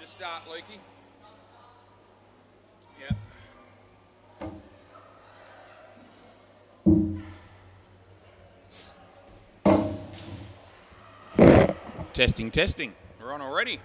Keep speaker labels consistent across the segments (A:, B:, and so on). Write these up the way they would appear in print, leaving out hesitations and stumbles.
A: start, Lukey. Yeah. Testing, testing. We're on already.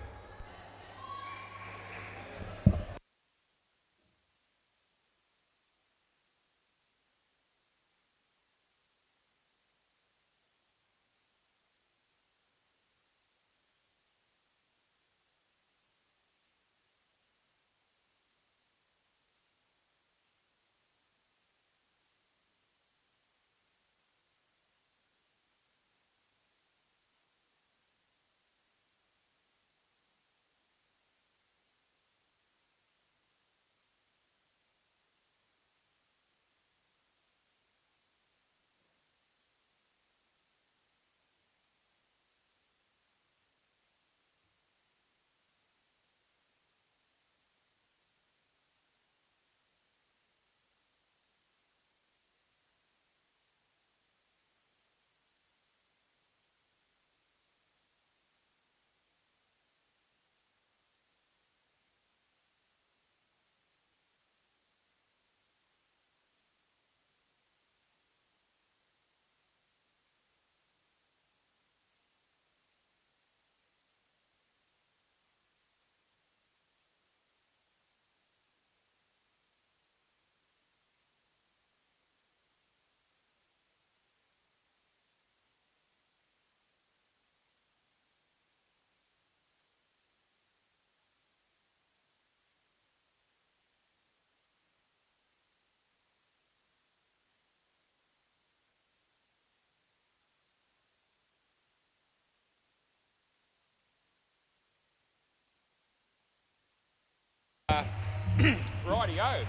A: Rightio.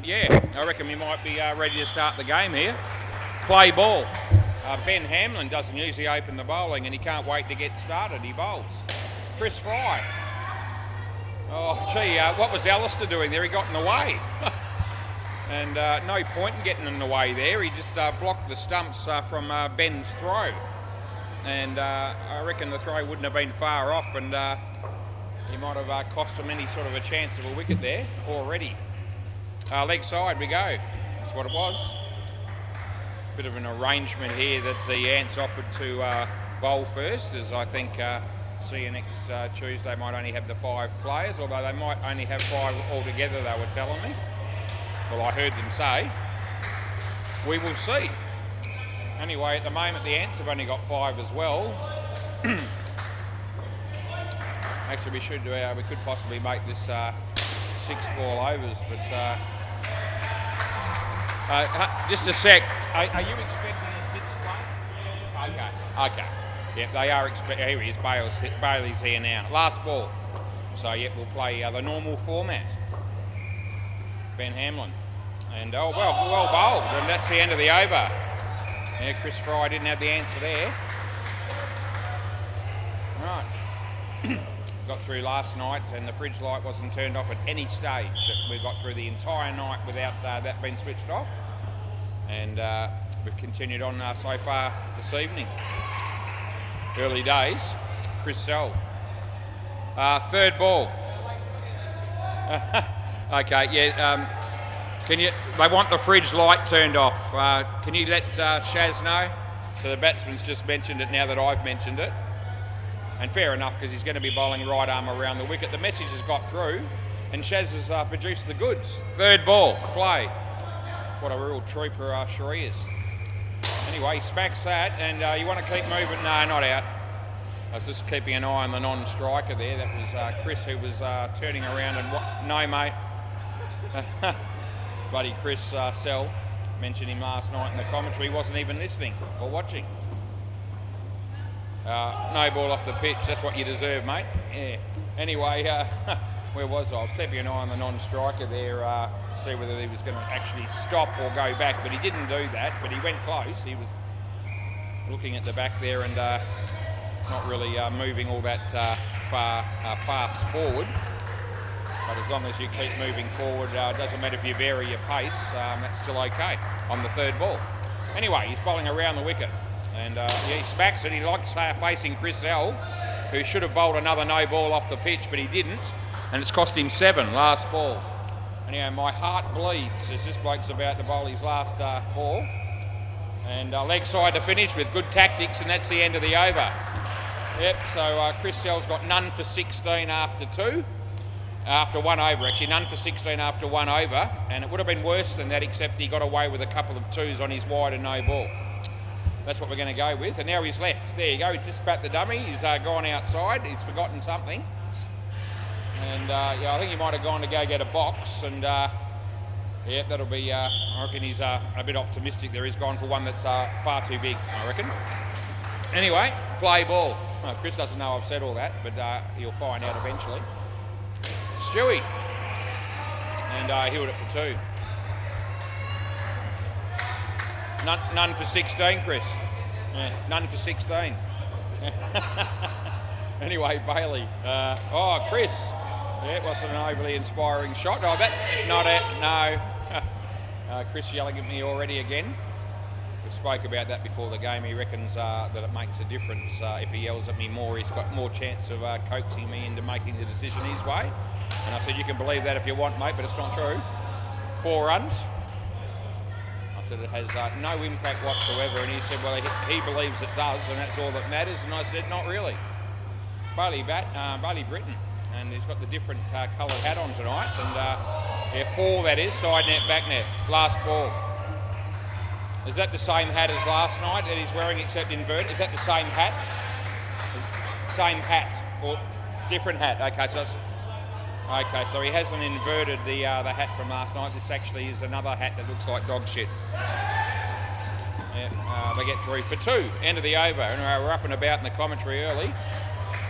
A: Yeah, I reckon we might be ready to start the game here. Play ball. Ben Hamlin doesn't usually open the bowling and he can't wait to get started. He bowls. Chris Fry. Oh, gee, what was Alistair doing there? He got in the way. And no point in getting in the way there. He just blocked the stumps from Ben's throw. And I reckon the throw wouldn't have been far off, and he might have cost him any sort of a chance of a wicket there already. Leg side we go. That's what it was. Bit of an arrangement here that the Ants offered to bowl first, as I think see you next Tuesday might only have the 5 players, although they might only have 5 altogether, they were telling me. Well, I heard them say. We will see. Anyway, at the moment the Ants have only got 5 as well. Actually, we could possibly make this 6 ball overs, but just a sec. Are you expecting a 6 play? Okay. Yeah, they are expecting. Here he is. Bailey's here now. Last ball. So yeah, we'll play the normal format. Ben Hamlin, and well bowled, and that's the end of the over. Yeah, Chris Fry didn't have the answer there. Right. Got through last night and the fridge light wasn't turned off at any stage. We got through the entire night without that being switched off. And we've continued on so far this evening. Early days. Chris Sell. Third ball. Okay, yeah. They want the fridge light turned off. Can you let Shaz know? So the batsman's just mentioned it now that I've mentioned it. And fair enough, because he's going to be bowling right arm around the wicket. The message has got through, and Shaz has produced the goods. Third ball, play. What a real trooper Sheree is. Anyway, he smacks that, and you want to keep moving? No, not out. I was just keeping an eye on the non-striker there. That was Chris, who was turning around and... No, mate. Bloody Chris Sell. Mentioned him last night in the commentary. He wasn't even listening or watching. No ball off the pitch. That's what you deserve, mate. Yeah. Anyway, where was I? I was keeping an eye on the non-striker there, see whether he was going to actually stop or go back, but he didn't do that. But he went close. He was looking at the back there and not really moving all that fast forward. But as long as you keep moving forward, it doesn't matter if you vary your pace. That's still okay on the third ball. Anyway, he's bowling around the wicket. And yeah, he smacks it. He likes facing Chris L, who should have bowled another no ball off the pitch, but he didn't. and it's cost him 7 last ball. Anyhow, my heart bleeds as this bloke's about to bowl his last ball. And leg side to finish with good tactics, and that's the end of the over. Yep, so Chris Sell's got none for 16 after 2. After 1 over, actually, none for 16 after 1 over. And it would have been worse than that, except he got away with a couple of 2s on his wide and no ball. That's what we're going to go with. And now he's left. There you go, he's just spat the dummy. He's gone outside. He's forgotten something. And yeah, I think he might have gone to go get a box. And yeah, that'll be, I reckon he's a bit optimistic there. He's gone for one that's far too big, I reckon. Anyway, play ball. Well, Chris doesn't know I've said all that, but he'll find out eventually. Stewie. And healed it for 2. None for 16, Chris. Yeah, none for 16. Anyway, Bailey. Oh, Chris. Yeah, it wasn't an overly inspiring shot. Oh, that's not it. No. Chris yelling at me already again. We spoke about that before the game. He reckons that it makes a difference. If he yells at me more, he's got more chance of coaxing me into making the decision his way. And I said, you can believe that if you want, mate, but it's not true. 4 runs. I said, it has no impact whatsoever. And he said, well, he believes it does, and that's all that matters. And I said, not really. Bailey Britton. And he's got the different coloured hat on tonight. And yeah, 4 that is, side net, back net. Last ball. Is that the same hat as last night that he's wearing except inverted? Is that the same hat? Same hat or different hat? Okay, so he hasn't inverted the hat from last night. This actually is another hat that looks like dog shit. Yeah, they get 3 for 2. End of the over. Anyway, we're up and about in the commentary early.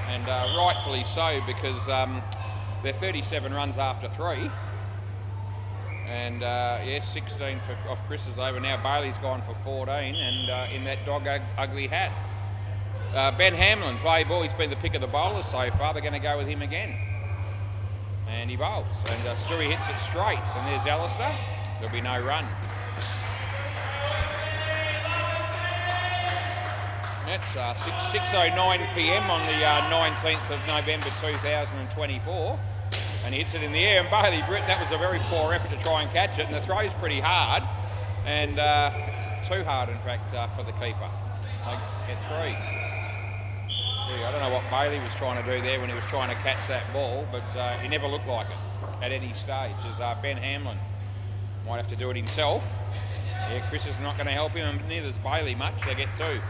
A: And rightfully so, because they're 37 runs after 3. And yeah, 16 off Chris's over. Now Bailey's gone for 14, and in that dog ugly hat. Ben Hamlin, play ball. He's been the pick of the bowlers so far. They're going to go with him again. And he bowls. And Stewie hits it straight. And there's Alistair. There'll be no run. That's 6:09 p.m. on the 19th of November 2024. And he hits it in the air. And Bailey Britton, that was a very poor effort to try and catch it. And the throw's pretty hard. And too hard, in fact, for the keeper. They get 3. Gee, I don't know what Bailey was trying to do there when he was trying to catch that ball. But he never looked like it at any stage. As Ben Hamlin might have to do it himself. Yeah, Chris is not going to help him. And neither is Bailey much. They get 2.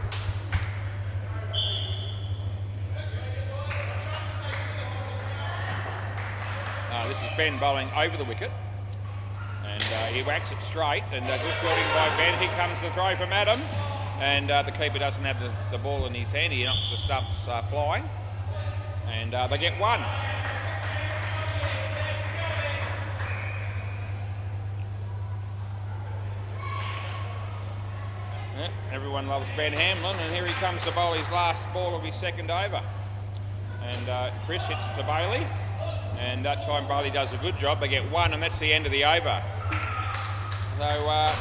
A: This is Ben bowling over the wicket, and he whacks it straight, and good fielding by Ben. Here comes the throw from Adam, and the keeper doesn't have the ball in his hand. He knocks the stumps flying, and they get 1. Yeah, everyone loves Ben Hamlin, and here he comes to bowl his last ball of his second over. And Chris hits it to Bailey. And that time Bailey does a good job. They get 1, and that's the end of the over. So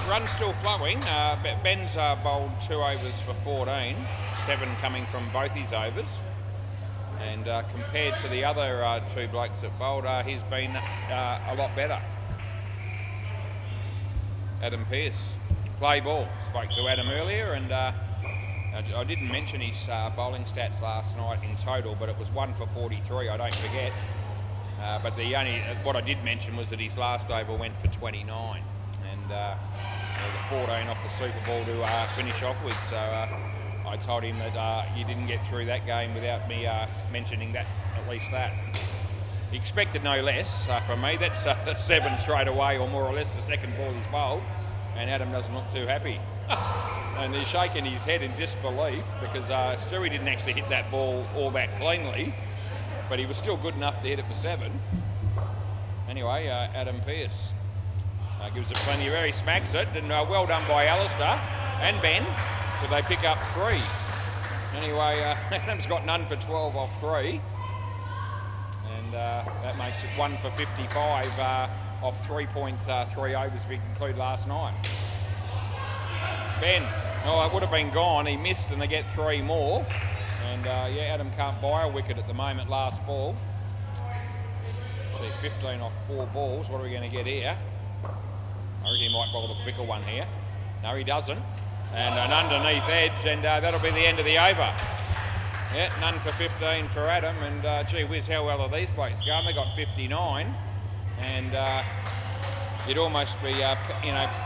A: runs still flowing. Ben's bowled 2 overs for 14, 7 coming from both his overs. And compared to the other 2 blokes that bowled, he's been a lot better. Adam Pearce, play ball. Spoke to Adam earlier, and I didn't mention his bowling stats last night in total, but it was 1 for 43, I don't forget. But what I did mention was that his last over went for 29, and the 14 off the Super Bowl to finish off with. So I told him that you didn't get through that game without me mentioning that, at least that. He expected no less from me. That's 7 straight away, or more or less the second ball he's bowled, and Adam doesn't look too happy. And he's shaking his head in disbelief because Stewie didn't actually hit that ball all that cleanly. But he was still good enough to hit it for 7. Anyway, Adam Pearce gives it plenty of air. He smacks it, and well done by Alistair and Ben, but they pick up 3. Anyway, Adam's got none for 12 off 3, and that makes it 1 for 55 off 3.3 overs if we include last night. Ben, oh, it would have been gone. He missed, and they get 3 more. And yeah, Adam can't buy a wicket at the moment, last ball. See, 15 off 4 balls. What are we going to get here? I reckon he might bowl the quicker one here. No, he doesn't. And an underneath edge, and that'll be the end of the over. Yeah, none for 15 for Adam, and gee whiz, how well are these blokes going? They got 59, and you'd almost be,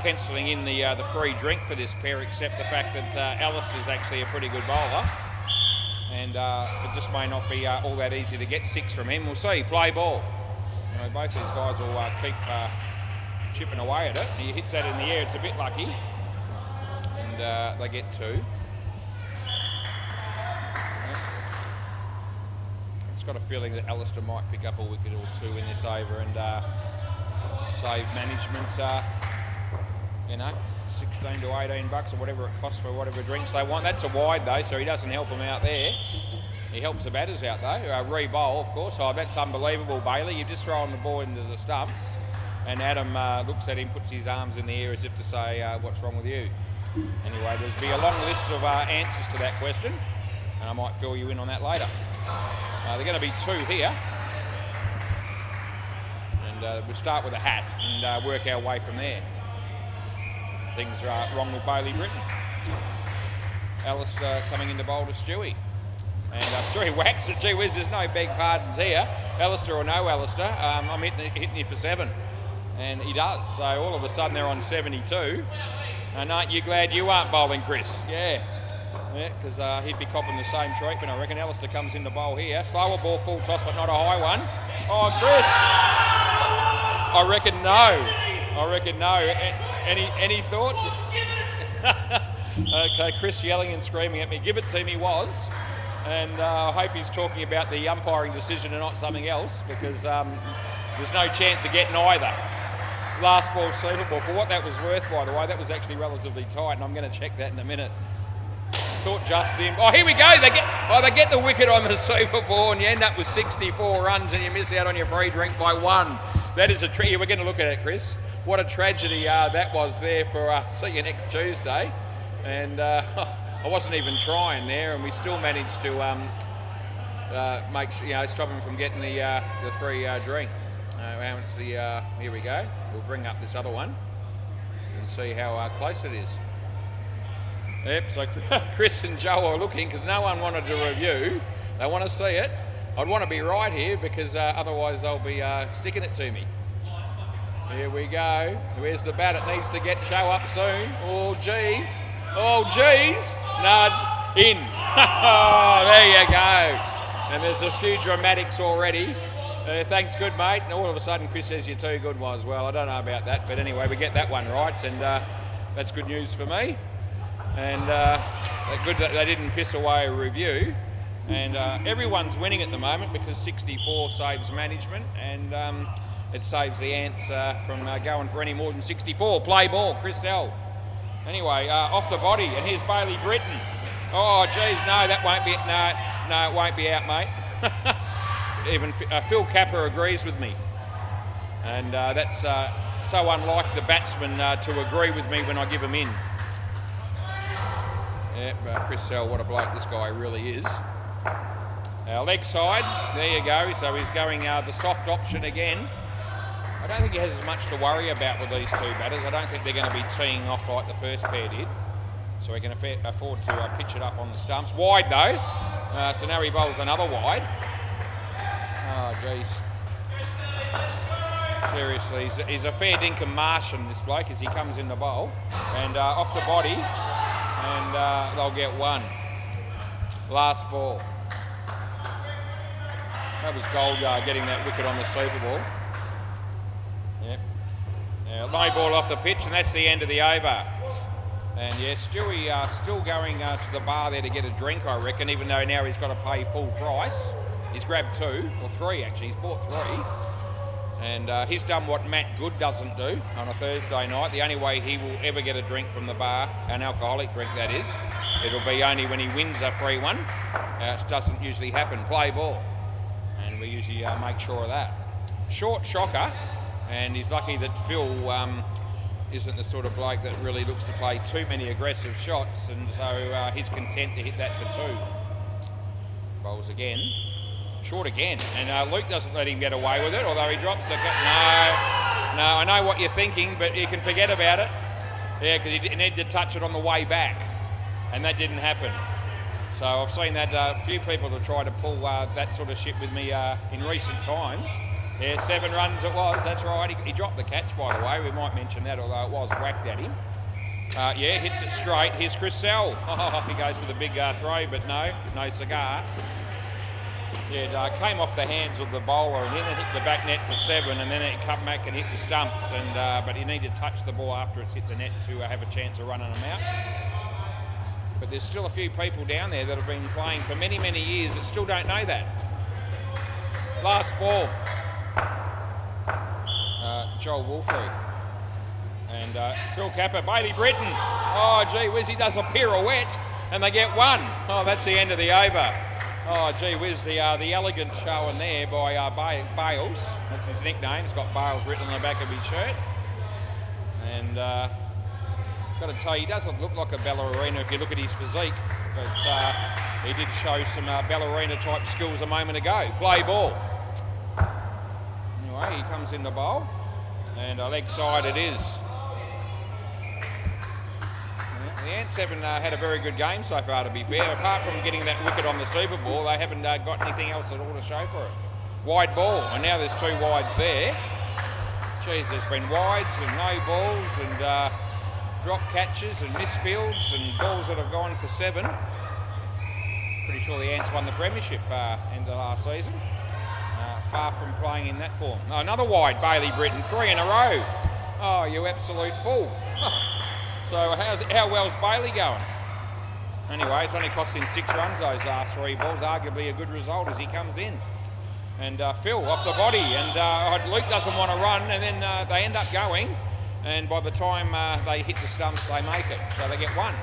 A: penciling in the free drink for this pair, except the fact that Alistair's actually a pretty good bowler, and it just may not be all that easy to get 6 from him. We'll see. Play ball. You know, both these guys will keep chipping away at it. He hits that in the air. It's a bit lucky, and they get 2. Got a feeling that Alistair might pick up a wicket or 2 in this over and save management, 16 to 18 bucks or whatever it costs for whatever drinks they want. That's a wide though, so he doesn't help them out there. He helps the batters out though. Re-bowl, of course. Oh, that's unbelievable, Bailey. You've just thrown the ball into the stumps, and Adam looks at him, puts his arms in the air as if to say, what's wrong with you? Anyway, there's be a long list of answers to that question, and I might fill you in on that later. They're going to be 2 here, and we'll start with a hat and work our way from there. Things are wrong with Bailey Britton. Alistair coming in to bowl to Stewie, and Stewie whacks it. Gee whiz, there's no beg pardons here. Alistair or no Alistair, I'm hitting you for 7, and he does. So all of a sudden they're on 72, and aren't you glad you aren't bowling, Chris? Yeah. Yeah, because he'd be copping the same treatment. I reckon Alistair comes in the bowl here. Slower ball, full toss, but not a high one. Oh, Chris! I reckon no. Any thoughts? Okay, Chris yelling and screaming at me. Give it to me was. And I hope he's talking about the umpiring decision and not something else, because there's no chance of getting either. Last ball, super ball. For what that was worth, by the way, that was actually relatively tight, and I'm going to check that in a minute. Thought just him. Oh, here we go. They get the wicket on the super ball, and you end up with 64 runs, and you miss out on your free drink by 1. That is a tragedy. We're going to look at it, Chris. What a tragedy that was there for see you next Tuesday. And I wasn't even trying there, and we still managed to stop him from getting the free drink. Here we go. We'll bring up this other one and see how close it is. Yep, so Chris and Joe are looking because no one wanted to review. They want to see it. I'd want to be right here because otherwise they'll be sticking it to me. Here we go. Where's the bat? It needs to get show up soon. Oh, geez. No, it's in. There you go. And there's a few dramatics already. Thanks, good mate. And all of a sudden Chris says you're too good one as well. I don't know about that, but anyway, we get that one right, and that's good news for me. And good that they didn't piss away a review. And everyone's winning at the moment because 64 saves management, and it saves the Ants from going for any more than 64. Play ball, Chris L. Anyway, off the body, and here's Bailey Britton. Oh, geez, no, that won't be. No, it won't be out, mate. Even Phil Capper agrees with me, and that's so unlike the batsman to agree with me when I give him in. Yep, Chris L, what a bloke this guy really is. Leg side, there you go. So he's going the soft option again. I don't think he has as much to worry about with these 2 batters. I don't think they're going to be teeing off like the first pair did. So he can afford to pitch it up on the stumps. Wide though. So now he bowls another wide. Oh, geez. Seriously, he's a fair dinkum Martian, this bloke, as he comes in the bowl. And off the body, and they'll get 1. Last ball. That was gold getting that wicket on the Super Bowl. Yep. Low ball off the pitch, and that's the end of the over. And yeah, Stewie still going to the bar there to get a drink, I reckon, even though now he's got to pay full price. He's grabbed 2, or 3 actually, he's bought 3. And he's done what Matt Good doesn't do on a Thursday night. The only way he will ever get a drink from the bar, an alcoholic drink that is, it'll be only when he wins a free one. It doesn't usually happen. Play ball. And we usually make sure of that. Short shocker, and he's lucky that Phil isn't the sort of bloke that really looks to play too many aggressive shots, and so he's content to hit that for 2. Bowls again. Short again, and Luke doesn't let him get away with it, although he drops the... No, I know what you're thinking, but you can forget about it. Yeah, because he needed to touch it on the way back, and that didn't happen. So I've seen that a few people have tried to pull that sort of shit with me in recent times. Yeah, 7 runs it was, that's right. He dropped the catch, by the way. We might mention that, although it was whacked at him. Yeah, hits it straight. Here's Chris Sell. Oh, he goes for the big throw, but no cigar. Yeah, it came off the hands of the bowler and then it hit the back net for 7, and then it come back and hit the stumps. And but he needed to touch the ball after it's hit the net to have a chance of running them out. But there's still a few people down there that have been playing for many, many years that still don't know that. Last ball. Joel Wolfrey. And Phil Capper, Bailey Britton. Oh, gee whiz, he does a pirouette and they get 1. Oh, that's the end of the over. Oh, gee whiz, the elegant showing there by Bales. That's his nickname. He's got Bales written on the back of his shirt. And got to tell you, he doesn't look like a ballerina if you look at his physique. But he did show some ballerina-type skills a moment ago. Play ball. Anyway, he comes in the bowl. And leg side it is. The Ants haven't had a very good game so far, to be fair. Apart from getting that wicket on the Super Bowl, they haven't got anything else at all to show for it. Wide ball, and now there's 2 wides there. Geez, there's been wides and no balls and drop catches and misfields and balls that have gone for 7. Pretty sure the Ants won the premiership end of last season. Far from playing in that form. Oh, another wide, Bailey Britton, 3 in a row. Oh, you absolute fool. So how well's Bailey going? Anyway, it's only cost him 6 runs those last 3 balls. Arguably a good result as he comes in. And Phil off the body, and Luke doesn't want to run, and then they end up going. And by the time they hit the stumps, they make it. So they get 1.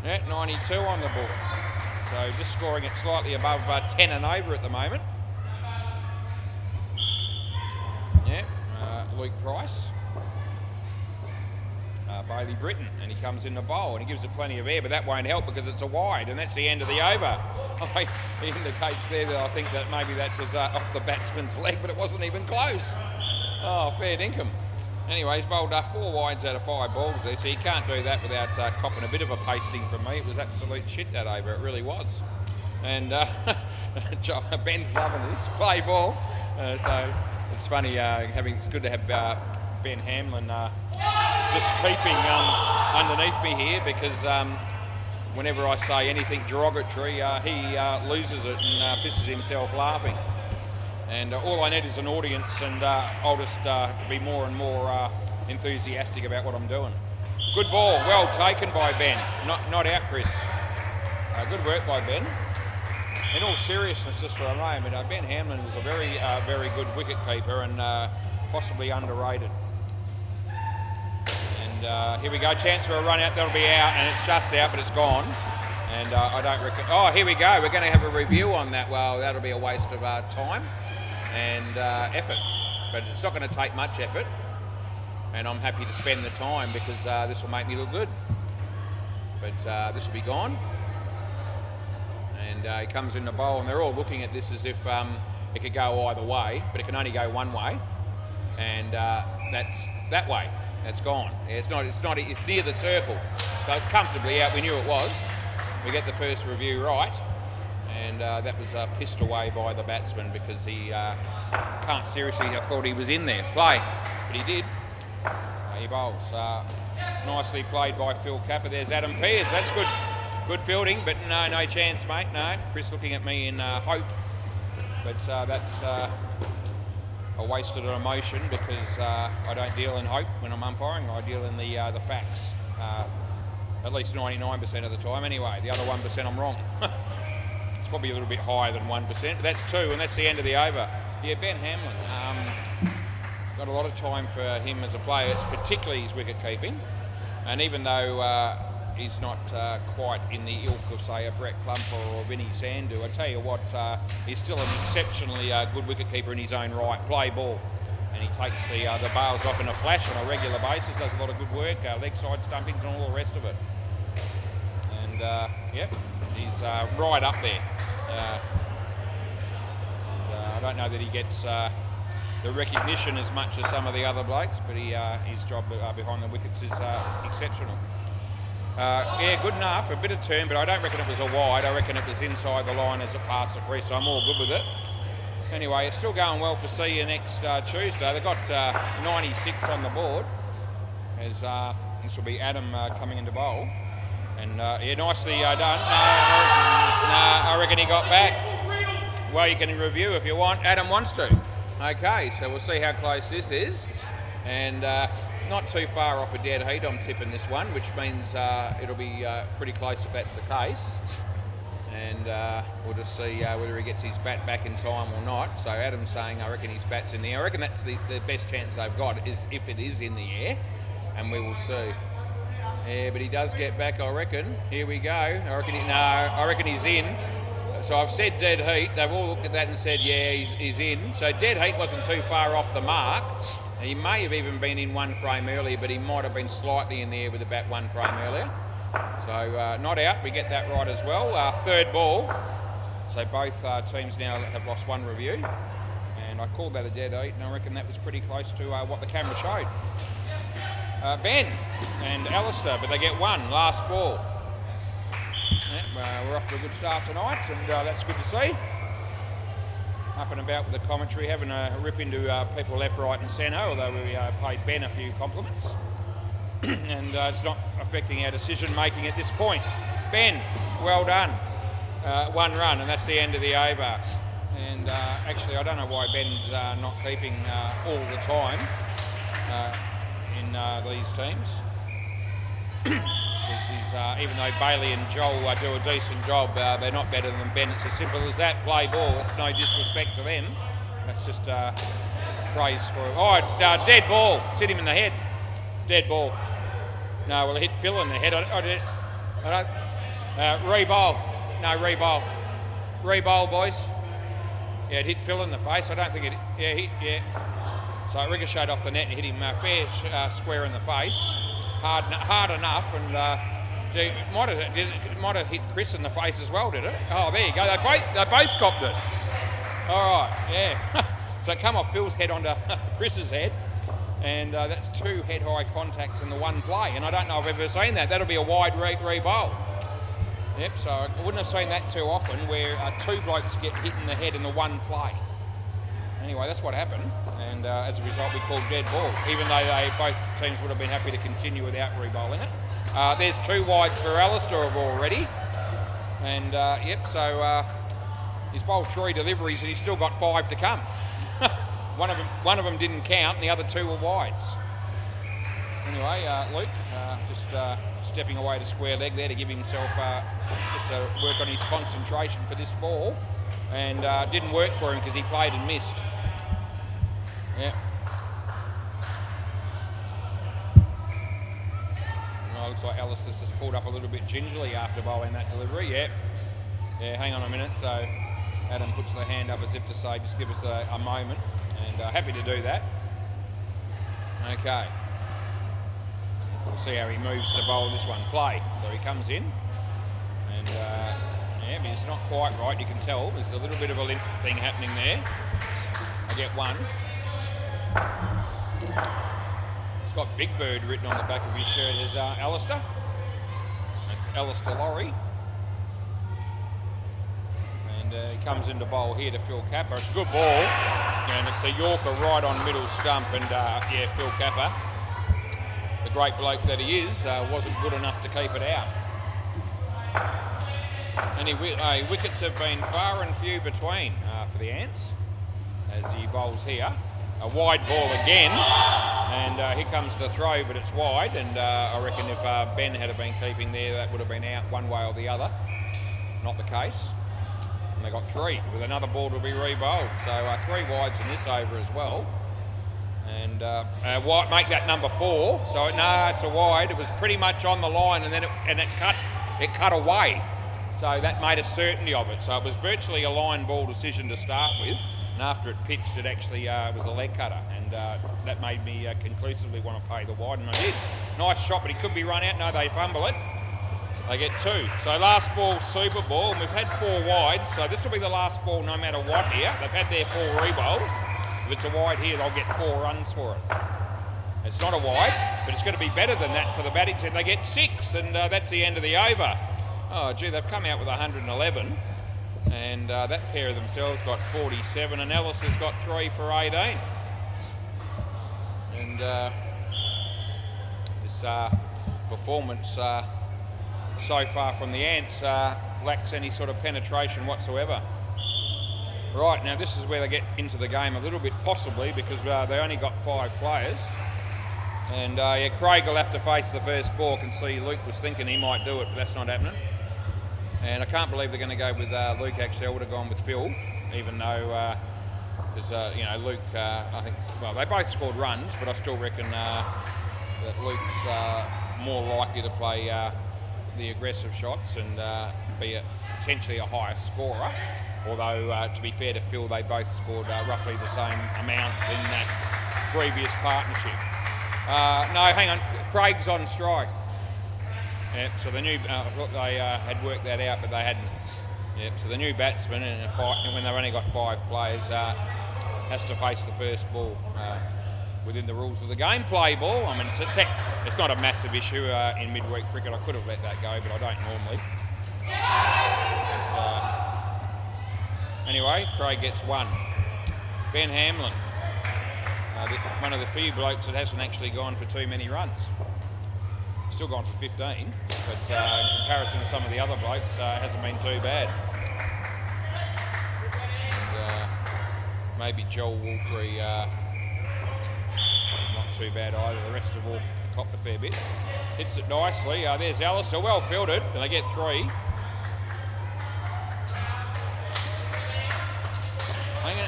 A: Yeah, 92 on the board. So just scoring it slightly above 10 and over at the moment. Yeah, Luke Price. Bailey Britton, and he comes in the bowl and he gives it plenty of air, but that won't help because it's a wide, and that's the end of the over. He indicates there that I think that maybe that was off the batsman's leg, but it wasn't even close. Oh, fair dinkum. Anyway, he's bowled 4 wides out of 5 balls there, so you can't do that without copping a bit of a pasting from me. It was absolute shit, that over, it really was. And Ben's loving this play ball, so it's funny. It's good to have Ben Hamlin just keeping underneath me here, because whenever I say anything derogatory, he loses it and pisses himself laughing. And all I need is an audience, and I'll just be more and more enthusiastic about what I'm doing. Good ball, well taken by Ben. Not out, Chris. Good work by Ben. In all seriousness, just for a moment, Ben Hamlin is a very good wicket keeper, and possibly underrated. And here we go, chance for a run out. That'll be out, and it's just out, but it's gone. And I don't reckon... Oh, here we go. We're going to have a review on that. Well, that'll be a waste of time and effort. But it's not going to take much effort. And I'm happy to spend the time, because this will make me look good. But this will be gone. And he comes in the bowl, and they're all looking at this as if it could go either way, but it can only go one way. And that's that way. That's gone. It's near the circle. So it's comfortably out. We knew it was. We get the first review right, and that was pissed away by the batsman, because he can't seriously have thought he was in there. Play, but he did. He bowls. Nicely played by Phil Capper. There's Adam Pearce. That's good fielding, but no chance, mate. No. Chris looking at me in hope, but that's a wasted emotion, because I don't deal in hope when I'm umpiring. I deal in the facts. At least 99% of the time. Anyway, the other 1% I'm wrong. It's probably a little bit higher than 1%, but that's 2, and that's the end of the over. Yeah, Ben Hamlin. Got a lot of time for him as a player. It's particularly his wicket keeping. And even though he's not quite in the ilk of, say, a Brett Klumper or Vinnie Sandu, I tell you what, he's still an exceptionally good wicket keeper in his own right. Play ball. And he takes the bails off in a flash on a regular basis, does a lot of good work, leg side stumpings and all the rest of it. And, yep, he's right up there. I don't know that he gets the recognition as much as some of the other blokes, but his job behind the wickets is exceptional. Yeah, good enough, a bit of turn, but I don't reckon it was a wide. I reckon it was inside the line as it passed the crease, so I'm all good with it. Anyway, it's still going well for See You next Tuesday. They've got 96 on the board, as this will be Adam coming into bowl. And yeah, nicely done. I reckon he got back. Well, you can review if you want. Adam wants to. Okay, so we'll see how close this is. And not too far off a dead heat, I'm tipping this one, which means it'll be pretty close if that's the case. And we'll just see whether he gets his bat back in time or not. So Adam's saying, I reckon his bat's in the air. I reckon that's the best chance they've got, is if it is in the air, and we will see. Yeah, but he does get back, I reckon. Here we go. I reckon he's in. So I've said dead heat. They've all looked at that and said, yeah, he's in. So dead heat wasn't too far off the mark. He may have even been in one frame earlier, but he might have been slightly in the air with the bat one frame earlier. So not out, we get that right as well. Third ball. So both teams now have lost one review. And I called that a dead heat, and I reckon that was pretty close to what the camera showed. Ben and Alistair, but they get one, last ball. Yep, we're off to a good start tonight, and that's good to see. Up and about with the commentary, having a rip into people left, right and centre, although we paid Ben a few compliments. And it's not affecting our decision making at this point. Ben, well done. One run, and that's the end of the over. And actually, I don't know why Ben's not keeping all the time in these teams. Because even though Bailey and Joel do a decent job, they're not better than Ben. It's as simple as that. Play ball. It's no disrespect to them. That's just praise for him. Oh, dead ball. It's hit him in the head. Dead ball. No, well, it hit Phil in the head. Re-bowl. No, re-bowl. Re-bowl, boys. Yeah, it hit Phil in the face. I don't think it... Yeah. So it ricocheted off the net and hit him fair square in the face. Hard enough, and gee, it might have hit Chris in the face as well, did it? Oh, there you go. They both copped it. All right, yeah. So it come off Phil's head onto Chris's head, and that's two head-high contacts in the one play, and I don't know if I've ever seen that. That'll be a wide re-bowl. Yep, so I wouldn't have seen that too often, where two blokes get hit in the head in the one play. Anyway, that's what happened, and as a result we called dead ball, even though both teams would have been happy to continue without re-bowling it. There's two wides for Alistair already, and yep, so he's bowled 3 deliveries and he's still got 5 to come. One of them didn't count, and the other 2 were wides. Anyway, Luke just stepping away to square leg there to give himself just to work on his concentration for this ball, and didn't work for him because he played and missed. Yeah. Oh, looks like Alistair's just pulled up a little bit gingerly after bowling that delivery. Yeah. Yeah, hang on a minute. So Adam puts the hand up as if to say, just give us a moment, and happy to do that. Okay. We'll see how he moves to bowl this one. Play. So he comes in, and yeah, but he's not quite right. You can tell there's a little bit of a limp thing happening there. I get one. It's got Big Bird written on the back of his shirt as Alistair. That's Alistair Laurie. And he comes into bowl here to Phil Capper. It's a good ball, and it's a Yorker right on middle stump, and yeah, Phil Capper, the great bloke that he is, wasn't good enough to keep it out. And wickets have been far and few between for the Ants as he bowls here. A wide ball again, and here comes the throw, but it's wide, and I reckon if Ben had been keeping there, that would have been out one way or the other. Not the case. And they got 3 with another ball to be re-bowled. So 3 wides in this over as well. And make that number 4. So no, it's a wide. It was pretty much on the line, and then it cut away. So that made a certainty of it. So it was virtually a line ball decision to start with. And after it pitched, it actually was the leg cutter, and that made me conclusively want to pay the wide, and I did. Nice shot, but he could be run out. No, they fumble it. They get 2. So last ball, super ball, and we've had 4 wides, so this will be the last ball no matter what here. They've had their 4 re-bowls. If it's a wide here, they'll get 4 runs for it. It's not a wide, but it's going to be better than that for the batting team. They get 6, and that's the end of the over. Oh, gee, they've come out with 111, and that pair of themselves got 47, and Ellis has got 3 for 18. And this performance so far from the Ants lacks any sort of penetration whatsoever. Right, now this is where they get into the game a little bit, possibly, because they only got 5 players. And yeah, Craig will have to face the first ball. I can see Luke was thinking he might do it, but that's not happening. And I can't believe they're going to go with Luke. Actually, I would have gone with Phil, even though, because you know, Luke, I think, well, they both scored runs, but I still reckon that Luke's more likely to play the aggressive shots and be potentially a higher scorer. Although, to be fair to Phil, they both scored roughly the same amount in that previous partnership. No, hang on. Craig's on strike. Yep, so the new, I thought they had worked that out, but they hadn't. Yep, so the new batsman, in a fight, when they've only got 5 players, has to face the first ball within the rules of the game. Play ball. I mean, it's not a massive issue in midweek cricket. I could have let that go, but I don't normally. Anyway, Craig gets 1. Ben Hamlin. One of the few blokes that hasn't actually gone for too many runs. Still gone for 15, but in comparison to some of the other blokes, hasn't been too bad. And, maybe Joel Wolfrey, not too bad either. The rest have all copped a fair bit. Hits it nicely. There's Alistair, well fielded, and they get 3.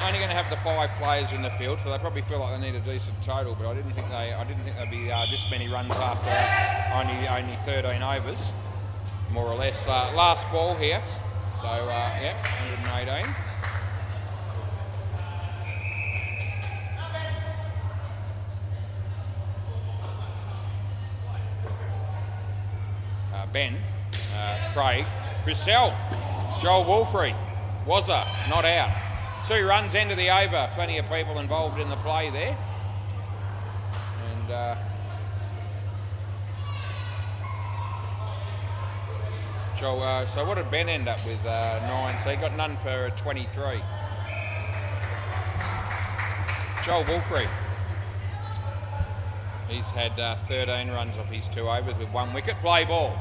A: Only going to have the 5 players in the field, so they probably feel like they need a decent total. But I didn't think they'd be this many runs after only 13 overs, more or less. Last ball here, so yeah, 118. Ben, Craig, Chriselle, Joel Wolfrey, Wazza, not out. 2 runs, end of the over. Plenty of people involved in the play there. And Joel, so what did Ben end up with? 9. So he got none for 23. Joel Wolfrey. He's had 13 runs off his 2 overs with 1 wicket. Play ball.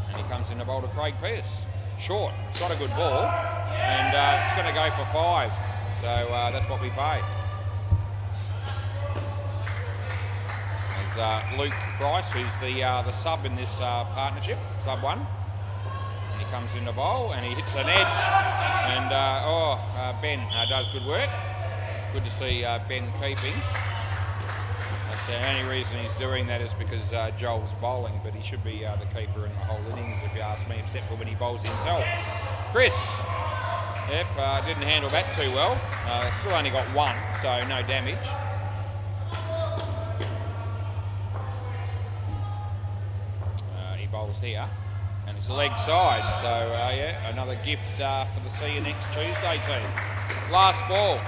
A: And he comes in to bowl to Craig Pearce. Short. It's not a good ball. And it's going to go for 5. So that's what we pay. There's Luke Price, who's the sub in this partnership, sub 1. And he comes in to bowl and he hits an edge. And Ben does good work. Good to see Ben keeping. That's the only reason he's doing that is because Joel's bowling, but he should be the keeper in the whole innings, if you ask me, except for when he bowls himself. Chris, yep, didn't handle that too well. Still only got 1, so no damage. He bowls here, and it's a leg side, so yeah, another gift for the See You Next Tuesday team. Last ball.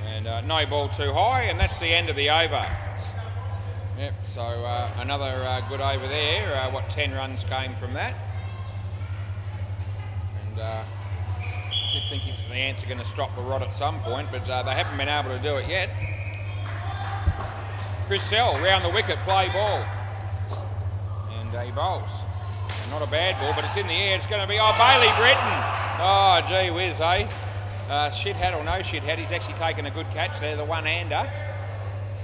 A: And no ball too high, and that's the end of the over. Yep, so another good over there. 10 runs came from that. And I keep thinking the Ants are going to stop the rod at some point, but they haven't been able to do it yet. Chriselle round the wicket, play ball. And he bowls. And not a bad ball, but it's in the air. It's going to be, Bailey Breton. Oh, gee whiz, eh? Shit hat or no shit hat, he's actually taken a good catch there, the one-hander.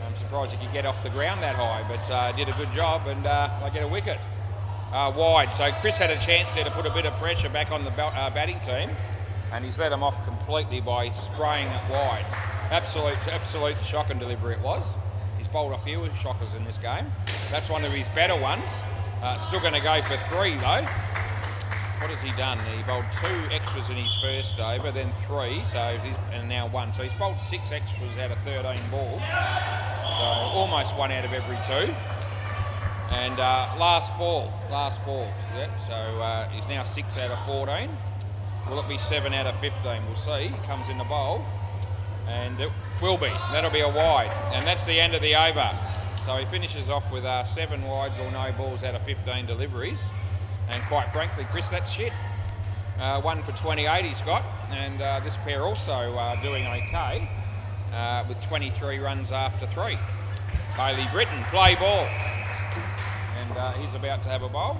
A: I'm surprised he could get off the ground that high, but did a good job, and they get a wicket. Wide, so Chris had a chance there to put a bit of pressure back on the batting team, and he's let them off completely by spraying it wide. Absolute shock and delivery it was. He's bowled a few shockers in this game. That's one of his better ones. Still going to go for 3 though. What has he done? He bowled 2 extras in his first over, then 3, and now 1. So he's bowled 6 extras out of 13 balls. So almost 1 out of every 2. And last ball. Yep. So he's now 6 out of 14. Will it be 7 out of 15? We'll see. He comes in the bowl. And it will be. That'll be a wide. And that's the end of the over. So he finishes off with 7 wides or no balls out of 15 deliveries. And quite frankly, Chris, that's shit. 1 for 28 he's got. And this pair also doing okay with 23 runs after 3. Bailey Britton, play ball. And he's about to have a bowl.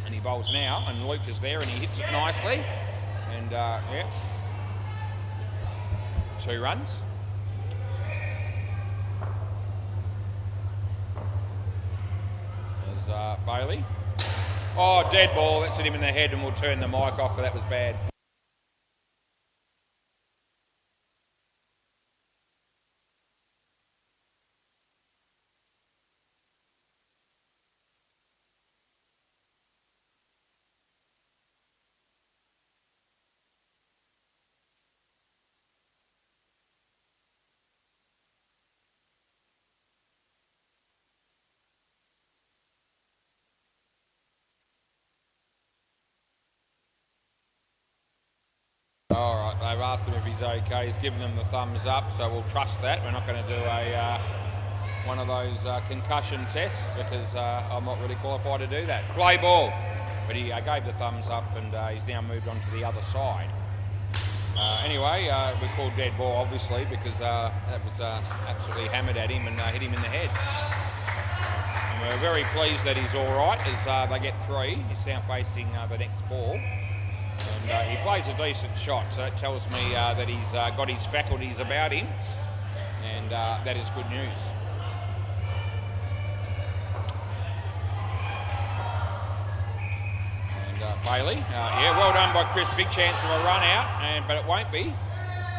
A: And he bowls now. And Luke is there and he hits it nicely. And yeah. 2 runs. There's Bailey. Oh, dead ball. That's hit him in the head and we'll turn the mic off, but that was bad. All right, they've asked him if he's okay. He's given them the thumbs up, so we'll trust that. We're not going to do a one of those concussion tests because I'm not really qualified to do that. Play ball. But he gave the thumbs up and he's now moved on to the other side. Anyway, we called dead ball, obviously, because that was absolutely hammered at him and hit him in the head. And we're very pleased that he's all right as they get 3. He's now facing the next ball. And he plays a decent shot, so that tells me that he's got his faculties about him, and that is good news. And Bailey, yeah, well done by Chris. Big chance of a run out, but it won't be.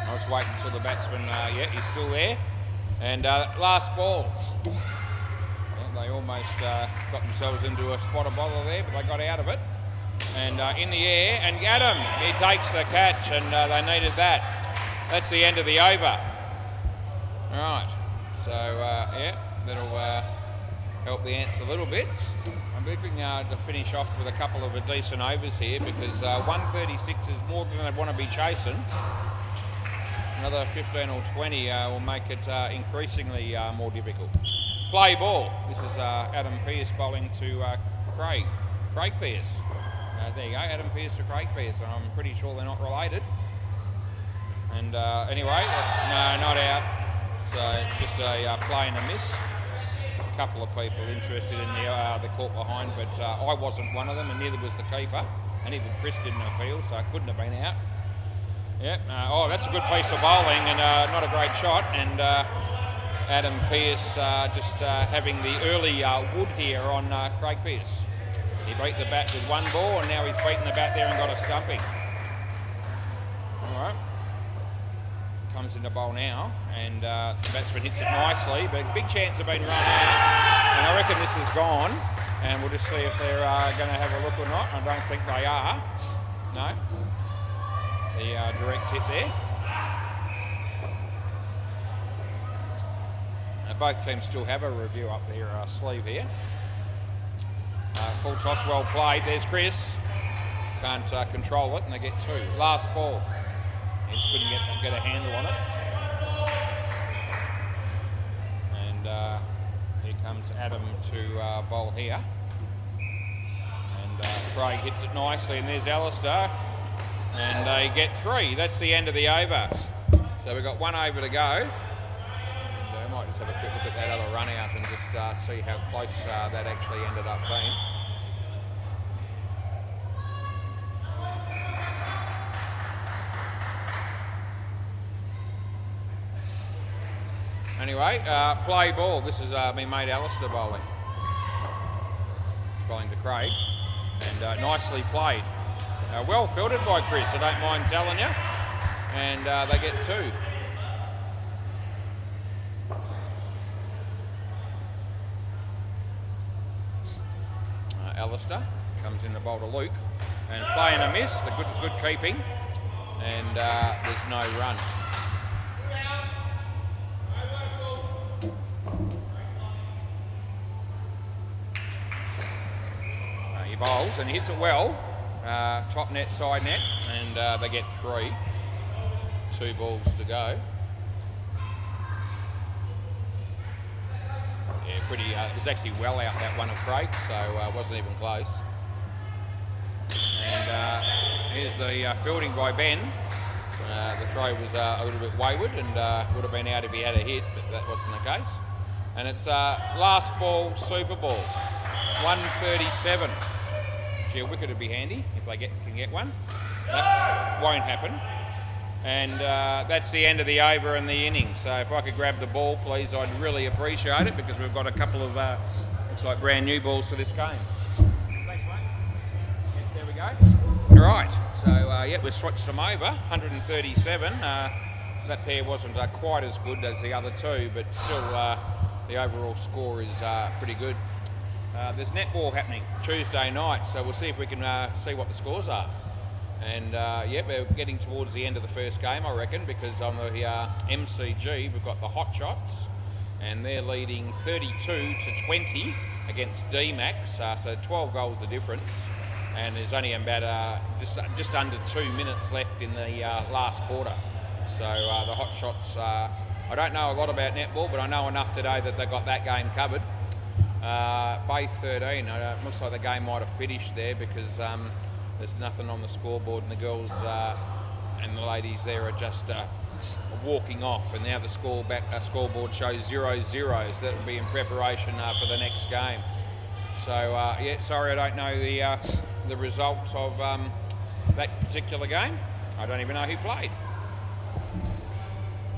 A: I'll just wait until the batsman, yeah, he's still there. And last ball. Yeah, they almost got themselves into a spot of bother there, but they got out of it. And in the air, and Adam, he takes the catch, and they needed that. That's the end of the over. Right, so yeah, that'll help the Ants a little bit. I'm looking to finish off with a couple of decent overs here because 136 is more than they want to be chasing. Another 15 or 20 will make it increasingly more difficult. Play ball. This is Adam Pearce bowling to Craig Pearce. There you go, Adam Pearce to Craig Pearce, and I'm pretty sure they're not related. And anyway, no, not out. So just a play and a miss. A couple of people interested in the court behind, but I wasn't one of them, and neither was the keeper. And even Chris didn't appeal, so it couldn't have been out. Yep. Oh, that's a good piece of bowling, and not a great shot. And Adam Pearce just having the early wood here on Craig Pearce. He beat the bat with 1 ball, and now he's beaten the bat there and got a stumping. All right. Comes in the bowl now, and the batsman hits it nicely, but big chance of being run out. And I reckon this is gone, and we'll just see if they're going to have a look or not. I don't think they are. No. The direct hit there. Both teams still have a review up their sleeve here. Full toss, well played. There's Chris. Can't control it, and they get 2. Last ball. He just couldn't get a handle on it. And here comes Adam to bowl here. And Craig hits it nicely, and there's Alistair. And they get 3. That's the end of the over. So we've got 1 over to go. And I might just have a quick look at that other run out and just see how close that actually ended up being. Anyway, play ball. This is my mate Alistair bowling. He's bowling to Craig, and nicely played. Well fielded by Chris, I don't mind telling you. And they get 2. Alistair comes in the bowl to Luke, and play and a miss. The good keeping, and there's no run. He bowls and he hits it well. Top net, side net, and they get 3. 2 balls to go. Yeah, pretty. It was actually well out that one of Craig, so it wasn't even close. And here's the fielding by Ben. The throw was a little bit wayward and would have been out if he had a hit, but that wasn't the case. And it's last ball, Super Ball, 137. Gee, a wicket would be handy if they can get one. That won't happen. And that's the end of the over and the innings. So if I could grab the ball, please, I'd really appreciate it, because we've got a couple of, looks like brand new balls for this game. Thanks, mate. Yeah, there we go. All right, so yeah, we've switched them over, 137. That pair wasn't quite as good as the other two, but still the overall score is pretty good. There's netball happening Tuesday night, so we'll see if we can see what the scores are. And yeah, we're getting towards the end of the first game, I reckon, because on the MCG we've got the Hot Shots, and they're leading 32-20 against D-Max, so 12 goals the difference, and there's only about just under 2 minutes left in the last quarter. So the Hot Shots, I don't know a lot about netball, but I know enough today that they've got that game covered. Bay 13, it looks like the game might have finished there, because there's nothing on the scoreboard, and the girls and the ladies there are just walking off, and now the scoreboard shows 0-0, so that will be in preparation for the next game. So yeah, sorry I don't know the results of that particular game. I don't even know who played.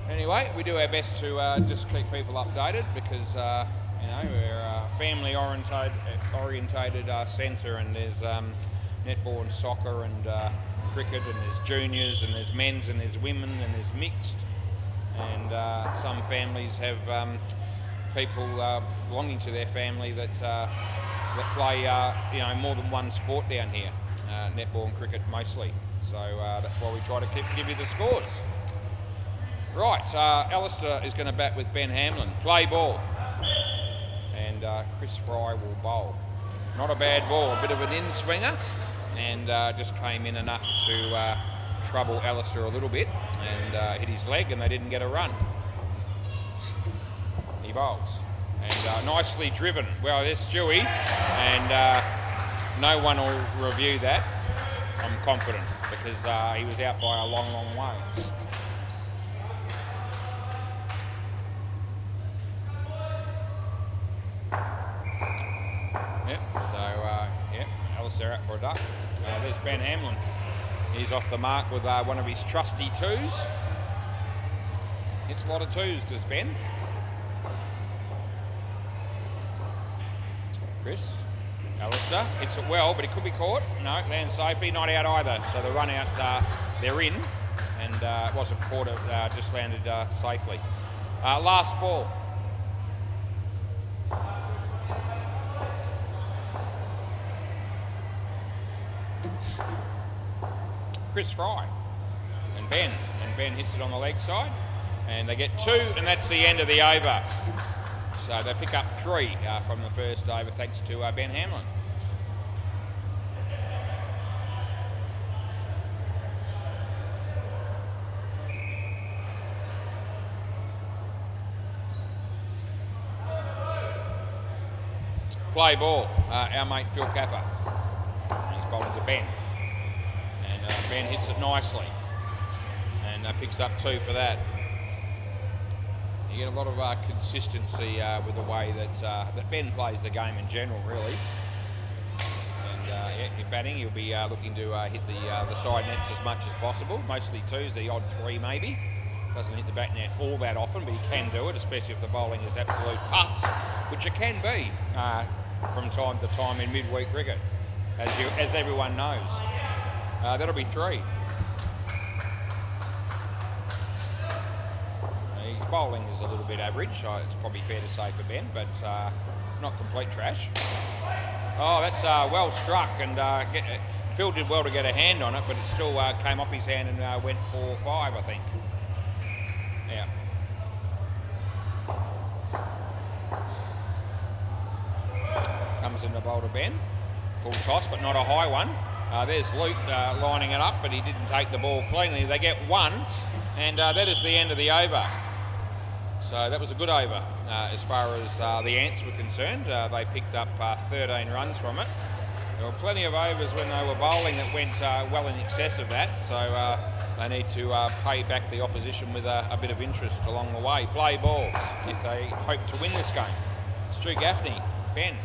A: Anyway, we do our best to just keep people updated, because you know, we're a family-orientated centre, and there's netball and soccer and cricket, and there's juniors, and there's men's, and there's women, and there's mixed, and some families have people belonging to their family that play you know, more than one sport down here, netball and cricket mostly. So that's why we try to give you the scores. Right, Alistair is going to bat with Ben Hamlin. Play ball, and Chris Fry will bowl. Not a bad ball, a bit of an in-swinger, and just came in enough to trouble Alistair a little bit, and hit his leg, and they didn't get a run. He bowls, and nicely driven. Well, there's Stewie, and no one will review that, I'm confident, because he was out by a long, long way. Yep, so yeah, Alistair out for a duck. There's Ben Hamlin. He's off the mark with one of his trusty 2s. Hits a lot of 2s, does Ben. Chris, Alistair hits it well, but it could be caught. No, lands safely, not out either. So the run out, they're in, and it wasn't caught, it just landed safely. Last ball. Chris Fry and Ben hits it on the leg side, and they get 2, and that's the end of the over. So they pick up 3 from the first over, thanks to Ben Hamlin. Play ball, our mate Phil Capper. He's bowling to Ben. Ben hits it nicely, and picks up 2 for that. You get a lot of consistency with the way that Ben plays the game in general, really. And yeah, if batting, he'll be looking to hit the side nets as much as possible. Mostly 2s, the odd 3 maybe. Doesn't hit the back net all that often, but he can do it, especially if the bowling is absolute pus, which it can be from time to time in midweek cricket, as everyone knows. That'll be 3. His bowling is a little bit average, so it's probably fair to say for Ben, but not complete trash. Oh, that's well struck, and Phil did well to get a hand on it, but it still came off his hand and went 4-5, I think. Yeah. Comes in the bowl to Ben. Full toss, but not a high one. There's Luke lining it up, but he didn't take the ball cleanly. They get one, and that is the end of the over. So that was a good over as far as the Ants were concerned. They picked up 13 runs from it. There were plenty of overs when they were bowling that went well in excess of that, so they need to pay back the opposition with a bit of interest along the way. Play ball if they hope to win this game. Stu Gaffney, Ben.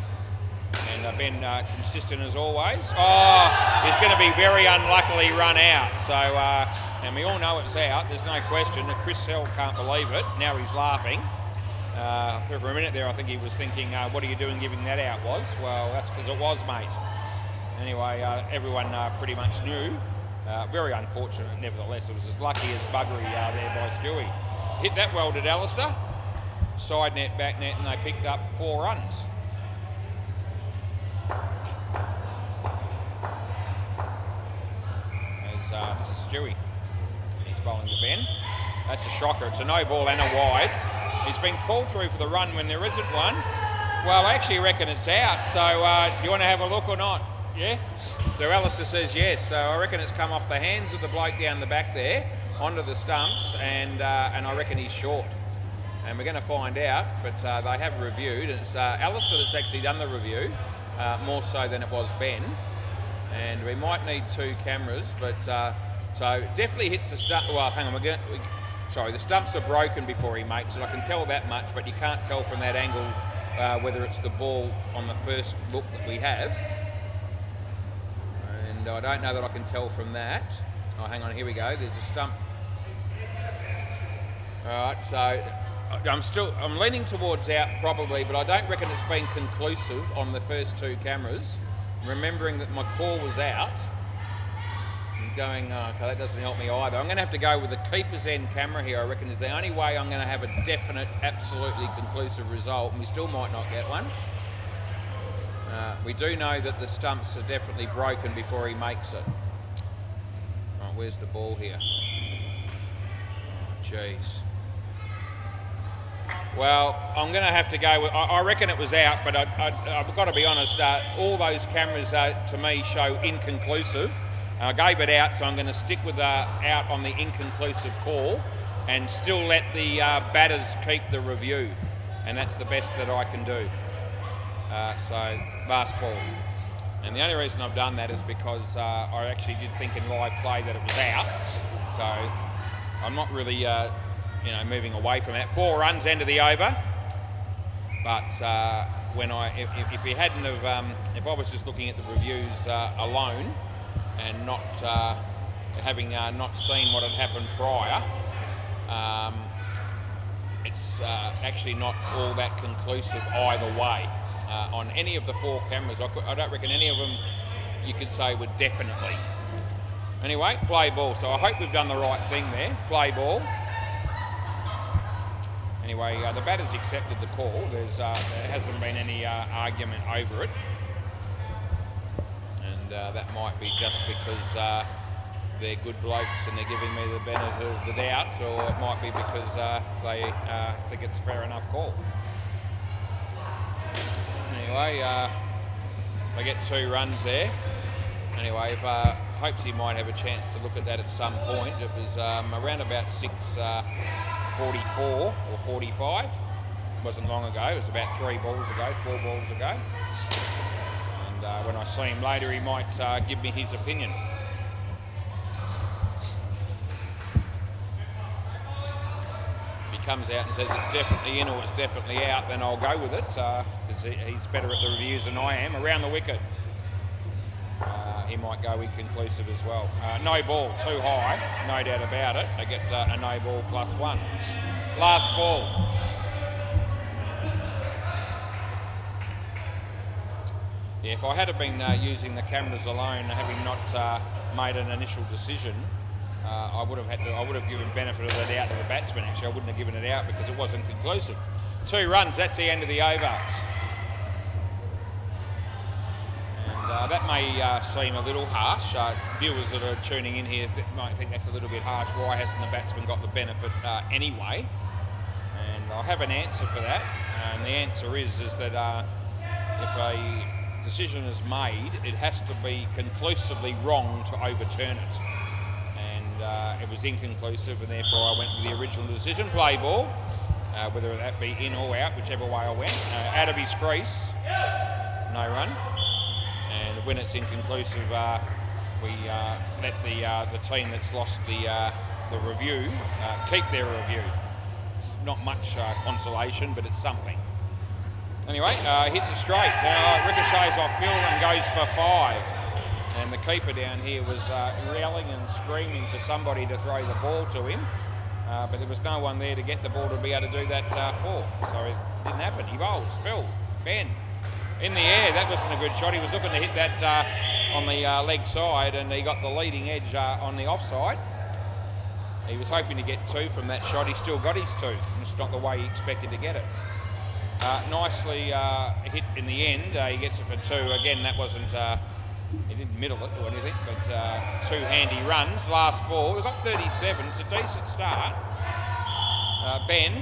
A: And Ben consistent as always. Oh, he's going to be very unluckily run out. So, and we all know it's out. There's no question. Chris Hill can't believe it. Now he's laughing. For a minute there, I think he was thinking, what are you doing giving that out was? Well, that's because it was, mate. Anyway, everyone pretty much knew. Very unfortunate, nevertheless. It was as lucky as buggery there by Stewie. Hit that well, did Alistair. Side net, back net, and they picked up 4 runs. This is Stewie. He's bowling to Ben. That's a shocker. It's a no ball and a wide. He's been called through for the run when there isn't one. Well, I actually reckon it's out. So do you want to have a look or not? Yeah? So Alistair says yes. So I reckon it's come off the hands of the bloke down the back there onto the stumps, and I reckon he's short. And we're going to find out, but they have reviewed. And it's Alistair that's actually done the review, more so than it was Ben. And we might need 2 cameras, but so definitely hits the stump. Well, hang on, the stumps are broken before he makes it. I can tell that much, but you can't tell from that angle whether it's the ball on the first look that we have. And I don't know that I can tell from that. Oh, hang on, here we go. There's a stump. All right, so I'm leaning towards out probably, but I don't reckon it's been conclusive on the first 2 cameras. Remembering that my call was out, I'm going, okay, that doesn't help me either. I'm going to have to go with the keeper's end camera here, I reckon, is the only way I'm going to have a definite, absolutely conclusive result, and we still might not get one. We do know that the stumps are definitely broken before he makes it. Right, where's the ball here? Jeez. Well, I'm going to have to go with, I reckon it was out, but I've got to be honest, all those cameras to me show inconclusive. I gave it out, so I'm going to stick with out on the inconclusive call and still let the batters keep the review, and that's the best that I can do. So, last ball. And the only reason I've done that is because I actually did think in live play that it was out, so I'm not really moving away from that. 4 runs, end of the over. But if you hadn't have, if I was just looking at the reviews alone and not having not seen what had happened prior, it's actually not all that conclusive either way. On any of the 4 cameras, I don't reckon any of them you could say were definitely. Anyway, play ball. So I hope we've done the right thing there. Play ball. Anyway, the batters accepted the call. There hasn't been any argument over it. And that might be just because they're good blokes and they're giving me the benefit of the doubt, or it might be because they think it's a fair enough call. Anyway, I get 2 runs there. Anyway, hopes he might have a chance to look at that at some point. It was around about 6:44 or 45. It wasn't long ago. It was about 4 balls ago. And when I see him later, he might give me his opinion. Comes out and says it's definitely in or it's definitely out, then I'll go with it because he's better at the reviews than I am. Around the wicket, he might go inconclusive as well. No ball, too high, no doubt about it. They get a no ball +1. Last ball. Yeah, if I had been using the cameras alone, having not made an initial decision, I would have given benefit of the doubt to the batsman. Actually, I wouldn't have given it out because it wasn't conclusive. 2 runs, that's the end of the over. And that may seem a little harsh. Viewers that are tuning in here might think that's a little bit harsh. Why hasn't the batsman got the benefit anyway? And I'll have an answer for that. And the answer is that if decision is made, it has to be conclusively wrong to overturn it. And it was inconclusive, and therefore I went with the original decision. Play ball, whether that be in or out, whichever way I went. Out of his crease, no run. And when it's inconclusive, we let the team that's lost the review keep their review. It's not much consolation, but it's something. Anyway, hits it straight. Ricochets off Phil and goes for 5. And the keeper down here was yelling and screaming for somebody to throw the ball to him. But there was no one there to get the ball to be able to do that for. So it didn't happen. He bowls. Phil, Ben, in the air. That wasn't a good shot. He was looking to hit that on the leg side, and he got the leading edge on the offside. He was hoping to get 2 from that shot. He still got his 2. It's not the way he expected to get it. Nicely hit in the end. He gets it for 2. Again, that wasn't, he didn't middle it or anything, but 2 handy runs. Last ball, we've got 37. It's a decent start. Ben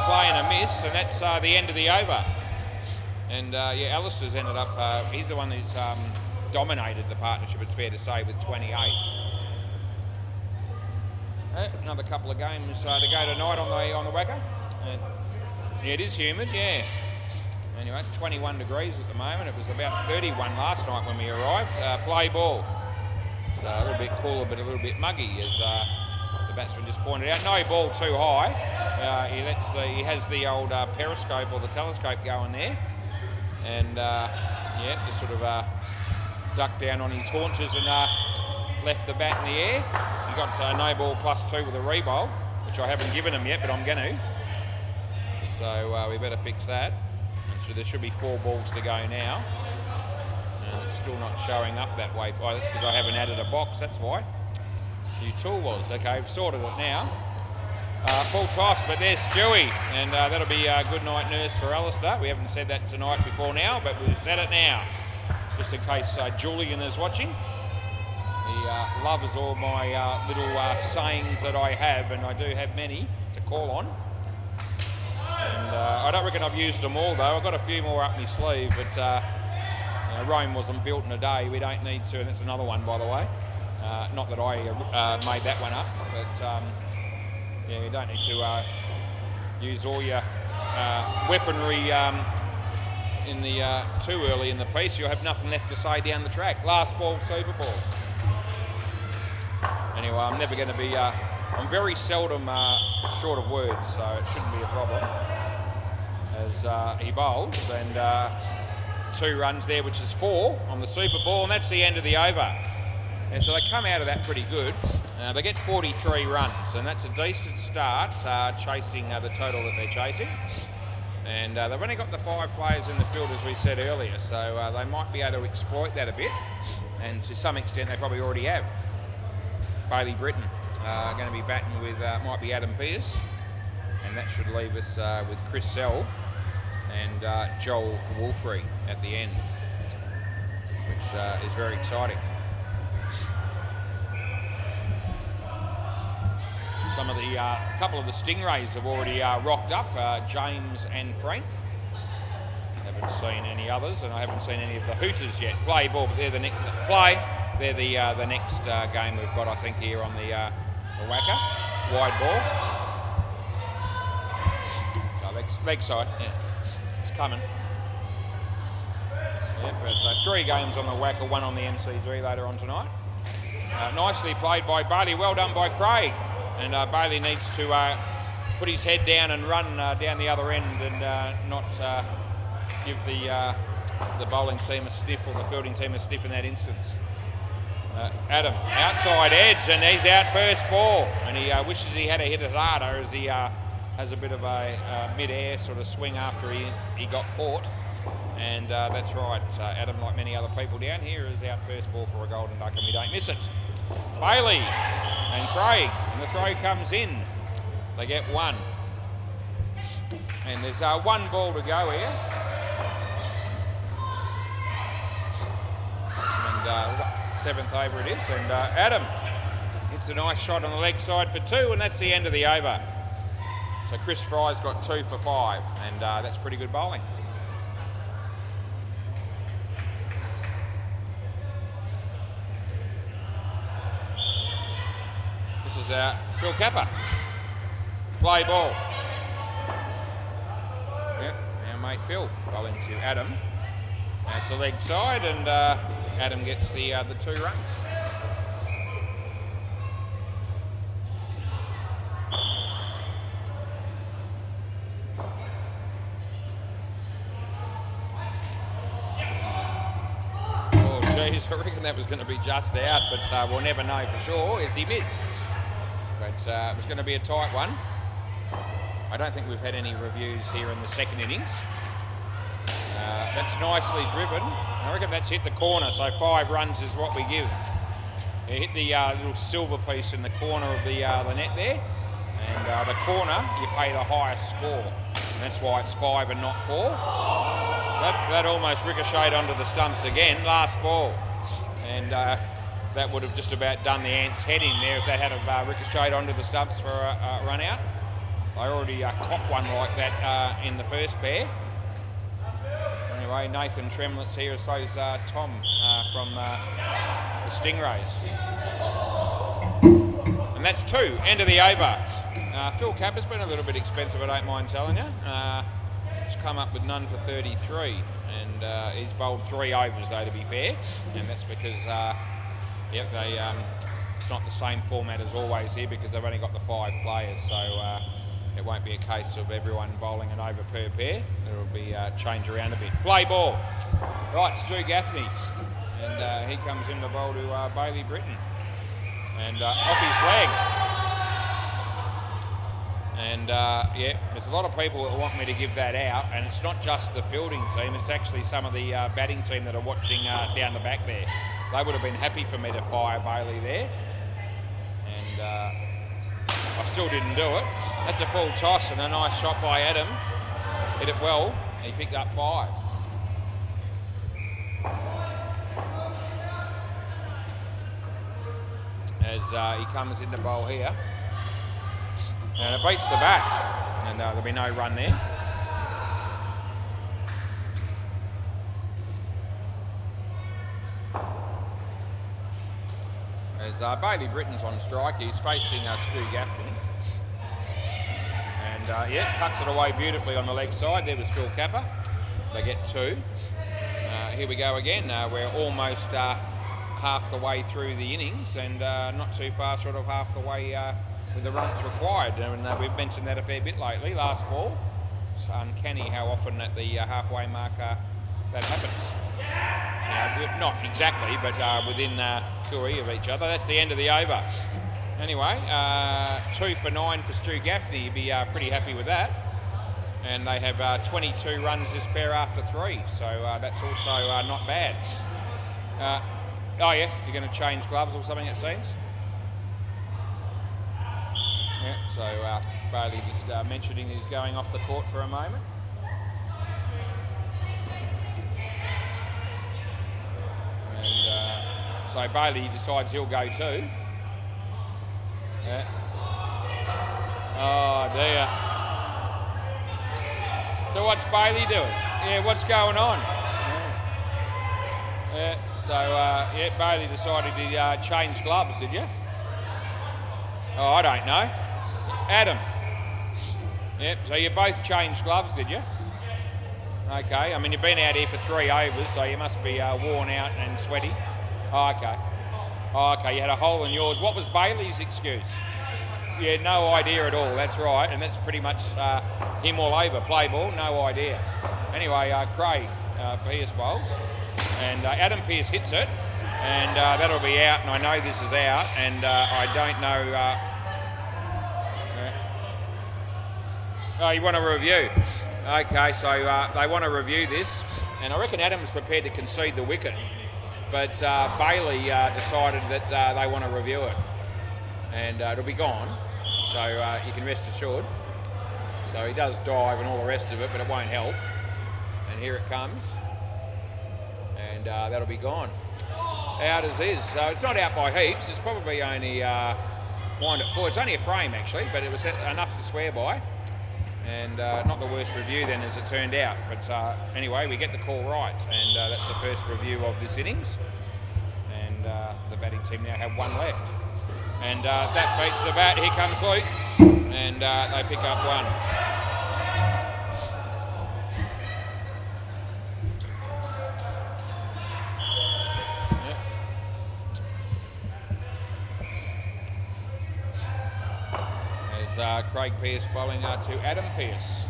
A: playing a miss, and that's the end of the over. And yeah, Alistair's ended up, he's the one who's dominated the partnership, it's fair to say, with 28. Another couple of games to go tonight on the WACA. Yeah, it is humid, yeah. Anyway, it's 21 degrees at the moment. It was about 31 last night when we arrived. Play ball. So a little bit cooler, but a little bit muggy, as the batsman just pointed out. No ball too high. He has the old periscope or the telescope going there. And yeah, just sort of ducked down on his haunches and left the bat in the air. He got no ball +2 with a re-bowl, which I haven't given him yet, but I'm going to. So we better fix that. So there should be 4 balls to go now. And it's still not showing up that way. Oh, that's because I haven't added a box, that's why. New tool was. Okay, we've sorted it now. Full toss, but there's Stewie. And that'll be a good night nurse for Alistair. We haven't said that tonight before now, but we've said it now. Just in case Julian is watching. He loves all my little sayings that I have, and I do have many to call on. And I don't reckon I've used them all, though. I've got a few more up my sleeve, but you know, Rome wasn't built in a day. We don't need to, and that's another one, by the way. Not that I made that one up, but yeah, you don't need to use all your weaponry in the too early in the piece. You'll have nothing left to say down the track. Last ball, super ball. Anyway, I'm never going to be... I'm very seldom short of words, so it shouldn't be a problem. As he bowls, and 2 runs there, which is 4 on the super ball, and that's the end of the over. And so they come out of that pretty good. They get 43 runs, and that's a decent start, chasing the total that they're chasing. And they've only got the 5 players in the field, as we said earlier, so they might be able to exploit that a bit, and to some extent they probably already have. Bailey Britton going to be batting with, might be Adam Pearce, and that should leave us with Chris Sell and Joel Wolfrey at the end, which is very exciting. Some of the, couple of the Stingrays have already rocked up, James and Frank. Haven't seen any others, and I haven't seen any of the Hooters yet. Play ball, but they're the next play. They're the next game we've got, I think, here on the WACA. Wide ball. So leg side, yeah, it's coming. Yep, so 3 games on the WACA, 1 on the MC3 later on tonight. Nicely played by Bailey, well done by Craig. And Bailey needs to put his head down and run down the other end, and not give the bowling team a sniff or the fielding team a sniff in that instance. Adam, outside edge, and he's out first ball. And he wishes he had a hit it harder, as he has a bit of a mid-air sort of swing after he got caught. And that's right, Adam, like many other people down here, is out first ball for a golden duck, and we don't miss it. Bailey and Craig, and the throw comes in. They get 1. And there's 1 ball to go here. And 7th over it is, and Adam hits a nice shot on the leg side for 2, and that's the end of the over. So Chris Fry's got 2 for 5, and that's pretty good bowling. Phil Capper. Play ball. Yep, our mate Phil bowling to Adam. That's the leg side, and Adam gets the 2 runs. I reckon that was going to be just out, but we'll never know for sure as he missed. But it was going to be a tight one. I don't think we've had any reviews here in the second innings. That's nicely driven. I reckon that's hit the corner, so 5 runs is what we give. It hit the little silver piece in the corner of the net there, and the corner you pay the highest score. And that's why it's 5 and not 4. That almost ricocheted onto the stumps again. Last ball. And that would have just about done the Ants' head in there if that had ricocheted onto the stumps for a run out. I already copped one like that in the first pair. Anyway, Nathan Tremlett's here, so is Tom from the Stingrays. And that's 2, end of the over. Phil Capper's been a little bit expensive, I don't mind telling you. He's come up with none for 33. And he's bowled 3 overs though, to be fair, and that's because it's not the same format as always here because they've only got the 5 players, so it won't be a case of everyone bowling an over per pair. It'll be change around a bit. Play ball. Right, Stu Gaffney, and he comes in to bowl to Bailey Britton, and off his leg. And there's a lot of people that want me to give that out, and it's not just the fielding team, it's actually some of the batting team that are watching down the back there. They would have been happy for me to fire Bailey there, and I still didn't do it. That's a full toss and a nice shot by Adam. Hit it well, he picked up 5. As he comes into bowl here. And it beats the bat, and there'll be no run there. As Bailey Britton's on strike, he's facing Stu Gaffney. And tucks it away beautifully on the leg side. There was Phil Capper. They get 2. Here we go again. We're almost half the way through the innings, and not too far short of half the way with the runs required, and we've mentioned that a fair bit lately. Last ball, it's uncanny how often at the halfway mark that happens. Not exactly, but within 2 or 3 of each other. That's the end of the over. Anyway, 2 for 9 for Stu Gaffney. You'd be pretty happy with that. And they have 22 runs this pair after 3, so that's also not bad. Oh yeah, you're going to change gloves or something, it seems? Yeah, so Bailey just mentioning he's going off the court for a moment. And so Bailey decides he'll go too. Yeah. Oh dear. So what's Bailey doing? Yeah, what's going on? Yeah. So Bailey decided to change gloves, did you? Oh, I don't know. Adam. Yep, so you both changed gloves, did you? Okay, I mean, you've been out here for 3 overs, so you must be worn out and sweaty. Oh, okay. Oh, okay, you had a hole in yours. What was Bailey's excuse? Yeah, no idea at all, that's right, and that's pretty much him all over. Play ball, no idea. Anyway, Craig Pearce bowls, and Adam Pearce hits it, and that'll be out, and I know this is out, and I don't know... Oh, you want a review? Okay, so they want to review this, and I reckon Adam's prepared to concede the wicket, but Bailey decided that they want to review it, and it'll be gone, so you can rest assured. So he does dive and all the rest of it, but it won't help. And here it comes, and that'll be gone. Out as is, so it's not out by heaps, it's probably only wind it forward. It's only a frame actually, but it was enough to swear by. And not the worst review then as it turned out, but anyway we get the call right, and that's the first review of this innings, and the batting team now have 1 left. And that beats the bat. Here comes Luke, and they pick up one. Craig Pearce bowling to Adam Pearce.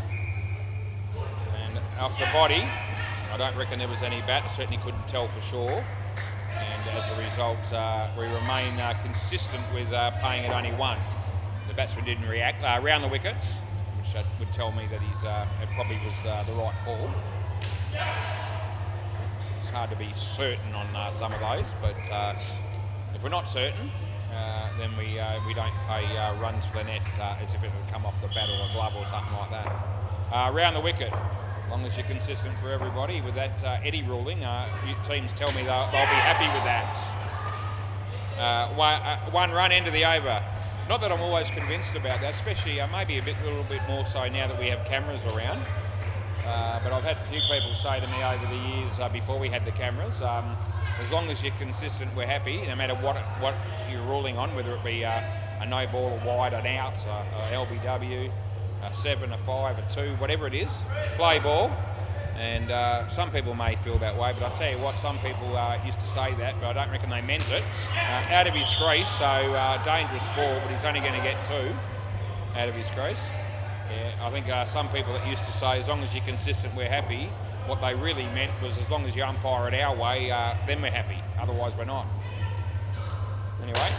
A: And off the body, I don't reckon there was any bat, certainly couldn't tell for sure. And as a result, we remain consistent with paying it only one. The batsman didn't react around the wicket, which would tell me that it probably was the right call. It's hard to be certain on some of those, but if we're not certain, then we don't pay runs for the net as if it had come off the bat or a glove or something like that. Around the wicket, as long as you're consistent for everybody with that Eddie ruling, teams tell me they'll be happy with that. One run into the over. Not that I'm always convinced about that, especially maybe a little bit more so now that we have cameras around. But I've had a few people say to me over the years before we had the cameras, as long as you're consistent, we're happy, no matter what you're ruling on, whether it be a no ball, a wide, an out, a LBW, a 7, a 5, a 2, whatever it is, play ball. And some people may feel that way, but I'll tell you what, some people used to say that, but I don't reckon they meant it. Out of his crease, so dangerous ball, but he's only going to get 2 out of his crease. Yeah, I think some people that used to say, as long as you're consistent, we're happy, what they really meant was as long as you umpire it our way, then we're happy, otherwise we're not. Anyway.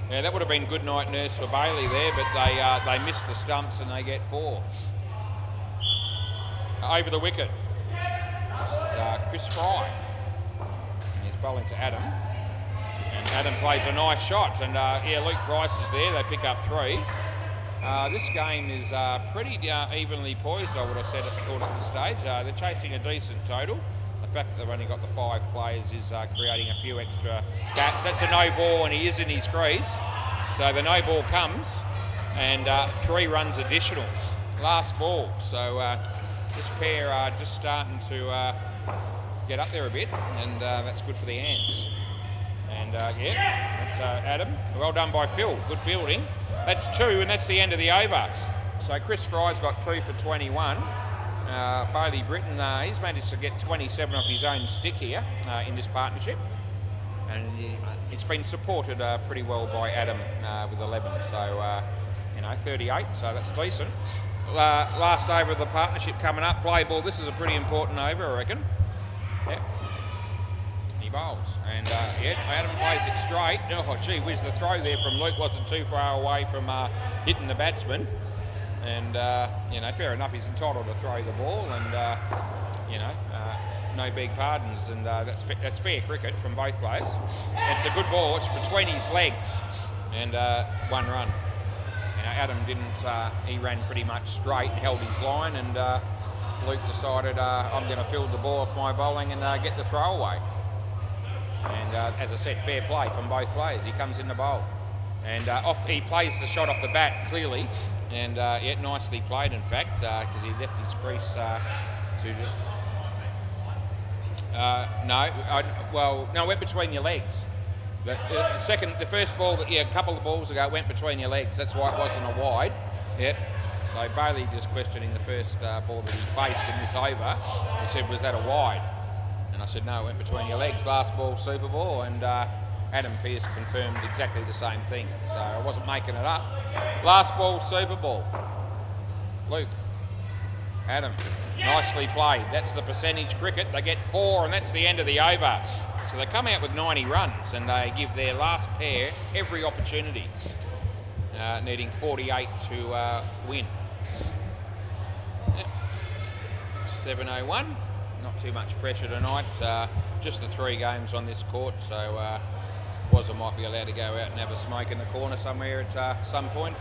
A: Yeah, that would have been good night nurse for Bailey there, but they missed the stumps and they get 4. Over the wicket, this is Chris Fry. He's bowling to Adam. And Adam plays a nice shot. And yeah, Luke Price is there. They pick up 3. This game is pretty evenly poised, I would have thought at this stage. They're chasing a decent total. The fact that they've only got the 5 players is creating a few extra bats. That's a no ball and he is in his crease. So the no ball comes and 3 runs additional. Last ball. So this pair are just starting to get up there a bit, and that's good for the Ants. And yeah, that's Adam. Well done by Phil. Good fielding. That's 2, and that's the end of the over. So Chris Fry's got 2 for 21. Bailey Britton, he's managed to get 27 off his own stick here in this partnership. And it's been supported pretty well by Adam with 11. So, 38, so that's decent. Last over of the partnership coming up, play ball. This is a pretty important over, I reckon. Yep. He bowls. And, Adam plays it straight. Oh, gee whiz, the throw there from Luke wasn't too far away from hitting the batsman. And, fair enough, he's entitled to throw the ball. And, no big pardons. And that's fair cricket from both players. It's a good ball. It's between his legs. And 1 run. Adam didn't, he ran pretty much straight, held his line, and Luke decided I'm going to field the ball off my bowling and get the throw away. And as I said, fair play from both players. He comes in the bowl. And he plays the shot off the bat clearly, and nicely played in fact, because he left his crease to... no, it went between your legs. The first ball, a couple of balls ago, went between your legs. That's why it wasn't a wide. Yep. So Bailey just questioning the first ball that he faced in this over. He said, was that a wide? And I said, no, it went between your legs. Last ball, super ball. And Adam Pearce confirmed exactly the same thing. So I wasn't making it up. Last ball, super ball. Luke. Adam. Nicely played. That's the percentage cricket. They get 4, and that's the end of the over. So they come out with 90 runs and they give their last pair every opportunity, needing 48 to win. Yep. 7:01, not too much pressure tonight, just the 3 games on this court, so Wazza might be allowed to go out and have a smoke in the corner somewhere at some point.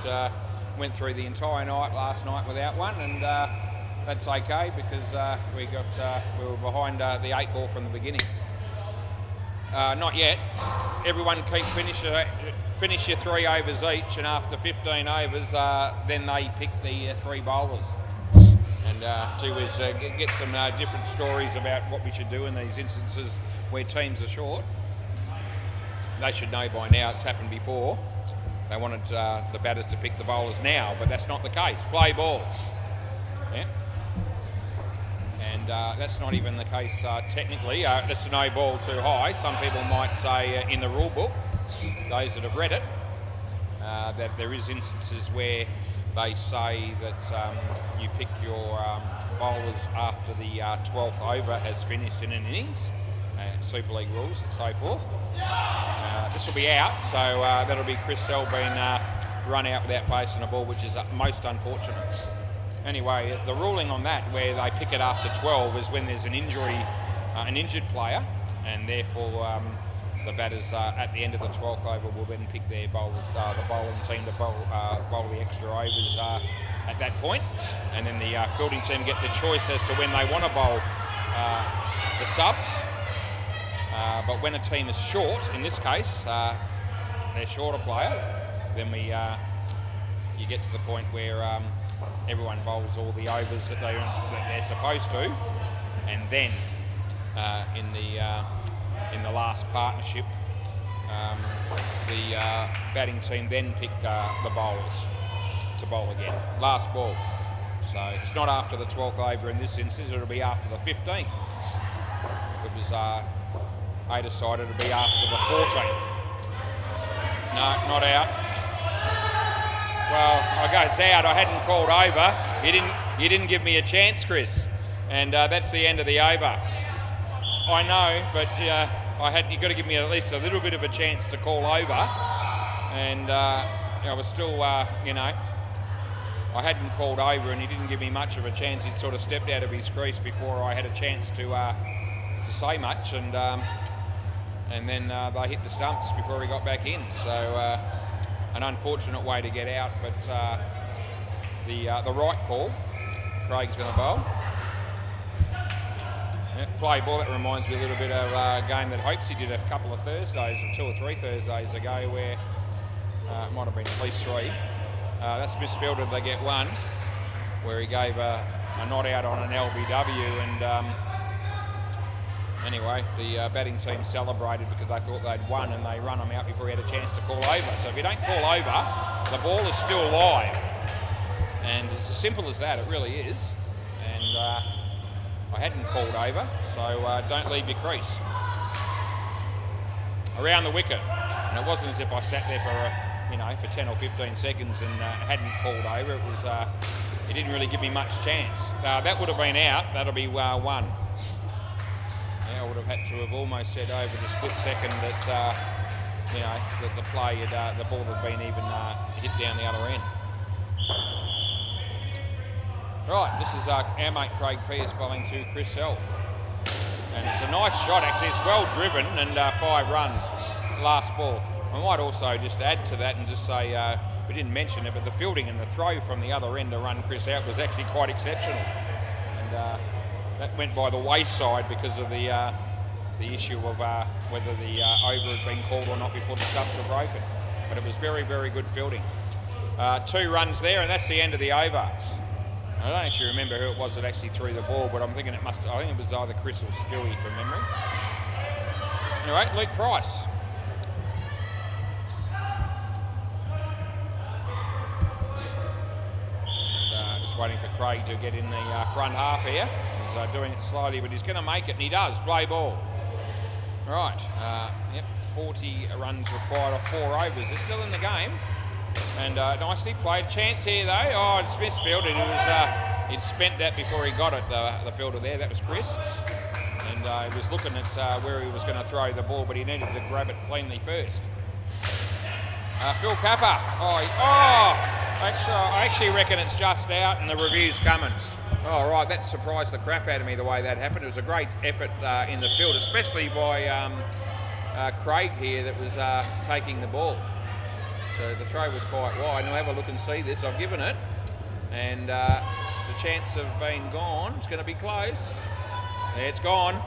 A: Went through the entire night last night without one, and that's okay because we were behind the 8 ball from the beginning. Not yet. Everyone finish your 3 overs each, and after 15 overs, then they pick the 3 bowlers. And get some different stories about what we should do in these instances where teams are short. they should know by now. It's happened before. They wanted the batters to pick the bowlers now, but that's not the case. Play ball. Yeah. And that's not even the case technically. It's no ball too high. Some people might say in the rule book, those that have read it, that there is instances where they say that you pick your bowlers after the 12th over has finished in an innings, Super League rules and so forth. This will be out, so that'll be Chris Sell being run out without facing the ball, which is most unfortunate. Anyway, the ruling on that, where they pick it after 12, is when there's an injury, an injured player, and therefore the batters at the end of the 12th over will then pick their bowlers, the bowling team to bowl the extra overs at that point, and then the fielding team get the choice as to when they want to bowl the subs. But when a team is short, in this case, they're short a player, then you get to the point where everyone bowls all the overs that they're supposed to, and then in the last partnership, the batting team then pick the bowlers to bowl again. Last ball. So it's not after the 12th over in this instance, it'll be after the 15th. If it was A-decided, it'll be after the 14th. No, not out. Well, okay, it's out. I hadn't called over. You didn't give me a chance, Chris. And that's the end of the over. I know, but you've got to give me at least a little bit of a chance to call over. And I was still, I hadn't called over, and he didn't give me much of a chance. He'd sort of stepped out of his crease before I had a chance to say much, and then they hit the stumps before he got back in. So an unfortunate way to get out, but the right call. Craig's going to bowl. Yeah, play ball. That reminds me a little bit of a game that Hopesy did a couple of Thursdays, or 2 or 3 Thursdays ago, where it might have been at least 3. That's misfielded, they get 1, where he gave a not out on an LBW, and anyway, the batting team celebrated because they thought they'd won, and they run him out before he had a chance to call over. So if you don't call over, the ball is still live, and it's as simple as that. It really is. And I hadn't called over, so don't leave your crease. Around the wicket, and it wasn't as if I sat there for 10 or 15 seconds and hadn't called over. It was, it didn't really give me much chance. That would have been out. That'll be 1. I would have had to have almost said over the split second that that the play had, the ball had been even hit down the other end. Right, this is our mate Craig Pearce bowling to Chris Sell, and it's a nice shot actually. It's well driven, and 5 runs. Last ball. I might also just add to that and just say we didn't mention it, but the fielding and the throw from the other end to run Chris out was actually quite exceptional, and that went by the wayside because of the issue of whether the over had been called or not before the stumps were broken. But it was very, very good fielding. 2 runs there, and that's the end of the over. I don't actually remember who it was that actually threw the ball, but I'm thinking I think it was either Chris or Stewie from memory. Anyway, Luke Price. Just waiting for Craig to get in the front half here. He's doing it slowly, but he's going to make it, and he does. Play ball. Right, 40 runs required off 4 overs. They're still in the game, and nicely played. Chance here though. Oh, it's misfielded. He'd spent that before he got it. The fielder there, that was Chris, and he was looking at where he was going to throw the ball, but he needed to grab it cleanly first. Phil Capper. I actually reckon it's just out, and the review's coming. Oh, right, that surprised the crap out of me the way that happened. It was a great effort in the field, especially by Craig here that was taking the ball. So the throw was quite wide. Now have a look and see this. I've given it, and it's a chance of being gone. It's going to be close. Yeah, it's gone.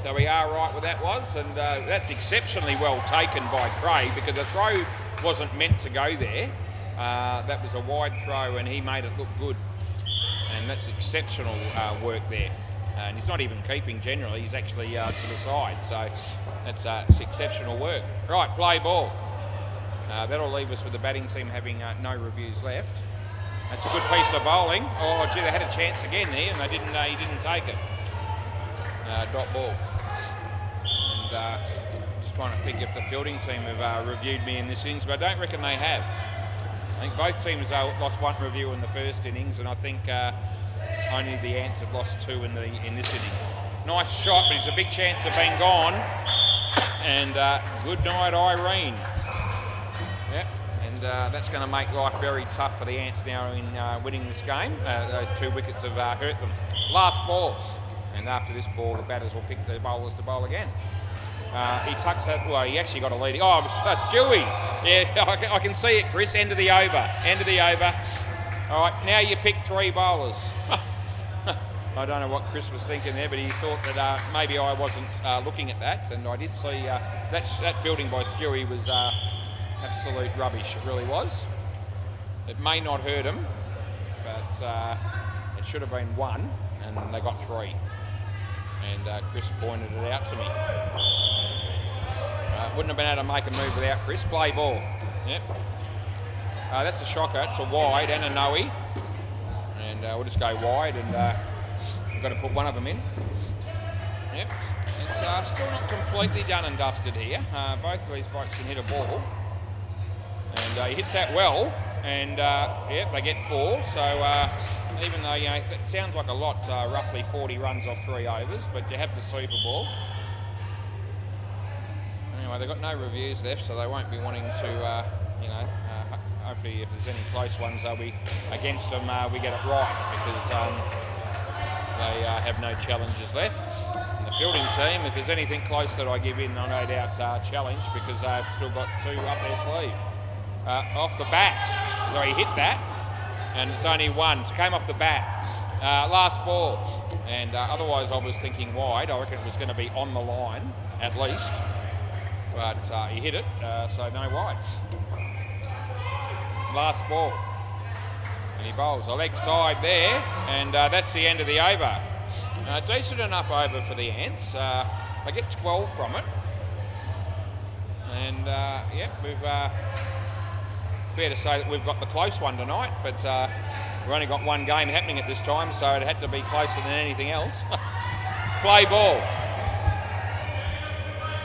A: So we are right where that was, and that's exceptionally well taken by Craig because the throw wasn't meant to go there. That was a wide throw, and he made it look good. And that's exceptional work there. And he's not even keeping generally, he's actually to the side. So that's exceptional work. Right, play ball. That'll leave us with the batting team having no reviews left. That's a good piece of bowling. Oh, gee, they had a chance again there, and he didn't take it. Dot ball. And just trying to think if the fielding team have reviewed me in this innings, but I don't reckon they have. I think both teams lost one review in the first innings, and I think only the Ants have lost 2 in this innings. Nice shot, but it's a big chance of being gone. And good night, Irene. Yep. And that's going to make life very tough for the Ants now in winning this game. Those 2 wickets have hurt them. Last ball. And after this ball, the batters will pick the bowlers to bowl again. He tucks that. Well, he actually got a lead. Oh, that's Stewie. Yeah, I can see it, Chris. End of the over. End of the over. All right, now you pick 3 bowlers. I don't know what Chris was thinking there, but he thought that maybe I wasn't looking at that. And I did see that fielding by Stewie was absolute rubbish. It really was. It may not hurt him, but it should have been 1, and they got 3. And Chris pointed it out to me. Wouldn't have been able to make a move without Chris. Play ball. Yep. That's a shocker. It's a wide and a no-y. And we'll just go wide, and we've got to put one of them in. Yep. It's still not completely done and dusted here. Both of these blokes can hit a ball. And he hits that well. And yep, they get 4. So even though it sounds like a lot, roughly 40 runs off 3 overs, but you have the Super Ball. Anyway, they've got no reviews left, so they won't be wanting to, hopefully if there's any close ones, they'll be against them. We get it right because they have no challenges left. And the fielding team, if there's anything close that I give in, I'll no doubt challenge because they've still got 2 up their sleeve. Off the bat, so he hit that, and it's only 1. So came off the bat. Last ball, and otherwise I was thinking wide. I reckon it was going to be on the line at least, but he hit it, so no wide. Last ball, and he bowls a leg side there, and that's the end of the over. Decent enough over for the Ants. They get 12 from it, and we've fair to say that we've got the close one tonight, but we've only got 1 game happening at this time, so it had to be closer than anything else. Play ball.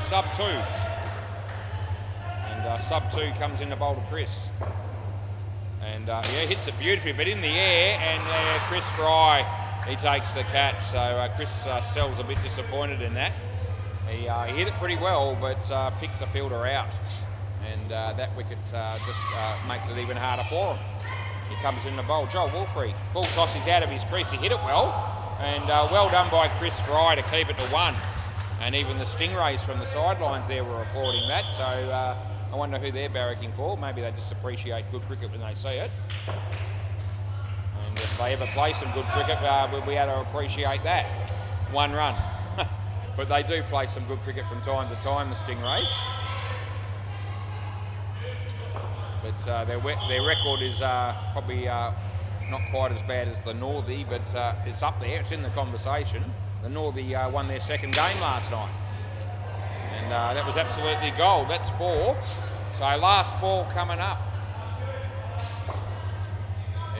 A: Sub 2. And sub 2 comes in to bowl to Chris. And hits it beautifully, but in the air, and Chris Fry, he takes the catch. So Chris Sell's a bit disappointed in that. He hit it pretty well, but picked the fielder out. And that wicket just makes it even harder for him. He comes in the bowl. Joel Wolfrey, full toss, he's out of his crease. He hit it well, and well done by Chris Fry to keep it to 1. And even the Stingrays from the sidelines there were applauding that. So I wonder who they're barracking for. Maybe they just appreciate good cricket when they see it. And if they ever play some good cricket, we'll be able to appreciate that. 1 run. But they do play some good cricket from time to time, the Stingrays. But their record is probably not quite as bad as the Northie, but it's up there. It's in the conversation. The Northie won their 2nd game last night. And that was absolutely gold. That's 4. So last ball coming up.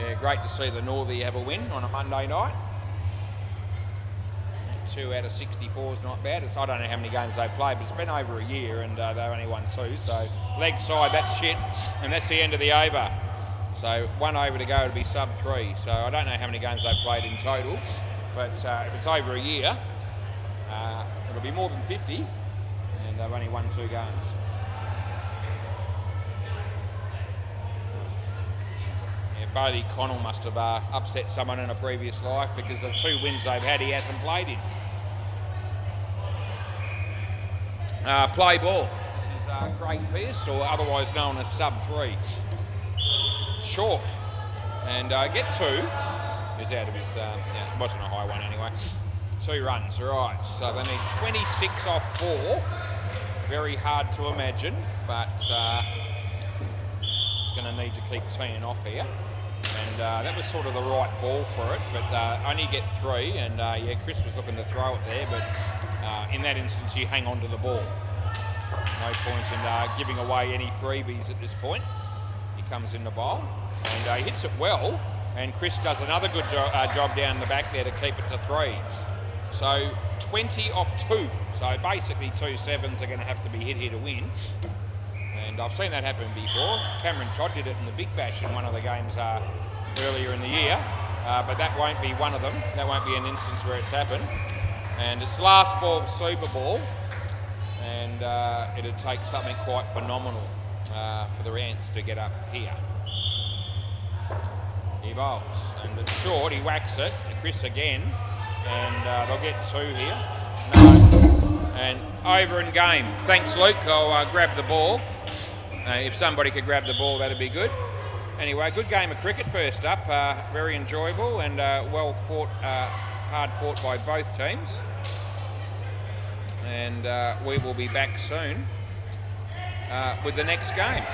A: Yeah, great to see the Northie have a win on a Monday night. 2 out of 64 is not bad. I don't know how many games they've played, but it's been over a year and they only won 2. So leg side, that's shit. And that's the end of the over. So 1 over to go to be sub 3. So I don't know how many games they've played in total, but if it's over a year, it'll be more than 50, and they've only won 2 games. Yeah, Bodie Connell must have upset someone in a previous life because the 2 wins they've had, he hasn't played in. Play ball. This is Craig Pearce, or otherwise known as sub 3. Short, and get 2. He's out of his, it wasn't a high one anyway. 2 runs, right. So they need 26 off 4. Very hard to imagine, but it's going to need to keep teeing off here. And that was sort of the right ball for it, but only get 3, and yeah, Chris was looking to throw it there, but in that instance you hang on to the ball. No point in giving away any freebies at this point. He comes in the bowl, and he hits it well, and Chris does another good job down the back there to keep it to 3. So 20 off 2, so basically 2 sevens are going to have to be hit here to win. And I've seen that happen before. Cameron Todd did it in the Big Bash in one of the games earlier in the year, but that won't be one of them. That won't be an instance where it's happened. And it's last ball Super Ball, and it'd take something quite phenomenal for the Ants to get up here. He bowls, and it's short, he whacks it, Chris again, and they'll get 2 here. No, and over in game. Thanks, Luke. I'll grab the ball. If somebody could grab the ball, that'd be good. Anyway, good game of cricket first up. Very enjoyable and well fought, hard fought by both teams. And we will be back soon with the next game.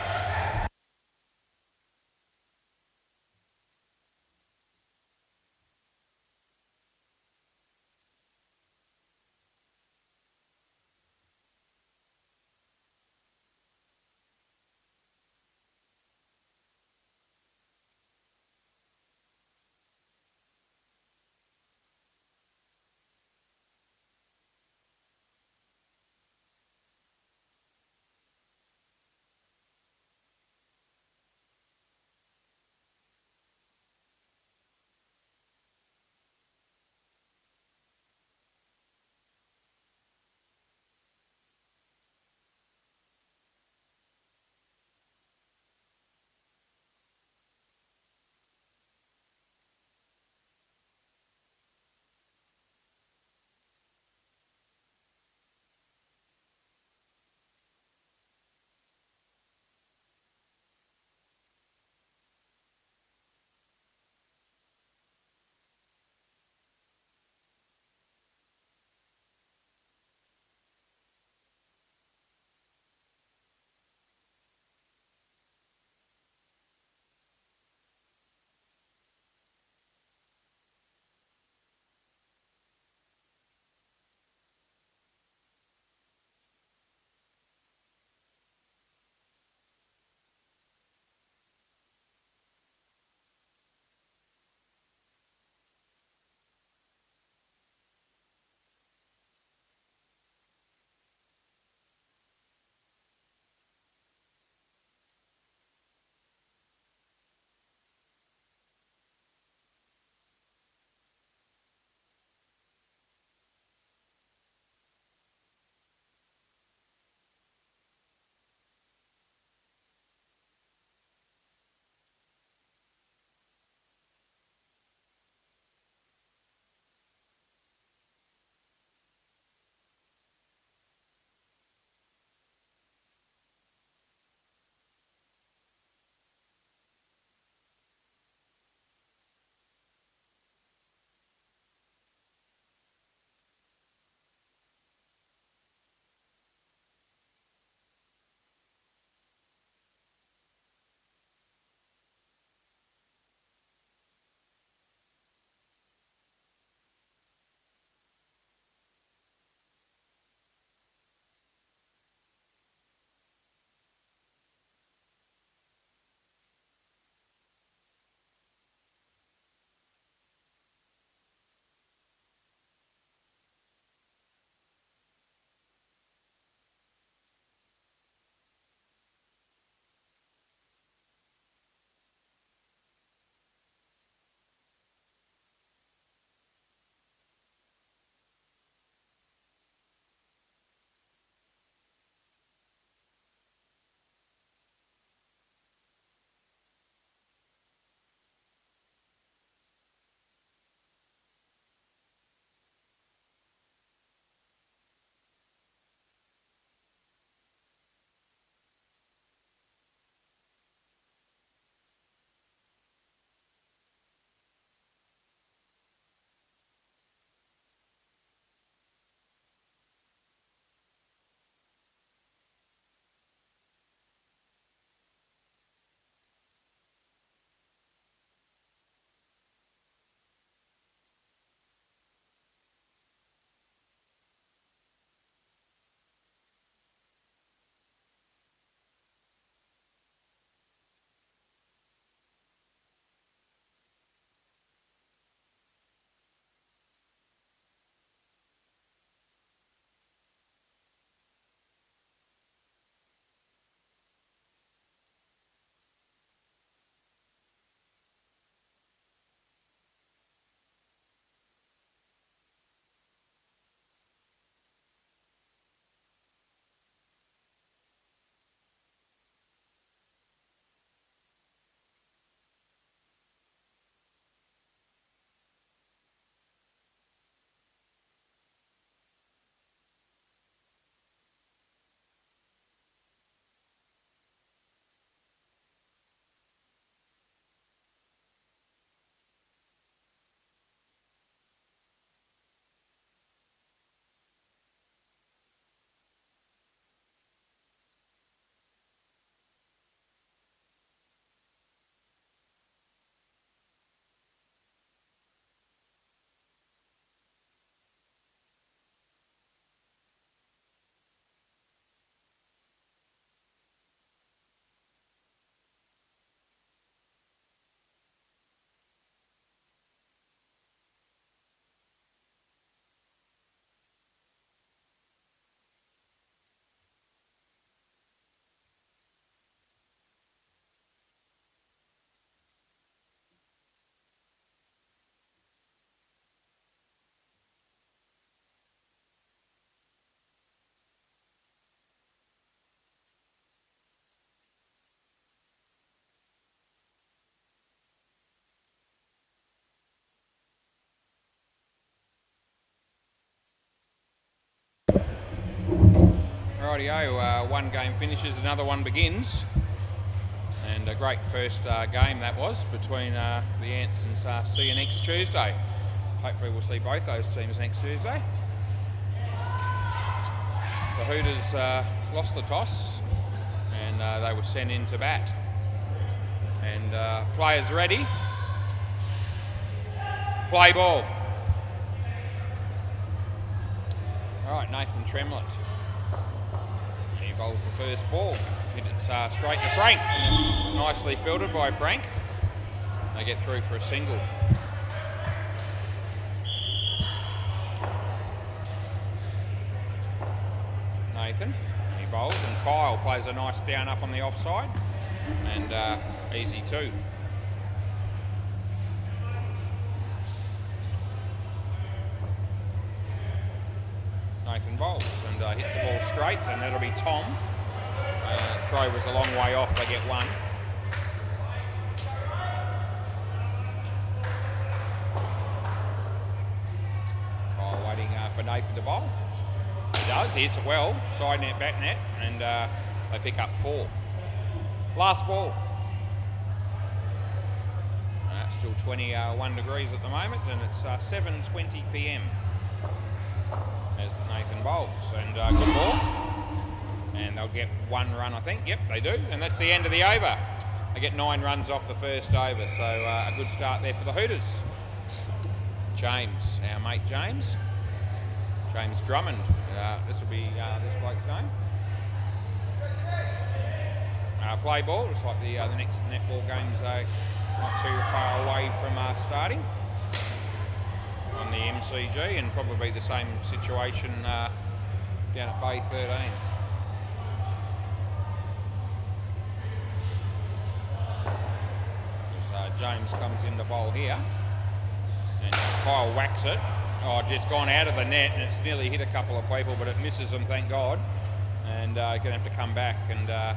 A: Rightio, one game finishes, another one begins. And a great first game that was between the Ants and see you next Tuesday. Hopefully we'll see both those teams next Tuesday. The Hooters lost the toss and they were sent in to bat. And players ready. Play ball. All right, Nathan Tremlett. He bowls the first ball. Hit it straight to Frank. Nicely fielded by Frank. They get through for a single. Nathan, he bowls, and Kyle plays a nice down up on the offside. And easy too. Nathan bowls and hits the ball straight, and that'll be Tom. Throw was a long way off, they get one. Kyle waiting for Nathan to bowl. He does, he hits it well, side net, back net, and they pick up 4. Last ball. Still 21 degrees at the moment, and it's 7:20 p.m. as Nathan bowls. And good ball. And they'll get 1 run, I think. Yep, they do. And that's the end of the over. They get 9 runs off the first over, so a good start there for the Hooters. James, our mate James Drummond. This will be this bloke's name. Play ball. Looks like the next netball game's not too far away from starting on the MCG, and probably the same situation down at Bay 13. James comes in the bowl here, and Kyle whacks it. Oh, just gone out of the net, and it's nearly hit a couple of people, but it misses them, thank God. And going to have to come back, and yeah,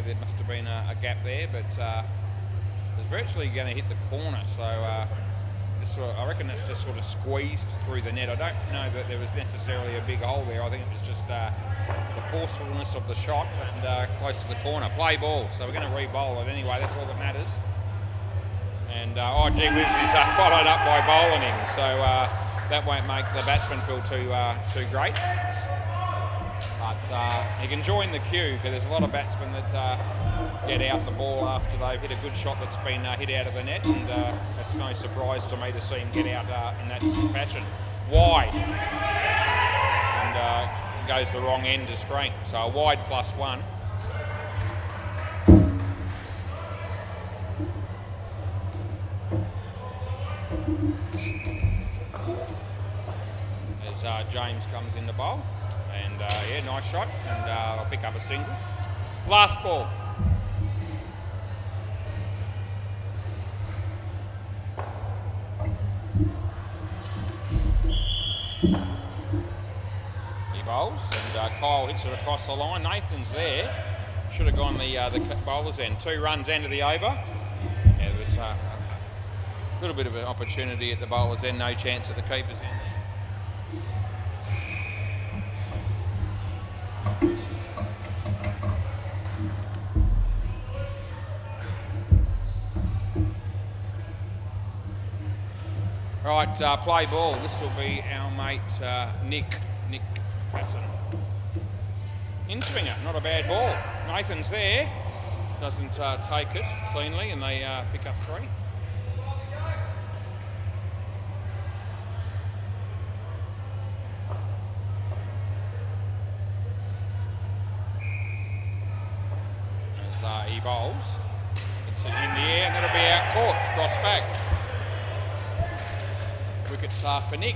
A: there must have been a gap there, but it's virtually going to hit the corner. So I reckon that's just sort of squeezed through the net. I don't know that there was necessarily a big hole there. I think it was just the forcefulness of the shot and close to the corner. Play ball, so we're going to re-bowl it anyway. That's all that matters. And oh gee whiz, he's followed up by bowling him, so that won't make the batsman feel too great. But he can join the queue, because there's a lot of batsmen that get out the ball after they've hit a good shot that's been hit out of the net, and it's no surprise to me to see him get out in that fashion. Wide, and goes the wrong end as Frank, so a wide +1. As James comes in the bowl, and yeah, nice shot, and I'll pick up a single. Last ball. He bowls, and Kyle hits it across the line. Nathan's there. Should have gone the bowler's end. 2 runs end of the over. Yeah, there was a little bit of an opportunity at the bowler's end, no chance at the keeper's end. Right, play ball. This will be our mate Nick Passon. In-swinger, not a bad ball. Nathan's there, doesn't take it cleanly, and they pick up 3. As he bowls, it's in the air, and that'll be out court, cross back. Wicket for Nick.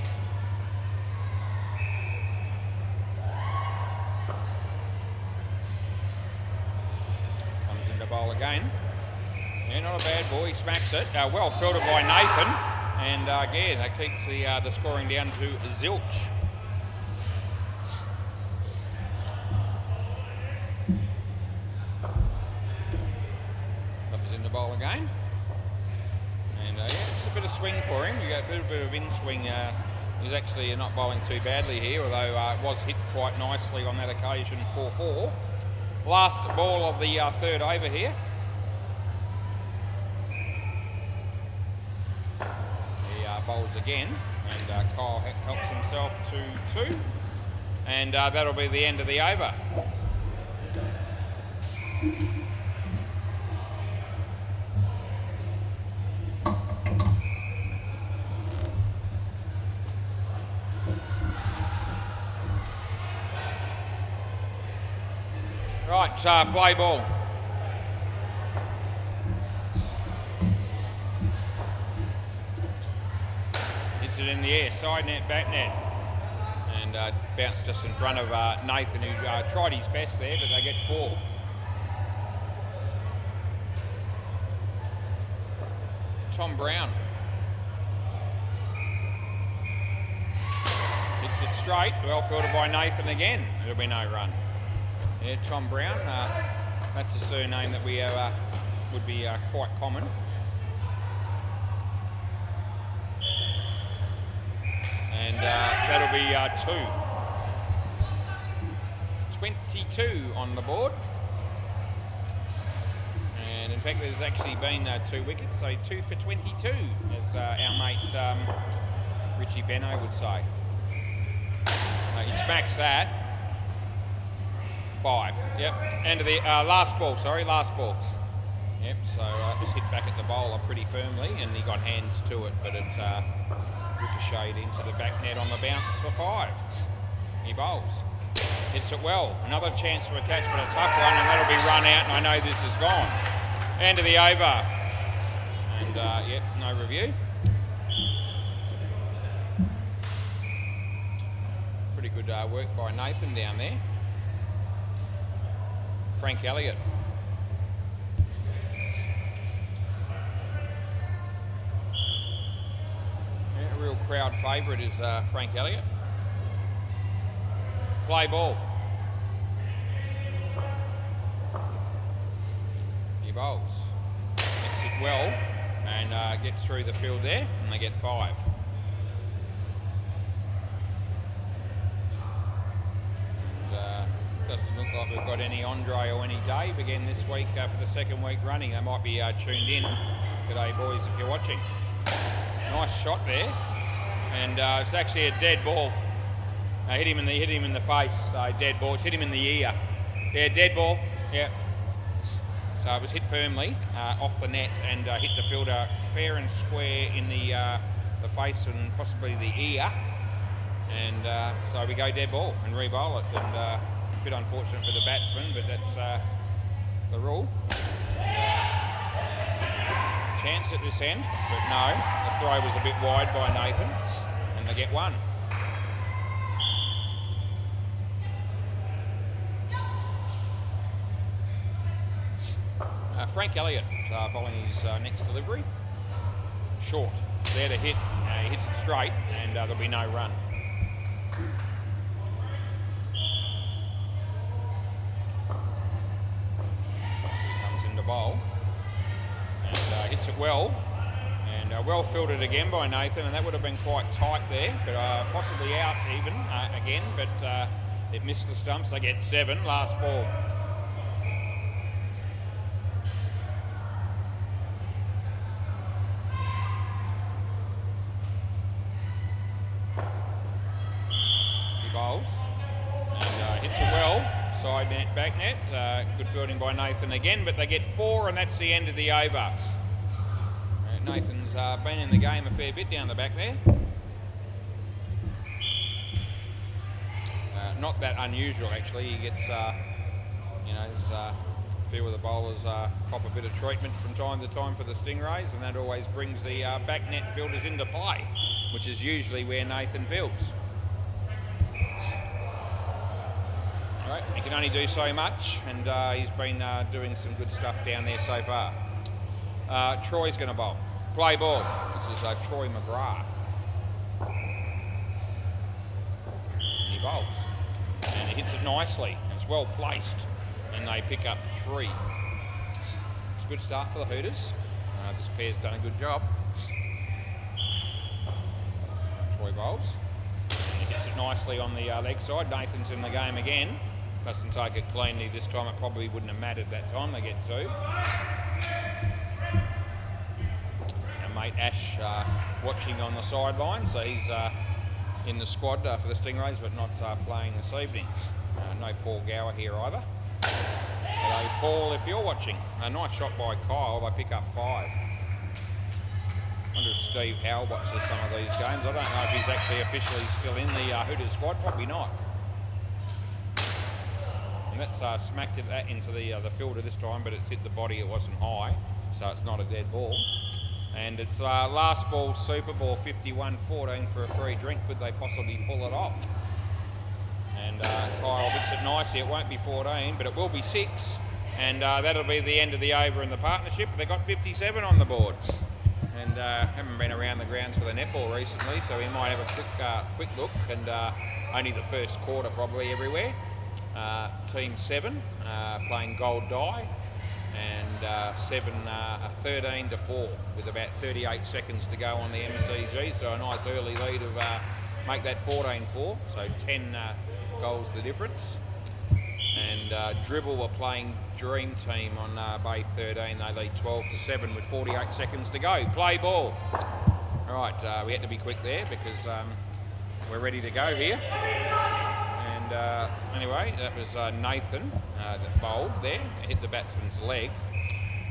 A: Comes into bowl again. Yeah, not a bad ball. He smacks it. Well fielded by Nathan, and again that keeps the scoring down to zilch. Comes into bowl again. And yeah, it's a bit of swing for him. You got a bit of in-swing He's actually not bowling too badly here, although was hit quite nicely on that occasion for 4. Last ball of the third over here. He bowls again, and Kyle helps himself to 2. And that'll be the end of the over. Right, play ball. Hits it in the air, side net, back net. And bounced just in front of Nathan, who tried his best there, but they get 4. Tom Brown. Hits it straight, well fielded by Nathan again. There'll be no run. Yeah, Tom Brown, that's a surname that we have, would be quite common. And that'll be 2. 22 on the board. And in fact, there's actually been 2 wickets, so 2 for 22, as our mate Richie Benno would say. He smacks that. 5. Yep. End of the last ball. Last ball. Yep. So just hit back at the bowler pretty firmly, and he got hands to it, but it ricocheted into the back net on the bounce for 5. He bowls. Hits it well. Another chance for a catch, but a tough one, and that'll be run out. And I know this is gone. End of the over. And yep, no review. Pretty good work by Nathan down there. Frank Elliott. Yeah, a real crowd favourite is Frank Elliott. Play ball. He bowls. Makes it well and gets through the field there, and they get 5. Doesn't look like we've got any Andre or any Dave again this week for the second week running. They might be tuned in. G'day boys if you're watching. Nice shot there, and it's actually a dead ball. Hit him in the face. So dead ball. It's hit him in the ear. Yeah, dead ball. Yeah. So it was hit firmly off the net and hit the fielder fair and square in the face and possibly the ear. And so we go dead ball and re-bowl it. And a bit unfortunate for the batsman, but that's the rule. Chance at this end, but no. The throw was a bit wide by Nathan, and they get 1. Frank Elliott bowling his next delivery. Short. There to hit. He hits it straight, and there'll be no run. He comes into bowl and hits it well, and well fielded again by Nathan, and that would have been quite tight there, but possibly out even again, but it missed the stumps. They get 7. Last ball. And hits it well, side net, back net. Good fielding by Nathan again, but they get 4, and that's the end of the over. Nathan's been in the game a fair bit down the back there. Not that unusual actually. He gets, a few of the bowlers cop a bit of treatment from time to time for the Stingrays, and that always brings the back net fielders into play, which is usually where Nathan fields. Right, he can only do so much, and he's been doing some good stuff down there so far. Troy's going to bowl. Play ball. This is Troy McGrath. And he bowls. And he hits it nicely. It's well placed, and they pick up 3. It's a good start for the Hooters. This pair's done a good job. Troy bowls. Hits it nicely on the leg side. Nathan's in the game again. Doesn't take it cleanly this time. It probably wouldn't have mattered that time. They get two. Our mate Ash watching on the sideline, so he's in the squad for the Stingrays, but not playing this evening. No Paul Gower here either. Hello, Paul, if you're watching. A nice shot by Kyle. They pick up 5. I wonder if Steve Howell watches some of these games. I don't know if he's actually officially still in the Hooters squad. Probably not. And that's smacked it into the fielder this time, but it's hit the body. It wasn't high, so it's not a dead ball. And it's last ball, Super Ball, 51-14 for a free drink. Could they possibly pull it off? And Kyle hits it nicely. It won't be 14, but it will be 6. And that'll be the end of the over in the partnership. They got 57 on the board. And haven't been around the grounds for the netball recently, so we might have a quick look. And only the first quarter probably everywhere. Team 7 playing Gold Die. And 13-4 with about 38 seconds to go on the MCG. So a nice early lead of make that 14-4. So 10 goals the difference. And Dribble were playing Dream Team on Bay 13. They lead 12-7 with 48 seconds to go. Play ball. All right, we had to be quick there because we're ready to go here. And anyway, that was Nathan that bowled there. Hit the batsman's leg.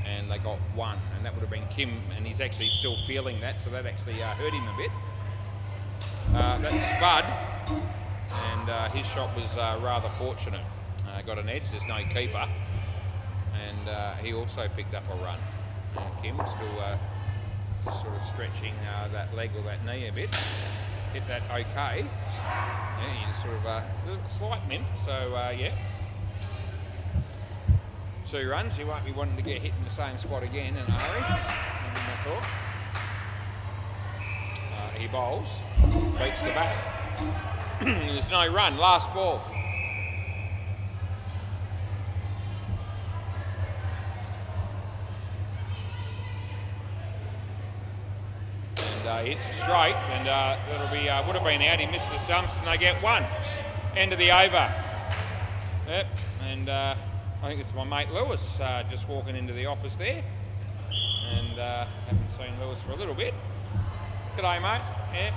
A: And they got 1. And that would have been Kim. And he's actually still feeling that. So that actually hurt him a bit. That's Spud. And his shot was rather fortunate. Got an edge, there's no keeper. And he also picked up a run. Kim still just sort of stretching that leg or that knee a bit. Hit that okay. Yeah, he's sort of a slight limp, so yeah. 2 runs, he won't be wanting to get hit in the same spot again in a hurry. He bowls, beats the bat. There's no run, last ball. And hits it straight, and that'll be would have been out. He missed the stumps, and they get 1. End of the over. Yep, and I think it's my mate Lewis just walking into the office there, and haven't seen Lewis for a little bit. G'day, mate. Yeah.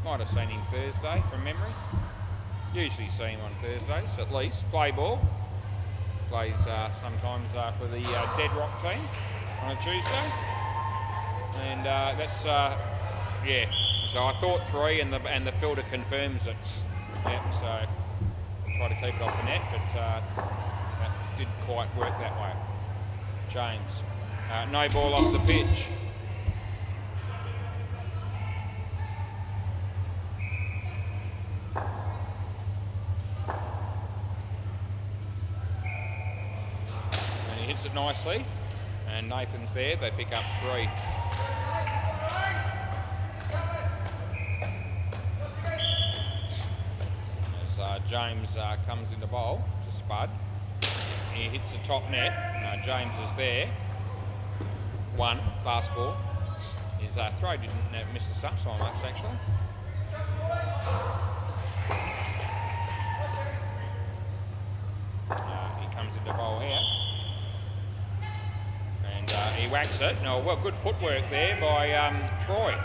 A: Might have seen him Thursday from memory. Usually see him on Thursdays at least. Play ball. Plays sometimes for the Dead Rock team on a Tuesday. And that's yeah. So I thought 3, and the fielder confirms it. Yep. So I'll try to keep it off the net, but that didn't quite work that way. James, no ball off the pitch. Hits it nicely, and Nathan's there. They pick up 3. As James comes into bowl to Spud, he hits the top net. James is there. 1, last ball. His throw didn't miss the stumps so much actually. He comes into bowl here. He whacks it. No, well, good footwork there by Troy.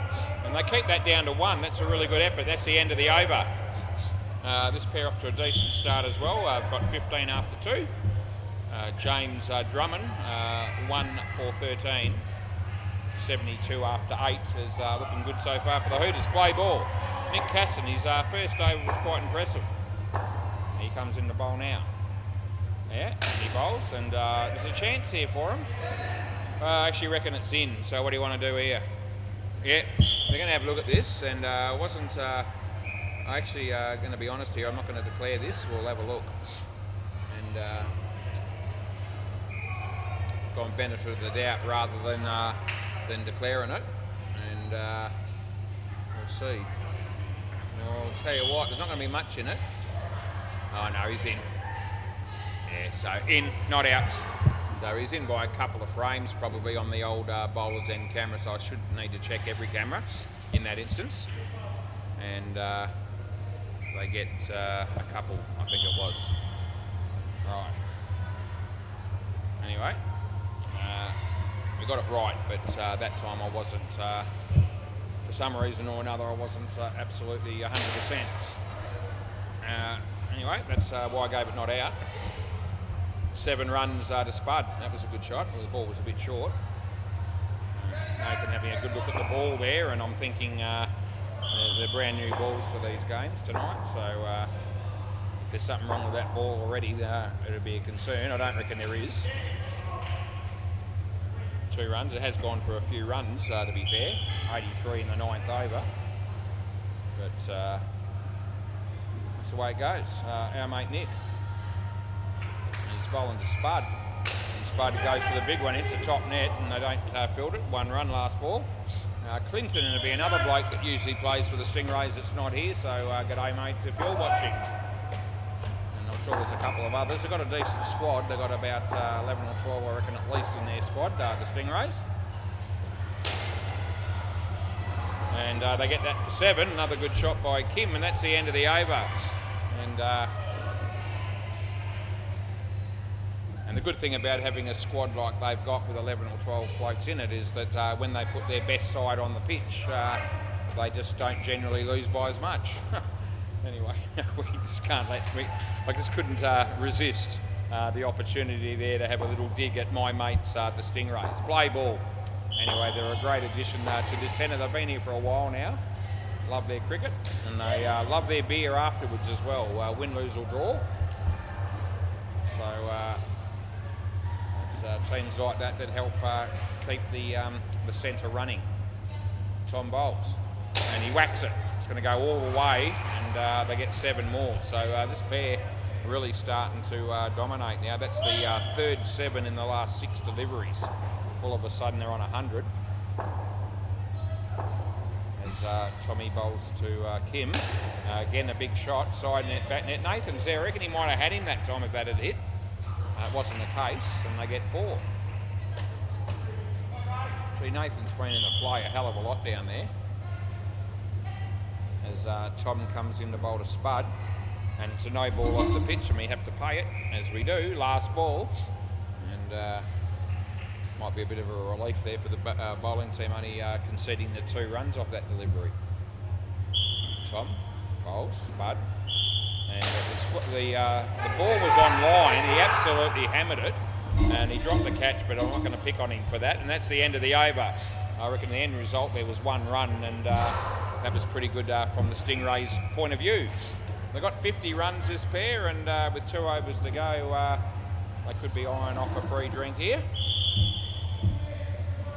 A: And they keep that down to 1. That's a really good effort. That's the end of the over. This pair off to a decent start as well. Got 15 after 2. James Drummond, 1 for 13. 72 after 8 is looking good so far for the Hooters. Play ball. Nick Casson, his first over was quite impressive. He comes in the bowl now. Yeah, he bowls, and there's a chance here for him. I actually reckon it's in, so what do you want to do here? Yeah, we're going to have a look at this, and I wasn't actually going to be honest here, I'm not going to declare this, we'll have a look. And gone benefit of the doubt rather than declaring it, and we'll see. I'll tell you what, there's not going to be much in it. Oh no, he's in. Yeah, so in, not out. So he's in by a couple of frames probably on the old bowler's end camera, so I shouldn't need to check every camera in that instance. And they get a couple, I think it was. Right. Anyway, we got it right, but that time I wasn't, for some reason or another, I wasn't absolutely 100%. Anyway, that's why I gave it not out. 7 runs to Spud. That was a good shot. Well, the ball was a bit short. Nathan having a good look at the ball there, and I'm thinking they're brand new balls for these games tonight, so if there's something wrong with that ball already, it'll be a concern. I don't reckon there is. 2 runs. It has gone for a few runs, to be fair. 83 in the 9th over. But that's the way it goes. Our mate Nick. And he's bowling to Spud. And Spud goes for the big one, hits the top net, and they don't field it. 1 run last ball. Clinton will be another bloke that usually plays for the Stingrays that's not here, so g'day mate if you're watching. And I'm sure there's a couple of others. They've got a decent squad. They've got about 11 or 12, I reckon, at least in their squad, the Stingrays. And they get that for 7. Another good shot by Kim, and that's the end of the over. And the good thing about having a squad like they've got with 11 or 12 blokes in it is that when they put their best side on the pitch, they just don't generally lose by as much. Anyway, we just can't I just couldn't resist the opportunity there to have a little dig at my mates, the Stingrays. Play ball. Anyway, they're a great addition to this centre. They've been here for a while now. Love their cricket, and they love their beer afterwards as well. Win, lose or draw. So it's teams like that help keep the centre running. Tom bowls, and he whacks it. It's going to go all the way, and they get 7 more. So this pair are really starting to dominate now. That's the 3rd 7 in the last 6 deliveries. All of a sudden they're on 100. As Tommy bowls to Kim. Again, a big shot, side net, back net. Nathan's there. I reckon he might have had him that time if that had hit. It wasn't the case, and they get 4. See, Nathan's been in the play a hell of a lot down there. As Tom comes in to bowl to Spud, and it's a no ball off the pitch, and we have to pay it, as we do. Last ball, and might be a bit of a relief there for the bowling team, only conceding the 2 runs off that delivery. Tom bowls, Spud. And the ball was on line. He absolutely hammered it, and he dropped the catch, but I'm not going to pick on him for that. And that's the end of the over. I reckon the end result there was 1 run, and that was pretty good from the Stingrays' point of view. They got 50 runs this pair, and with 2 overs to go, they could be eyeing off a free drink here.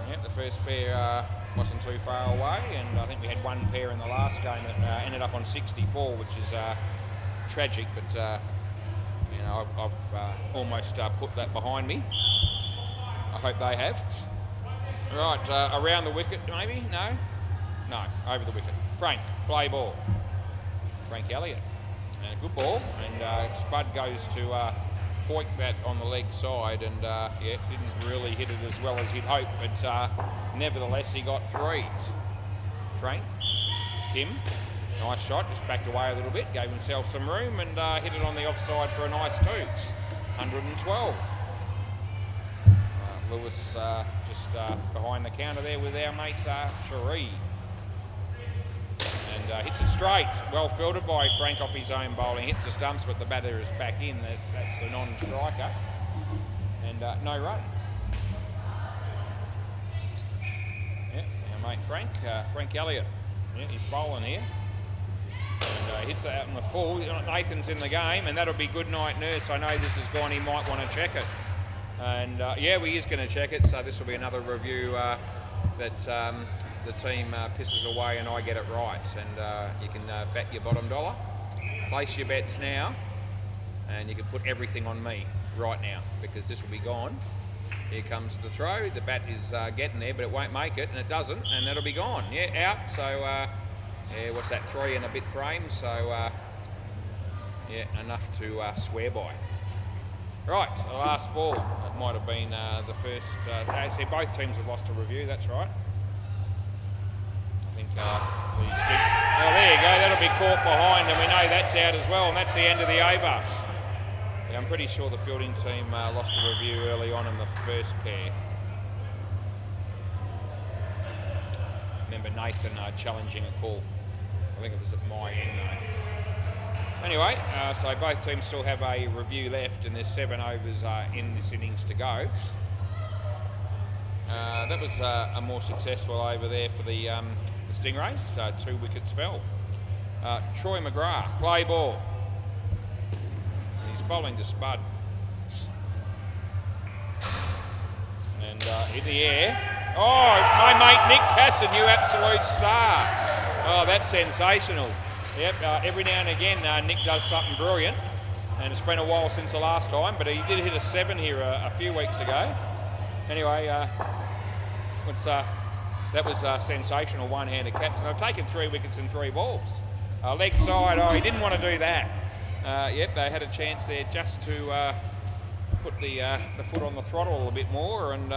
A: Yep, the first pair wasn't too far away, and I think we had 1 pair in the last game that ended up on 64, which is tragic, but you know, I've almost put that behind me. I hope they have. Right, around the wicket maybe? No, over the wicket. Frank, play ball. Frank Elliott, good ball, and Spud goes to point that on the leg side, and yeah, didn't really hit it as well as he'd hoped, but nevertheless he got 3. Frank, Kim. Nice shot, just backed away a little bit, gave himself some room, and hit it on the offside for a nice 2. 112. Lewis just behind the counter there with our mate Cherie. And hits it straight. Well fielded by Frank off his own bowling. Hits the stumps, but the batter is back in. That's the non-striker. And no run. Yeah, our mate Frank Elliott. Yeah, he's bowling here. And hits it out in the full. Nathan's in the game, and that'll be good night nurse. I know this has gone, he might want to check it. And yeah, we is going to check it, so this will be another review that the team pisses away and I get it right. And you can bet your bottom dollar. Place your bets now, and you can put everything on me right now, because this will be gone. Here comes the throw. The bat is getting there, but it won't make it, and it doesn't, and that'll be gone. Yeah, out. So yeah, what's that, 3 and a bit frames? So yeah, enough to swear by. Right, the last ball. It might have been the first. Actually, both teams have lost a review. That's right. I think Well, there you go. That'll be caught behind, and we know that's out as well, and that's the end of the over. Yeah, I'm pretty sure the fielding team lost a review early on in the first pair. Remember Nathan challenging a call. I think it was at my end though. Anyway, so both teams still have a review left, and there's 7 overs in this innings to go. That was a more successful over there for the Stingrays. 2 wickets fell. Troy McGrath, play ball. He's bowling to Spud. And in the air. Oh, my mate Nick Casson, you absolute star. Oh, that's sensational. Yep, every now and again Nick does something brilliant. And it's been a while since the last time, but he did hit a 7 here a few weeks ago. Anyway, that was a sensational one-handed catch. And they've taken 3 wickets in 3 balls. Leg side, oh, he didn't want to do that. Yep, they had a chance there just to put the foot on the throttle a little bit more, and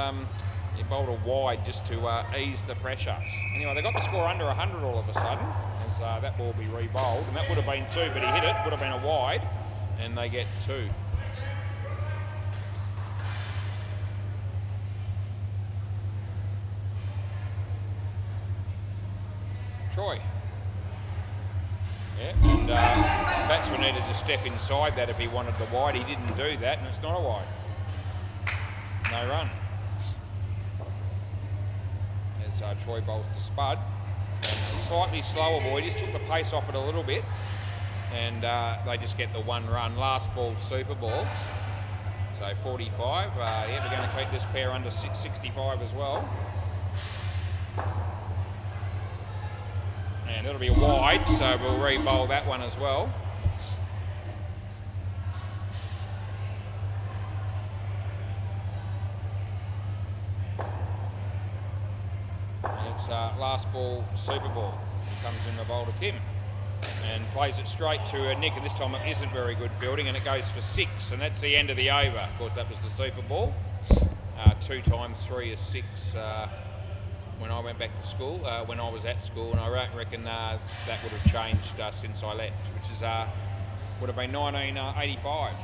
A: he bowled a wide just to ease the pressure. Anyway, they got the score under 100 all of a sudden, as that ball be re-bowled, and that would have been 2, but he hit it, would have been a wide, and they get 2. Troy. Yeah, and batsman needed to step inside that if he wanted the wide. He didn't do that, and it's not a wide. No run. As Troy bowls to Spud. And slightly slower ball. He just took the pace off it a little bit, and they just get the 1 run. Last ball, super ball. So 45. Yeah, we're going to keep this pair under 65 as well. And it'll be a wide, so we'll re-bowl that one as well. And it's last ball, super ball. He comes in the bowl to Kim and plays it straight to Nick, and this time it isn't very good fielding, and it goes for 6, and that's the end of the over. Of course, that was the super ball. 2 times 3 is 6. When I went back to school, when I was at school, and I reckon that would have changed since I left, which is would have been 1985.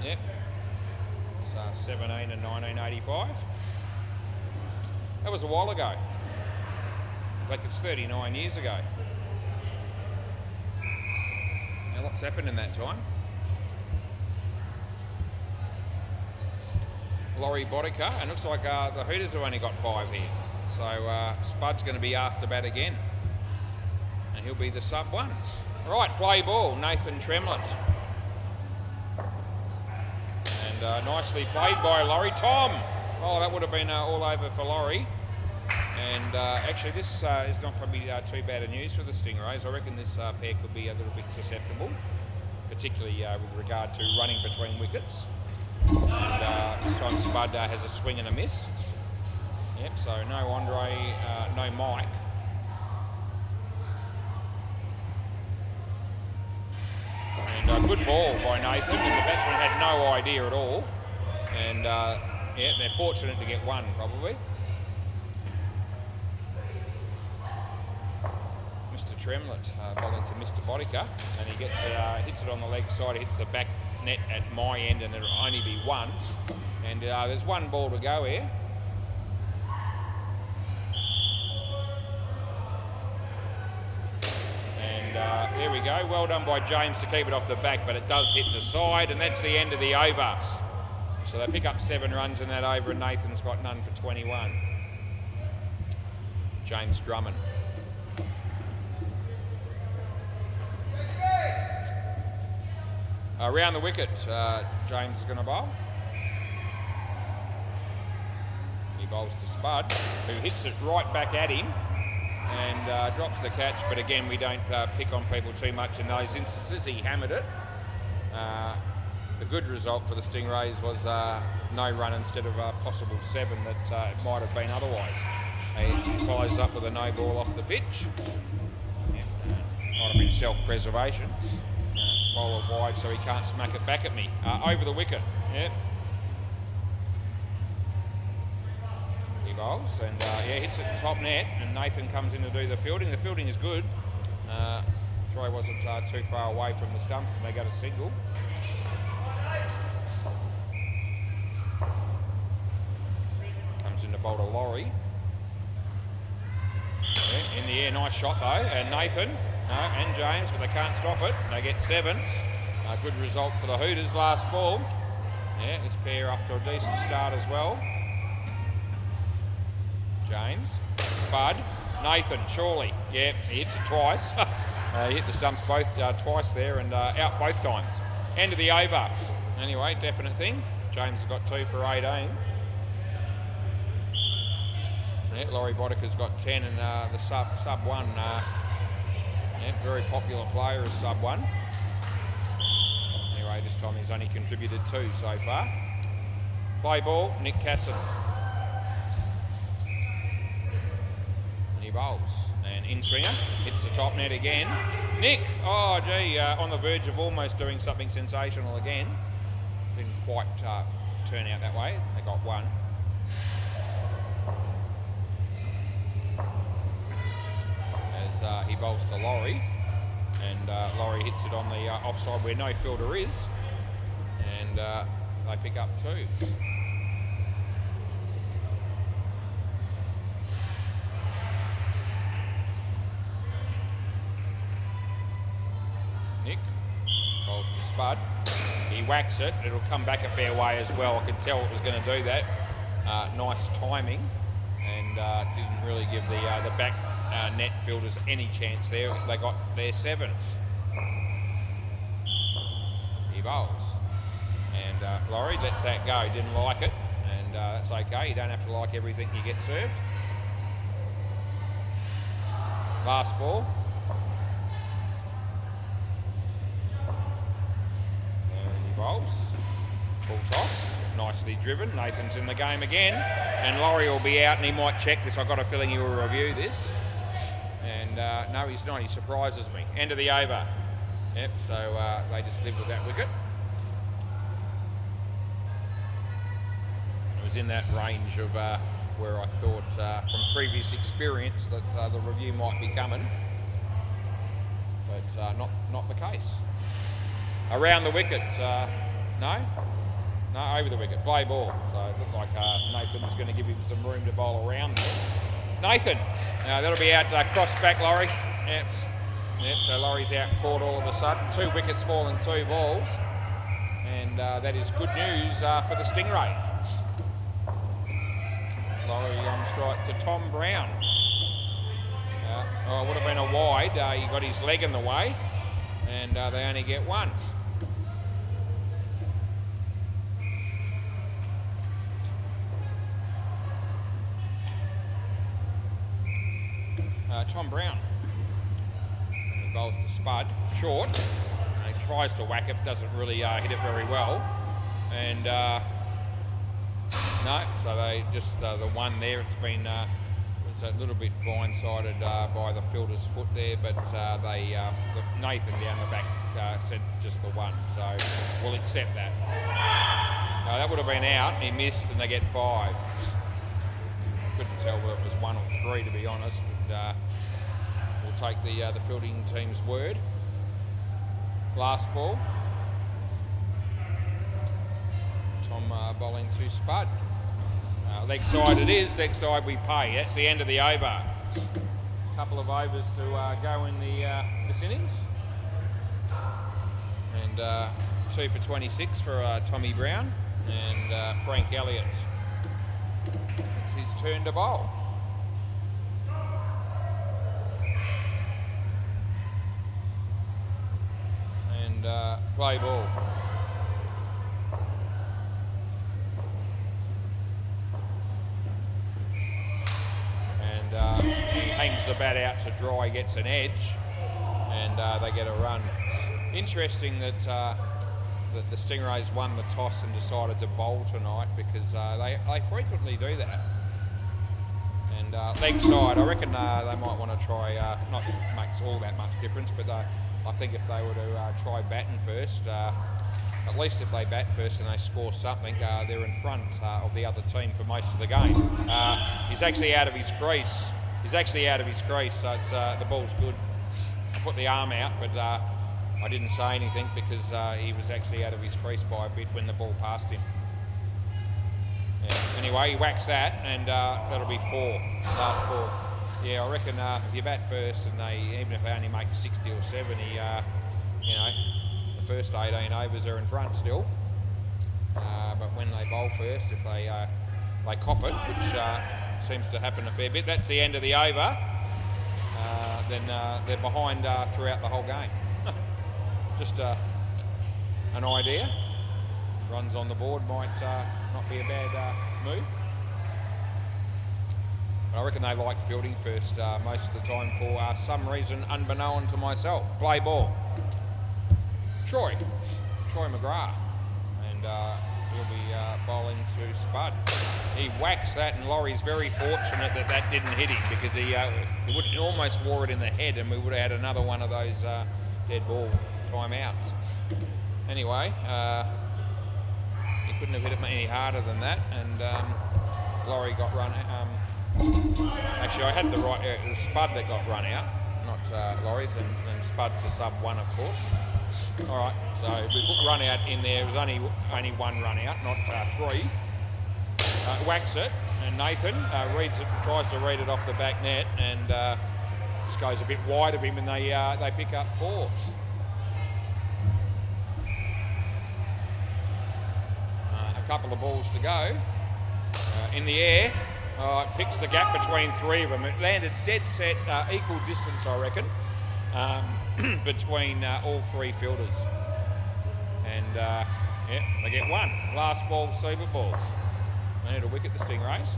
A: Yep, it's 17 and 1985. That was a while ago. In fact, it's 39 years ago. Now, what's happened in that time? Laurie Bodica, and looks like the Hooters have only got 5 here. So Spud's going to be asked to bat again, and he'll be the sub 1. Right, play ball, Nathan Tremlett. And nicely played by Laurie. Tom! Oh, that would have been all over for Laurie. And actually this is not probably too bad a news for the Stingrays. I reckon this pair could be a little bit susceptible, particularly with regard to running between wickets. And this time Spud has a swing and a miss. Yep, so no Andre, no Mike. And good ball by Nathan, and the batsman had no idea at all. And yeah, they're fortunate to get 1 probably. Mr. Tremlett bowling to Mr. Bodica, and he gets hits it on the leg side, hits the back net at my end, and it'll only be 1. And there's 1 ball to go here. There we go. Well done by James to keep it off the back, but it does hit the side, and that's the end of the over. So they pick up 7 runs in that over, and Nathan's got none for 21. James Drummond. Around the wicket, James is going to bowl. He bowls to Spud, who hits it right back at him. And drops the catch, but again, we don't pick on people too much in those instances. He hammered it. The good result for the Stingrays was no run instead of a possible 7 that it might have been otherwise. He follows up with a no ball off the pitch. Yeah, might have been self-preservation. Bowl it wide so he can't smack it back at me. Over the wicket. Yep. Bowls, and yeah, hits it top net, and Nathan comes in to do the fielding. The fielding is good. Throw wasn't too far away from the stumps, and they got a single. Comes in to bowl to Laurie. Yeah, in the air, nice shot though, and Nathan and James, but they can't stop it. They get 7. Good result for the Hooters last ball. Yeah, this pair after a decent start as well. James, Spud, Nathan, surely. Yeah, he hits it twice. He hit the stumps both twice there and out both times. End of the over. Anyway, definite thing. James has got 2 for 18. Yeah, Laurie Boddick's got 10 and the sub 1. Yeah, very popular player as sub 1. Anyway, this time he's only contributed 2 so far. Play ball, Nick Casson. And he bowls. And in-swinger, hits the top net again. Nick, oh gee, on the verge of almost doing something sensational again. Didn't quite turn out that way. They got 1. As he bowls to Laurie. And Laurie hits it on the offside where no fielder is. And they pick up 2. Nick bowls to Spud. He whacks it. It'll come back a fair way as well. I could tell it was going to do that. Nice timing. And didn't really give the back net fielders any chance there. They got their 7. He bowls. And Laurie lets that go. He didn't like it. And that's okay. You don't have to like everything you get served. Last ball. And he bowls. Full toss. Nicely driven. Nathan's in the game again. And Laurie will be out and he might check this. I've got a feeling he will review this. And no, he's not. He surprises me. End of the over. Yep, so they just lived with that wicket. It was in that range of where I thought from previous experience that the review might be coming. But not the case. Around the wicket, no? No, over the wicket, play ball. So it looked like Nathan was going to give him some room to bowl around there. Nathan, that'll be out cross back, Laurie. Yep, so Laurie's out caught all of a sudden. 2 wickets falling, 2 balls. And that is good news for the Stingrays. Laurie on strike to Tom Brown. It would have been a wide. He got his leg in the way. And they only get 1. Tom Brown. He bowls to Spud, short. He tries to whack it, doesn't really hit it very well. And no, so they just the 1 there. It's been was a little bit blindsided by the fielder's foot there, but Nathan down the back said just the 1. So we'll accept that. No, that would have been out. He missed, and they get 5. Couldn't tell whether it was 1 or 3 to be honest. And, we'll take the fielding team's word. Last ball. Tom bowling to Spud. Leg side it is. Leg side we pay. That's the end of the over. A couple of overs to go in this innings. And 2 for 26 for Tommy Brown and Frank Elliott. It's his turn to bowl. And play ball. And he hangs the bat out to dry, gets an edge, and they get a run. Interesting that that the Stingrays won the toss and decided to bowl tonight, because they frequently do that. And leg side, I reckon they might want to try, not makes all that much difference, but I think if they were to try batting first, at least if they bat first and they score something, they're in front of the other team for most of the game. He's actually out of his crease. So it's, the ball's good. put the arm out, but I didn't say anything because he was actually out of his crease by a bit when the ball passed him. Yeah. Anyway, he whacks that, and that'll be 4, last ball. Yeah, I reckon if you bat first, and even if they only make 60 or 70, you know, the first 18 overs are in front still. But when they bowl first, if they cop it, which seems to happen a fair bit, that's the end of the over. Then they're behind throughout the whole game. Just an idea. Runs on the board might not be a bad move. But I reckon they like fielding first most of the time for some reason unbeknown to myself. Play ball. Troy McGrath. And he'll be bowling to Spud. He whacks that, and Laurie's very fortunate that that didn't hit him, because he almost wore it in the head, and we would have had another one of those dead ball timeouts. Anyway, he couldn't have hit it any harder than that, and Laurie got run out. Actually, I had the right, it was Spud that got run out, not Laurie's, and Spud's the sub 1, of course. All right, so we put run out in there. It was only one run out, not 3. Whacks it, and Nathan reads it, tries to read it off the back net, and just goes a bit wide of him, and they pick up 4. A couple of balls to go. In the air, it picks the gap between 3 of them. It landed dead set, equal distance, I reckon, between all 3 fielders. And yeah, they get 1. Last ball, Super ball. They need a wicket, the Stingrays.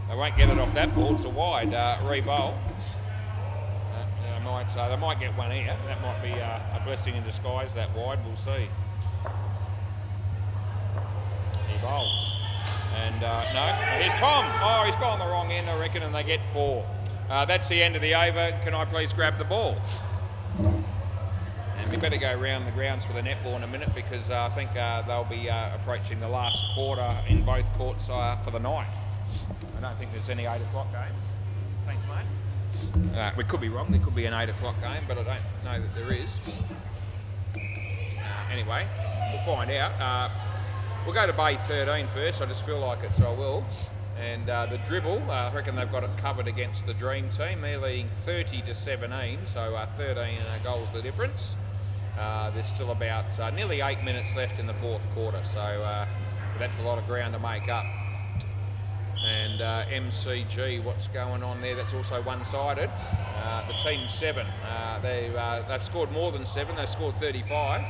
A: They won't get it off that ball. It's a wide re-bowl. They might get 1 here. That might be a blessing in disguise, that wide. We'll see. He bowls. And no, here's Tom. Oh, he's gone the wrong end, I reckon, and they get 4. That's the end of the over. Can I please grab the ball? And we better go round the grounds for the netball in a minute, because I think they'll be approaching the last quarter in both courts for the night. I don't think there's any 8 o'clock games. Thanks, mate. We could be wrong. There could be an 8 o'clock game, but I don't know that there is. Anyway, we'll find out. We'll go to Bay 13 first. I just feel like it, so I will. And the dribble, I reckon they've got it covered against the Dream Team. They're leading 30-17, so 13 goals the difference. There's still about nearly 8 minutes left in the 4th quarter, so that's a lot of ground to make up. And MCG, what's going on there? That's also one-sided. The team 7, they've scored more than 7. They've scored 35.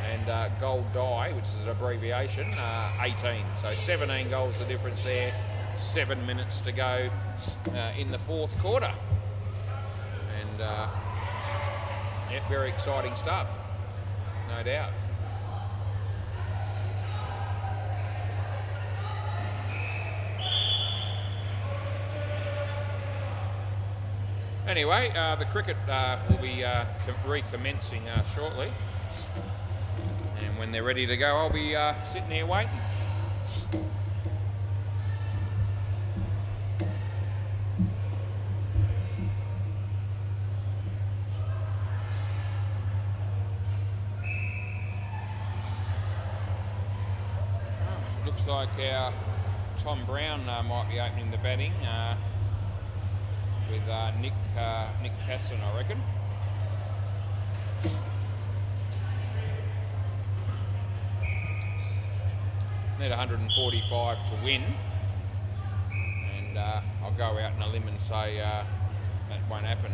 A: And Gold Die, which is an abbreviation, 18. So 17 goals the difference there. 7 minutes to go in the 4th quarter. And yeah, very exciting stuff, no doubt. Anyway, the cricket will be recommencing shortly. And when they're ready to go, I'll be sitting here waiting. Looks like our Tom Brown might be opening the batting with Nick Casson, I reckon. Need 145 to win, and I'll go out on a limb and say that won't happen.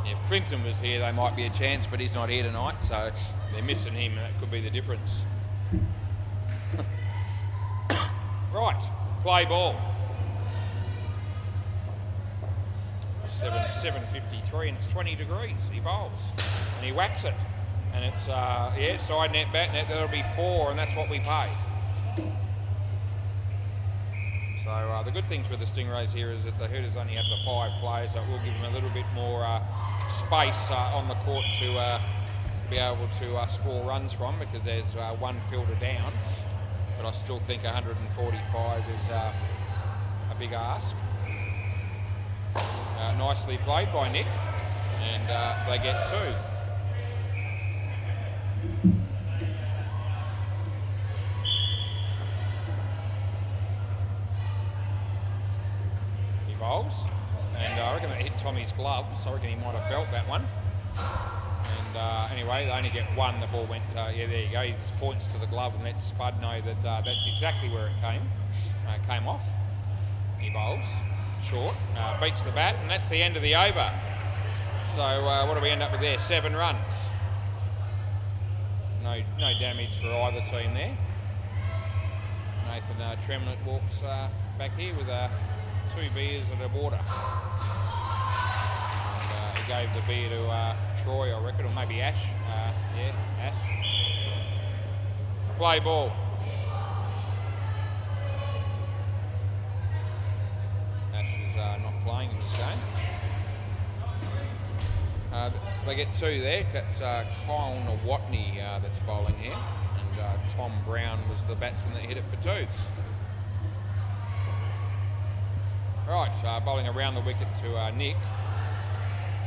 A: If Clinton was here, they might be a chance, but he's not here tonight, so they're missing him, and that could be the difference. Right, play ball. 7:53, and it's 20 degrees. He bowls, and he whacks it. And it's, yeah, side net, back net, that'll be 4, and that's what we pay. So the good things with the Stingrays here is that the Hooters only have the 5 players, so it will give them a little bit more space on the court to be able to score runs from, because there's 1 fielder down. But I still think 145 is a big ask. nicely played by Nick, and they get 2. He bowls, and I reckon it hit Tommy's gloves. I reckon he might have felt that one. And anyway, they only get 1. The ball went, yeah, there you go. He just points to the glove and lets Spud know that that's exactly where it came off. He bowls short, beats the bat, and that's the end of the over. So what do we end up with there? 7 runs. No damage for either team there. Nathan Tremlett walks back here with 2 beers and a water. And, he gave the beer to Troy, I reckon, or maybe Ash. Yeah, Ash. Play ball. Ash is not playing in this game. They get 2 there. That's Kyle Nawatney that's bowling here, and Tom Brown was the batsman that hit it for 2. Right, bowling around the wicket to Nick,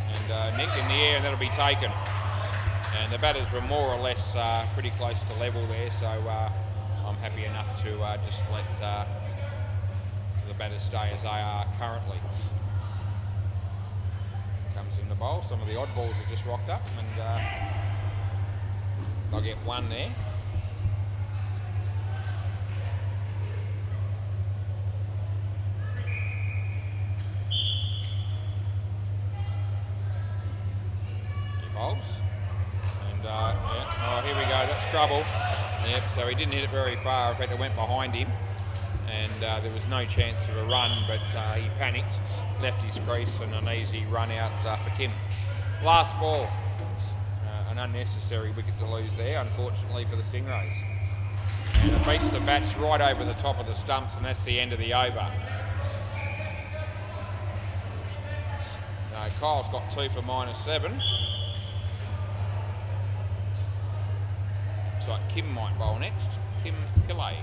A: and Nick in the air, and that'll be taken. And the batters were more or less pretty close to level there, so I'm happy enough to just let the batters stay as they are currently. Comes in the bowl. Some of the odd balls have just rocked up, and they'll get 1 there. He bowls, and yeah. Oh, here we go. That's trouble. Yep. So he didn't hit it very far. In fact, it went behind him, and there was no chance of a run, but he panicked, left his crease, and an easy run out for Kim. Last ball. An unnecessary wicket to lose there, unfortunately for the Stingrays. And it beats the bats right over the top of the stumps, and that's the end of the over. Kyle's got 2 for -7. Looks like Kim might bowl next. Kim Pillay.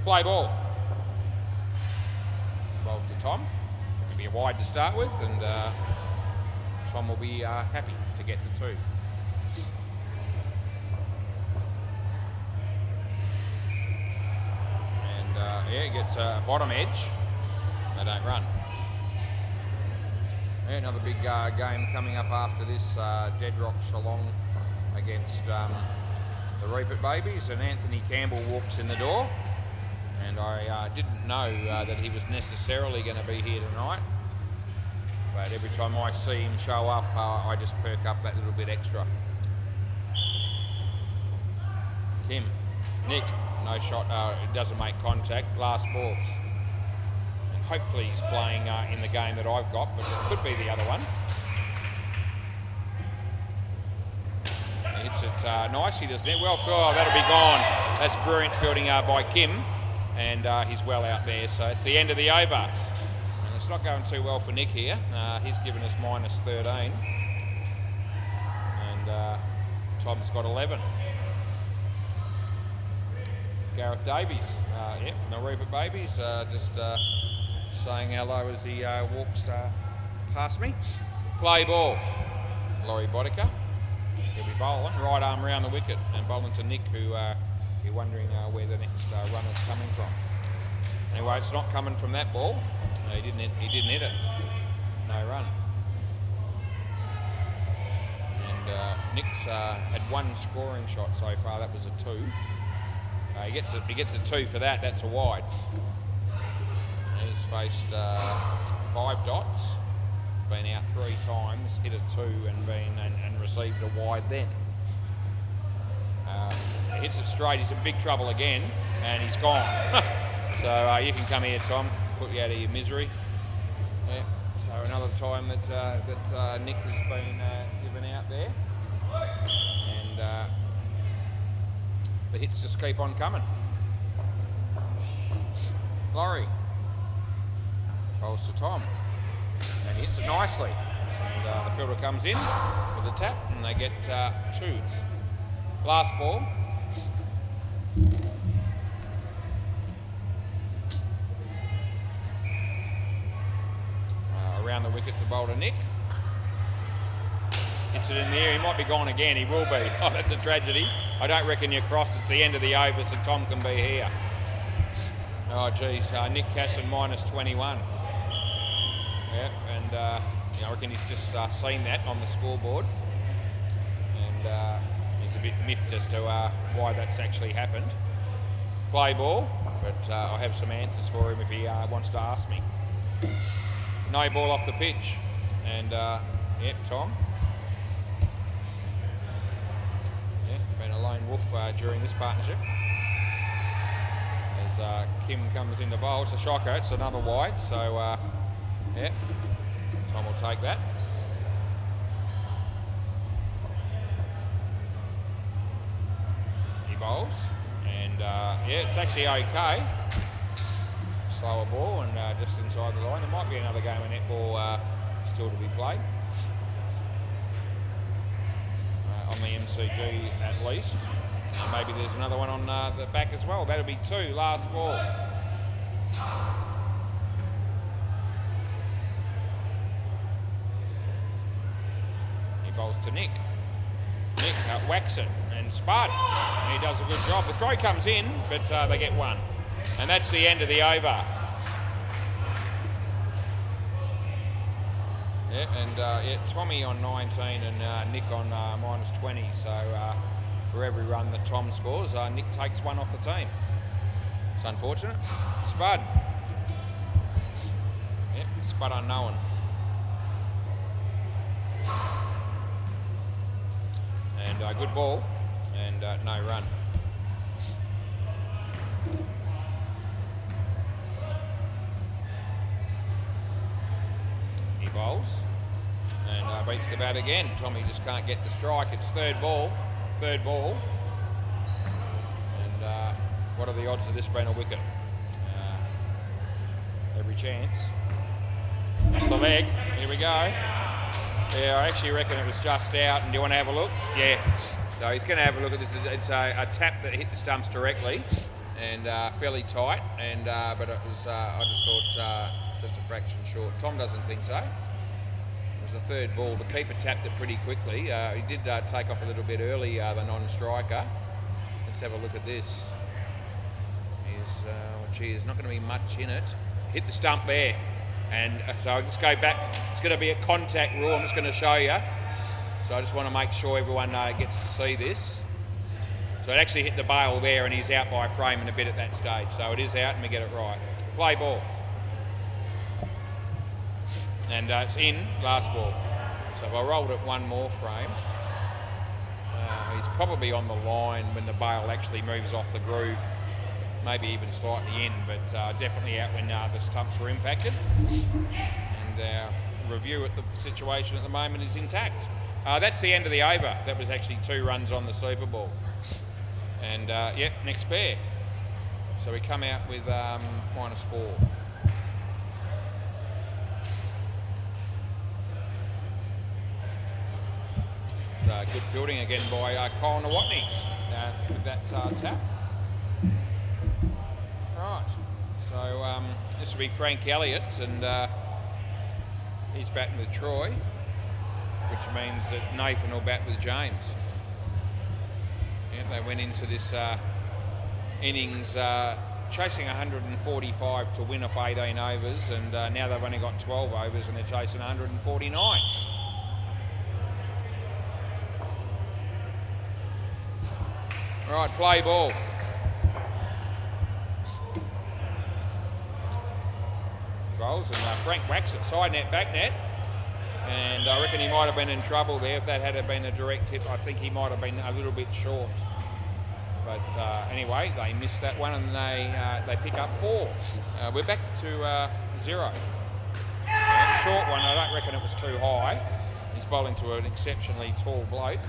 A: Play ball. Ball to Tom. It'll be a wide to start with, and Tom will be happy to get the 2. And yeah, he gets a bottom edge. They don't run. Yeah, another big game coming up after this. Deadrock Geelong against the Rupert Babies, and Anthony Campbell walks in the door. And I didn't know that he was necessarily going to be here tonight, but every time I see him show up, I just perk up that little bit extra. Kim, Nick, no shot, it doesn't make contact, last ball. And hopefully he's playing in the game that I've got, but it could be the other one. He hits it nicely, doesn't it? Well, oh, that'll be gone. That's brilliant fielding by Kim. And he's well out there, so it's the end of the over. And it's not going too well for Nick here. He's given us -13. And Tom's got 11. Gareth Davies, yeah, from the Rupert Babies, just saying hello as he walks past me. Play ball. Laurie Boddicker. He'll be bowling, right arm round the wicket, and bowling to Nick, who you're wondering where the next runner's coming from. Anyway, it's not coming from that ball. He didn't hit it. No run. And Nick's had 1 scoring shot so far. That was a 2. He gets a 2 for that. That's a wide. He's faced 5 dots, been out 3 times, hit a 2, and received a wide then. He hits it straight. He's in big trouble again, and he's gone. So you can come here, Tom. Put you out of your misery. Yeah. So another time that Nick has been given out there, and the hits just keep on coming. Laurie bowls to Tom, and he hits it nicely. And the fielder comes in with a tap, and they get 2. Last ball. wicket to bowl to Nick. Hits it in the air. He might be gone again. He will be. Oh, that's a tragedy. I don't reckon you're crossed. It's the end of the over, so Tom can be here. Oh, geez. Nick Casson minus 21. Yeah, and I reckon he's just seen that on the scoreboard. And he's a bit miffed as to why that's actually happened. Play ball, but I have some answers for him if he wants to ask me. No ball off the pitch. And, Tom. Been a lone wolf during this partnership. As Kim comes in the bowl, it's a shocker, it's another wide, so Tom will take that. He bowls, and it's actually okay. Slower ball and just inside the line. There might be another game of netball still to be played. On the MCG at least. And maybe there's another one on the back as well. That'll be 2, last ball. He bowls to Nick. Nick whacks it and spud. And he does a good job. The throw comes in, but they get 1. And that's the end of the over. Tommy on 19 and Nick on minus 20. So for every run that Tom scores, Nick takes 1 off the team. It's unfortunate. Spud. Spud unknown. And good ball and no run. He bowls and beats the bat again. Tommy just can't get the strike. It's third ball. And what are the odds of this being a wicket? Every chance. That's the leg. Here we go. Yeah, I actually reckon it was just out. And do you want to have a look? Yeah. So he's going to have a look at this. It's a tap that hit the stumps directly and fairly tight. And but it was, I just thought, just a fraction short. Tom doesn't think so. It was the third ball. The keeper tapped it pretty quickly. He did take off a little bit early, the non-striker. Let's have a look at this. There's not going to be much in it. Hit the stump there. And so I'll just go back. It's going to be a contact rule. I'm just going to show you. So I just want to make sure everyone gets to see this. So it actually hit the bail there and he's out by a frame and a bit at that stage. So it is out and we get it right. Play ball. And it's in, last ball. So if I rolled it one more frame, he's probably on the line when the bail actually moves off the groove. Maybe even slightly in, but definitely out when the stumps were impacted. And our review at the situation at the moment is intact. That's the end of the over. That was actually 2 runs on the Super Bowl. And next pair. So we come out with minus 4. So good fielding again by Kyle Nawatney with that tap. Right, so this will be Frank Elliott, and he's batting with Troy, which means that Nathan will bat with James. Yeah, they went into this innings chasing 145 to win off 18 overs, and now they've only got 12 overs and they're chasing 149. Right, play ball. Rolls and Frank whacks it, side net, back net, and I reckon he might have been in trouble there. If that had been a direct hit, I think he might have been a little bit short. But anyway, they missed that one and they pick up 4. We're back to 0. Short one, I don't reckon it was too high. He's bowling to an exceptionally tall bloke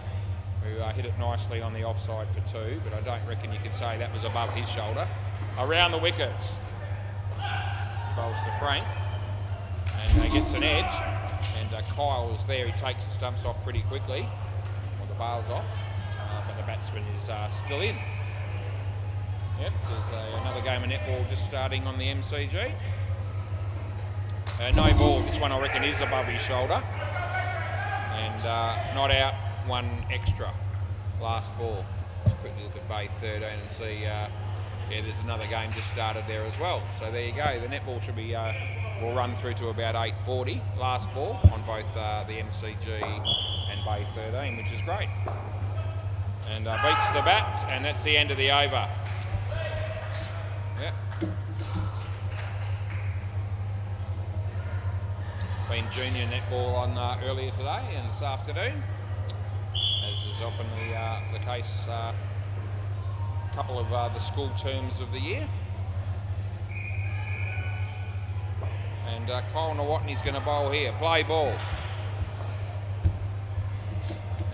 A: who hit it nicely on the offside for 2, but I don't reckon you could say that was above his shoulder. Around the wicket. Bowls to Frank, and gets an edge, and Kyle's there. He takes the stumps off pretty quickly, or the bail's off, but the batsman is still in. Yep, there's another game of netball just starting on the MCG. No ball. This one I reckon is above his shoulder. And not out, one extra. Last ball. Let's quickly look at Bay 13 and see, yeah, there's another game just started there as well. So there you go. The netball should be, will run through to about 8:40. Last ball on both the MCG and Bay 13, which is great. And beats the bat, and that's the end of the over. Yep. Been junior netball on earlier today and this afternoon, as is often the case. A couple of the school terms of the year. And Kyle Nawatney's going to bowl here. Play ball.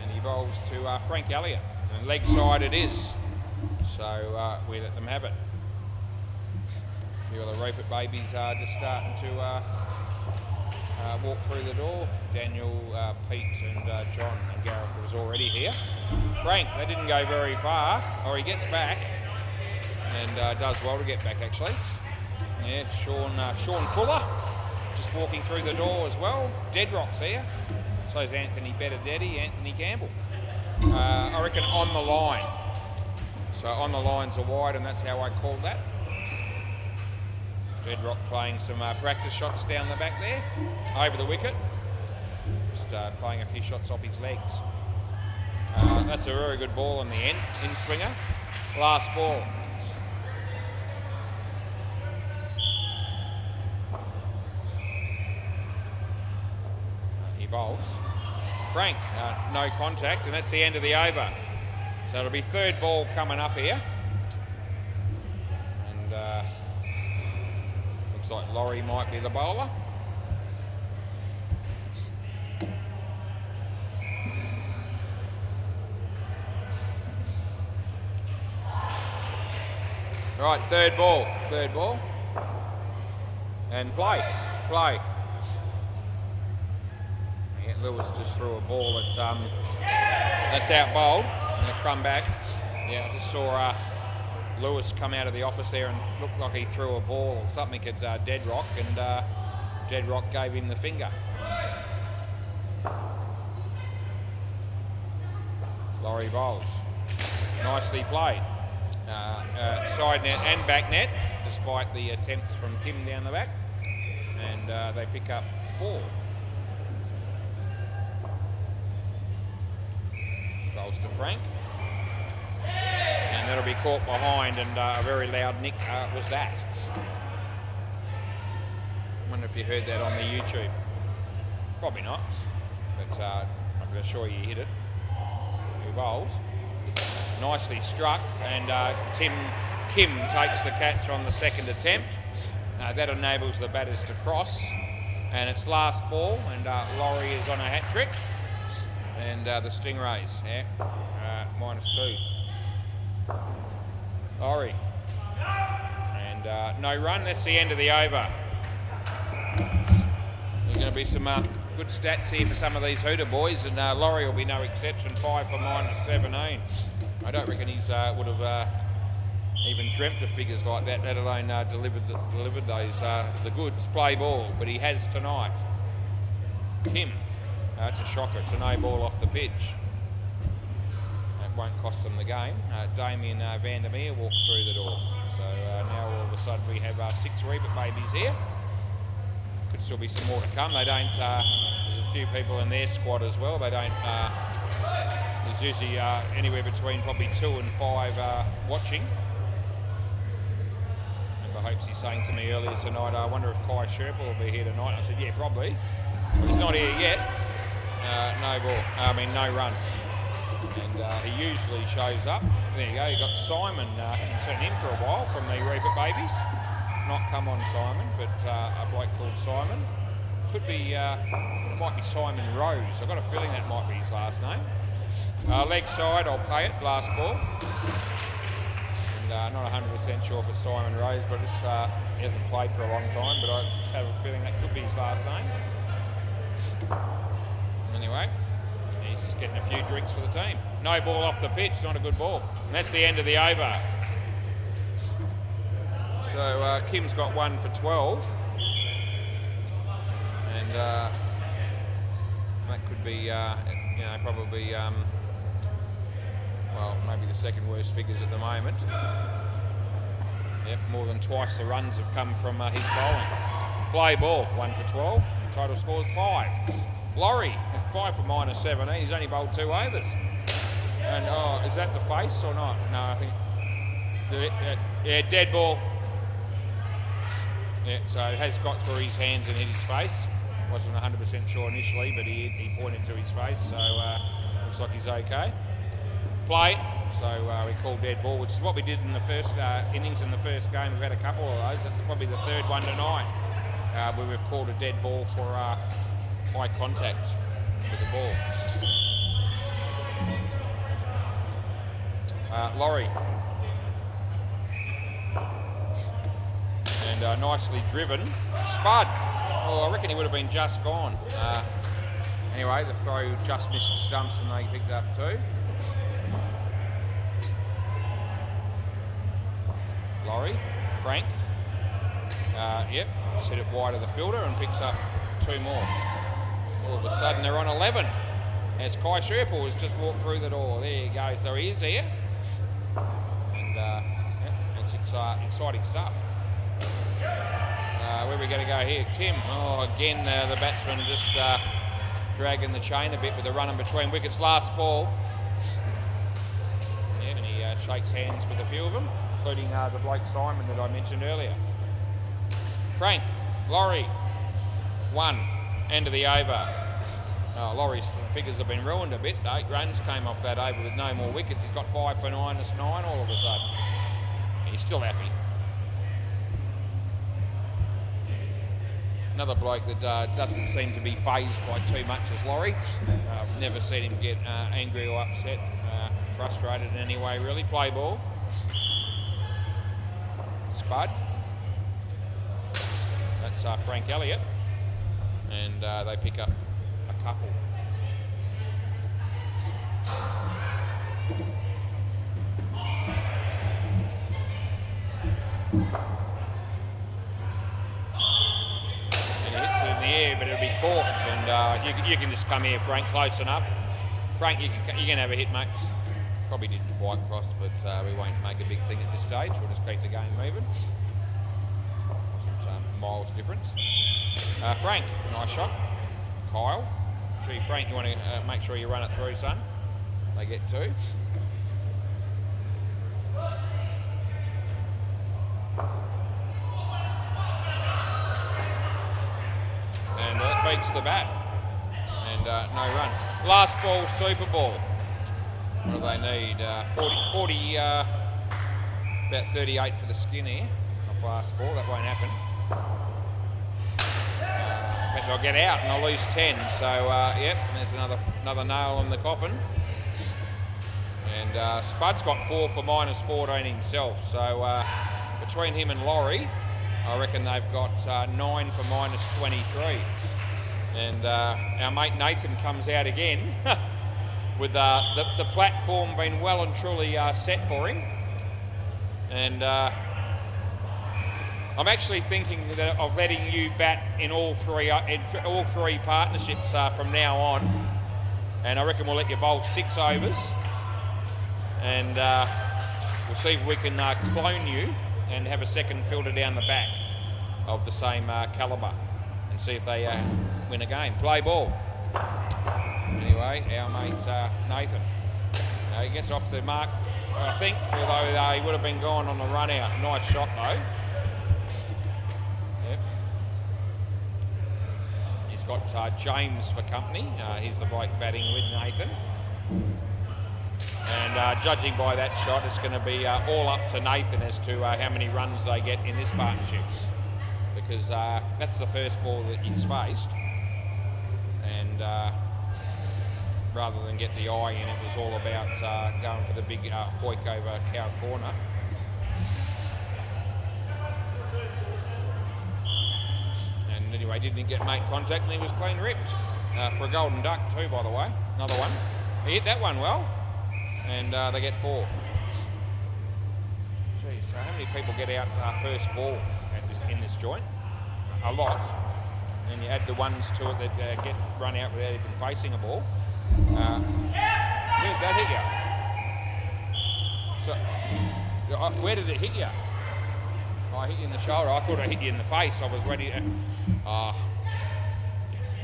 A: And he bowls to Frank Elliott. And leg side it is. So we let them have it. A few of the Reapit babies are just starting to walk through the door. Daniel, Pete and John and Gareth was already here. Frank, they didn't go very far. Or he gets back. And does well to get back actually. Yeah, Sean Fuller just walking through the door as well. Deadrock's here. So is Anthony Bettadetty, Anthony Campbell. I reckon on the line. So on the lines are wide, and that's how I called that. Deadrock playing some practice shots down the back there, over the wicket. Just playing a few shots off his legs. That's a very good ball in the end, in swinger. Last ball. He bowls. Frank, no contact, and that's the end of the over. So it'll be third ball coming up here. And looks like Laurie might be the bowler. Right, third ball. And play. Yeah, Lewis just threw a ball that's out bowled. And it'll come back. Yeah, I just saw Lewis come out of the office there and looked like he threw a ball or something at Deadrock, and Deadrock gave him the finger. Laurie bowls. Nicely played. Side net and back net, despite the attempts from Kim down the back. And they pick up 4. Bowls to Frank. And that'll be caught behind, and a very loud nick was that. I wonder if you heard that on the YouTube. Probably not, but I can assure you hit it. He bowls. Nicely struck, and Kim takes the catch on the second attempt. That enables the batters to cross, and it's last ball, and Laurie is on a hat trick. And the Stingrays, -2. Laurie. And no run, that's the end of the over. There's going to be some good stats here for some of these Hooter boys, and Laurie will be no exception, 5 for -17. I don't reckon he's would have even dreamt of figures like that, let alone delivered those the goods. Play ball, but he has tonight. Kim. It's a shocker. It's a no ball off the pitch. That won't cost them the game. Damien Vandermeer walks through the door. So now all of a sudden we have 6 Reapit babies here. Could still be some more to come. They don't. There's a few people in their squad as well. They don't. There's usually anywhere between probably 2 and 5 watching. Remember Hopesy's saying to me earlier tonight, I wonder if Kai Sherpa will be here tonight. I said, yeah, probably. But he's not here yet. No ball. No run. And he usually shows up. There you go. You got Simon. Hadn't seen him for a while from the Reapit babies. Not come on Simon, but a bloke called Simon. Could be. It might be Simon Rose. I've got a feeling that might be his last name. Leg side. I'll pay it. Last ball. And not 100% sure if it's Simon Rose, but it's, he hasn't played for a long time. But I have a feeling that could be his last name. Anyway, he's just getting a few drinks for the team. No ball off the pitch, not a good ball. And that's the end of the over. So Kim's got 1 for 12. that could be, probably, well, maybe the second worst figures at the moment. Yep, more than twice the runs have come from his bowling. Play ball, 1 for 12. The total score's 5. Laurie, 5 for -17. He's only bowled 2 overs. And is that the face or not? No, I think. Yeah, dead ball. Yeah, so it has got through his hands and hit his face. Wasn't 100% sure initially, but he pointed to his face, so looks like he's okay. Play. So we call dead ball, which is what we did in the first innings in the first game. We've had a couple of those. That's probably the third one tonight where we've called a dead ball for high contact with the ball. Laurie. And nicely driven. Spud. Oh, I reckon he would have been just gone. Anyway, the throw just missed the stumps and they picked up 2. Laurie, Frank, yep, set it wide of the fielder and picks up 2 more. All of a sudden they're on 11 as Kai Sherpa has just walked through the door. There you go, so he is here. And it's exciting stuff. Where are we going to go here? Tim, again the batsman just dragging the chain a bit with a run in between wickets. Last ball. Yeah, and he shakes hands with a few of them, including the bloke Simon that I mentioned earlier. Frank, Laurie, 1, end of the over. Laurie's figures have been ruined a bit. 8 runs came off that over with no more wickets. He's got 5 for -9 all of a sudden. He's still happy. Another bloke that doesn't seem to be fazed by too much is Laurie. I've never seen him get angry or upset, frustrated in any way really. Play ball. Spud. That's Frank Elliott. And they pick up a couple. But it'll be caught, and you can just come here, Frank, close enough. Frank, you can have a hit, mate. Probably didn't quite cross, but we won't make a big thing at this stage. We'll just keep the game moving. Miles difference. Frank, nice shot. Kyle. Gee, Frank, you want to make sure you run it through, son. They get 2. And that beats the bat. And no run. Last ball, Super Ball. What do they need? 40, about 38 for the skin here. Off last ball, that won't happen. In fact, I'll get out and I'll lose 10. So, yep, there's another nail in the coffin. And Spud's got 4 for -14 himself. So, between him and Laurie, I reckon they've got 9 for -23. And our mate Nathan comes out again with the platform being well and truly set for him. And I'm actually thinking of letting you bat in all three partnerships from now on. And I reckon we'll let you bowl 6 overs. And we'll see if we can clone you and have a second fielder down the back of the same calibre and see if they win a game. Play ball. Anyway, our mate Nathan. He gets off the mark, I think, although he would have been gone on the run out. Nice shot though. Yep. He's got James for company. He's the bloke batting with Nathan. And judging by that shot, it's going to be all up to Nathan as to how many runs they get in this partnership. Because that's the first ball that he's faced. And rather than get the eye in, it was all about going for the big hoik over cow corner. And anyway, didn't make contact and he was clean ripped. For a golden duck too, by the way. Another one. He hit that one well. And they get 4. Geez, so how many people get out first ball in this joint? A lot. and you add the ones to it that get run out without even facing a ball. Where did that hit you? So, where did it hit you? Oh, I hit you in the shoulder. I thought I hit you in the face. I was ready to...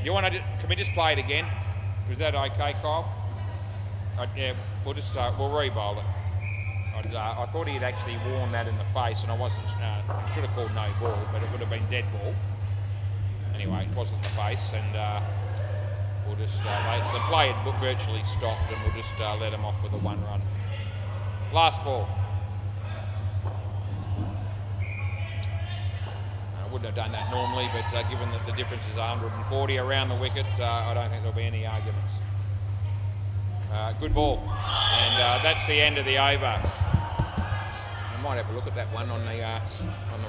A: you want to... Can we just play it again? Was that okay, Kyle? Yeah, we'll just... we'll re-bowl it. I thought he had actually worn that in the face, and I wasn't... I should have called no ball, but it would have been dead ball. Anyway, it wasn't the face, and we'll just... the play had virtually stopped, and we'll just let him off with a 1 run. Last ball. I wouldn't have done that normally, but given that the difference is 140 around the wicket, I don't think there'll be any arguments. Good ball, and that's the end of the over. I might have a look at that one on the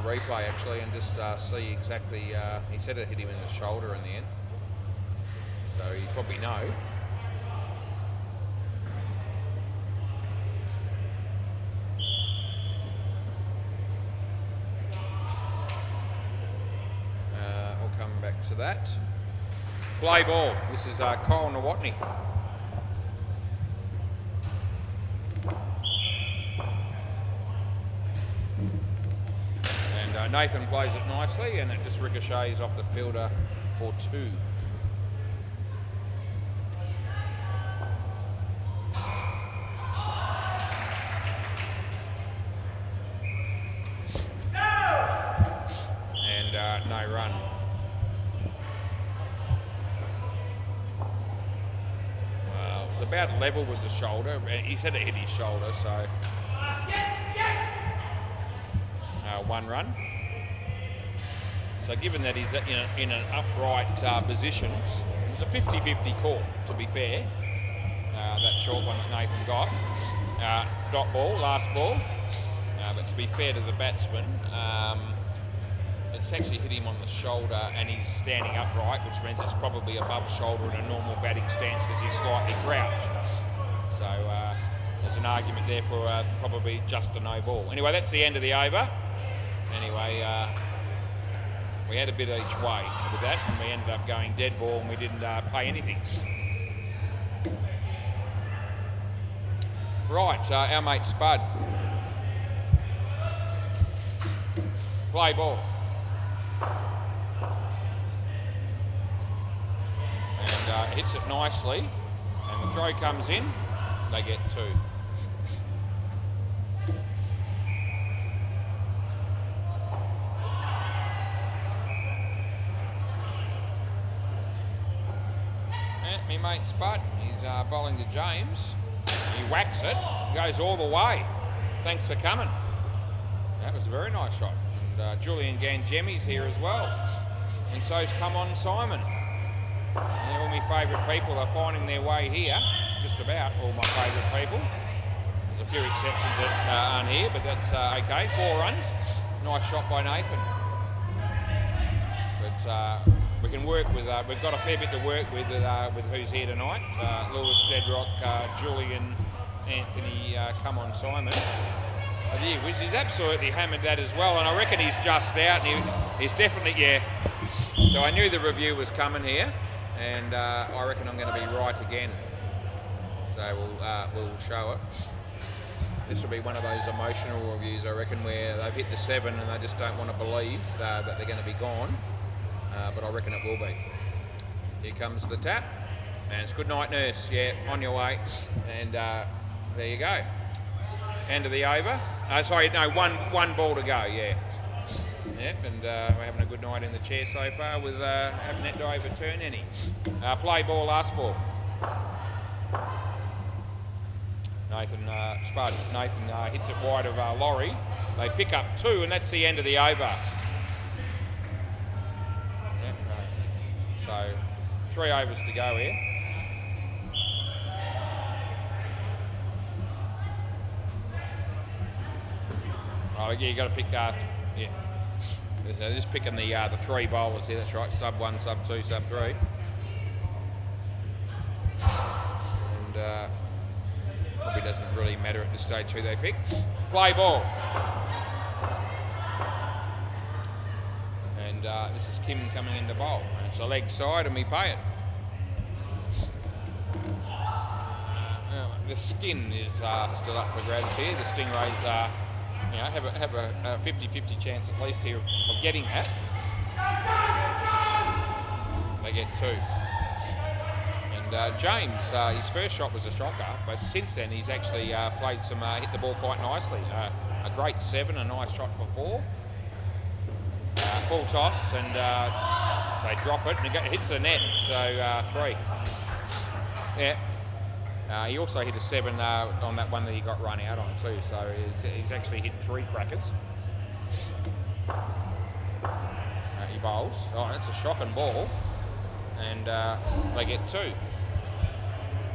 A: replay actually, and just see exactly. He said it hit him in the shoulder in the end, so you probably know. I'll come back to that. Play ball. This is Kyle Nawatney. Nathan plays it nicely, and it just ricochets off the fielder for 2. And no run. Well, it was about level with the shoulder. He said it hit his shoulder, so 1 run. So given that he's in an upright position, it was a 50-50 call, to be fair. That short one that Nathan got. Dot ball, last ball. But to be fair to the batsman, it's actually hit him on the shoulder, and he's standing upright, which means it's probably above shoulder in a normal batting stance because he's slightly crouched. So there's an argument there for probably just a no ball. Anyway, that's the end of the over. Anyway, we had a bit each way with that, and we ended up going dead ball, and we didn't pay anything. Right, our mate Spud. Play ball. And hits it nicely, and the throw comes in, they get 2. Me mate Spud, he's bowling to James. He whacks it, goes all the way. Thanks for coming. That was a very nice shot. And Julian Gangemi's here as well. And so's Come On Simon. And all my favourite people are finding their way here. Just about all my favourite people. There's a few exceptions that aren't here, but that's okay. 4 runs. Nice shot by Nathan. But we can work with, we've got a fair bit to work with who's here tonight. Lewis Dedrock, Julian, Anthony, Come On Simon. He's absolutely hammered that as well, and I reckon he's just out, and he's definitely, yeah. So I knew the review was coming here, and I reckon I'm going to be right again. So we'll show it. This will be one of those emotional reviews, I reckon, where they've hit the 7 and they just don't want to believe that they're going to be gone. But I reckon it will be. Here comes the tap, and it's good night, nurse. Yeah, on your way. And there you go. End of the over. Sorry, no, one ball to go. Yeah. Yep, and we're having a good night in the chair so far with having that to overturn any. Play ball, last ball. Nathan Spud. Nathan hits it wide of Laurie. They pick up 2, and that's the end of the over. So 3 overs to go here. Oh yeah, you got to pick. Yeah, they're just picking the 3 bowlers here. That's right. Sub 1, sub 2, sub 3. And probably doesn't really matter at this stage who they pick. Play ball. And this is Kim coming into bowl. It's a leg side and we pay it. The skin is still up for grabs here. The Stingrays have a 50-50 chance at least here of getting that. They get 2. And James, his first shot was a shocker, but since then he's actually played some, hit the ball quite nicely. A great 7, a nice shot for 4. Full toss and they drop it and it hits the net, so 3. Yeah. He also hit a 7 on that one that he got run out on too, so he's actually hit 3 crackers. He bowls. Oh, that's a shocking ball. And they get 2.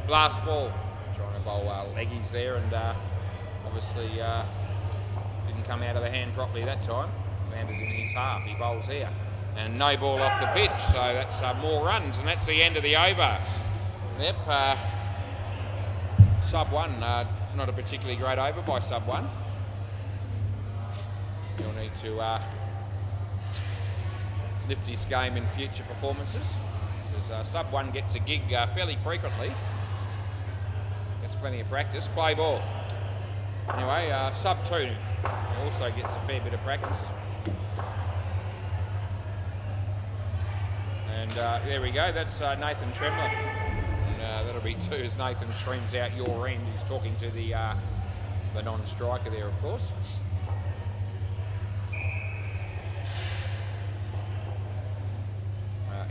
A: Last ball. Trying to bowl leggies there and obviously didn't come out of the hand properly that time. Landed in his half. He bowls here. And no ball off the pitch, so that's more runs and that's the end of the over. Yep. Sub 1, not a particularly great over by sub 1. He'll need to lift his game in future performances. Because sub 1 gets a gig fairly frequently. Gets plenty of practice. Play ball. Anyway, sub 2 also gets a fair bit of practice. And there we go, that's Nathan Tremler. That'll be 2 as Nathan streams out your end. He's talking to the non-striker there, of course.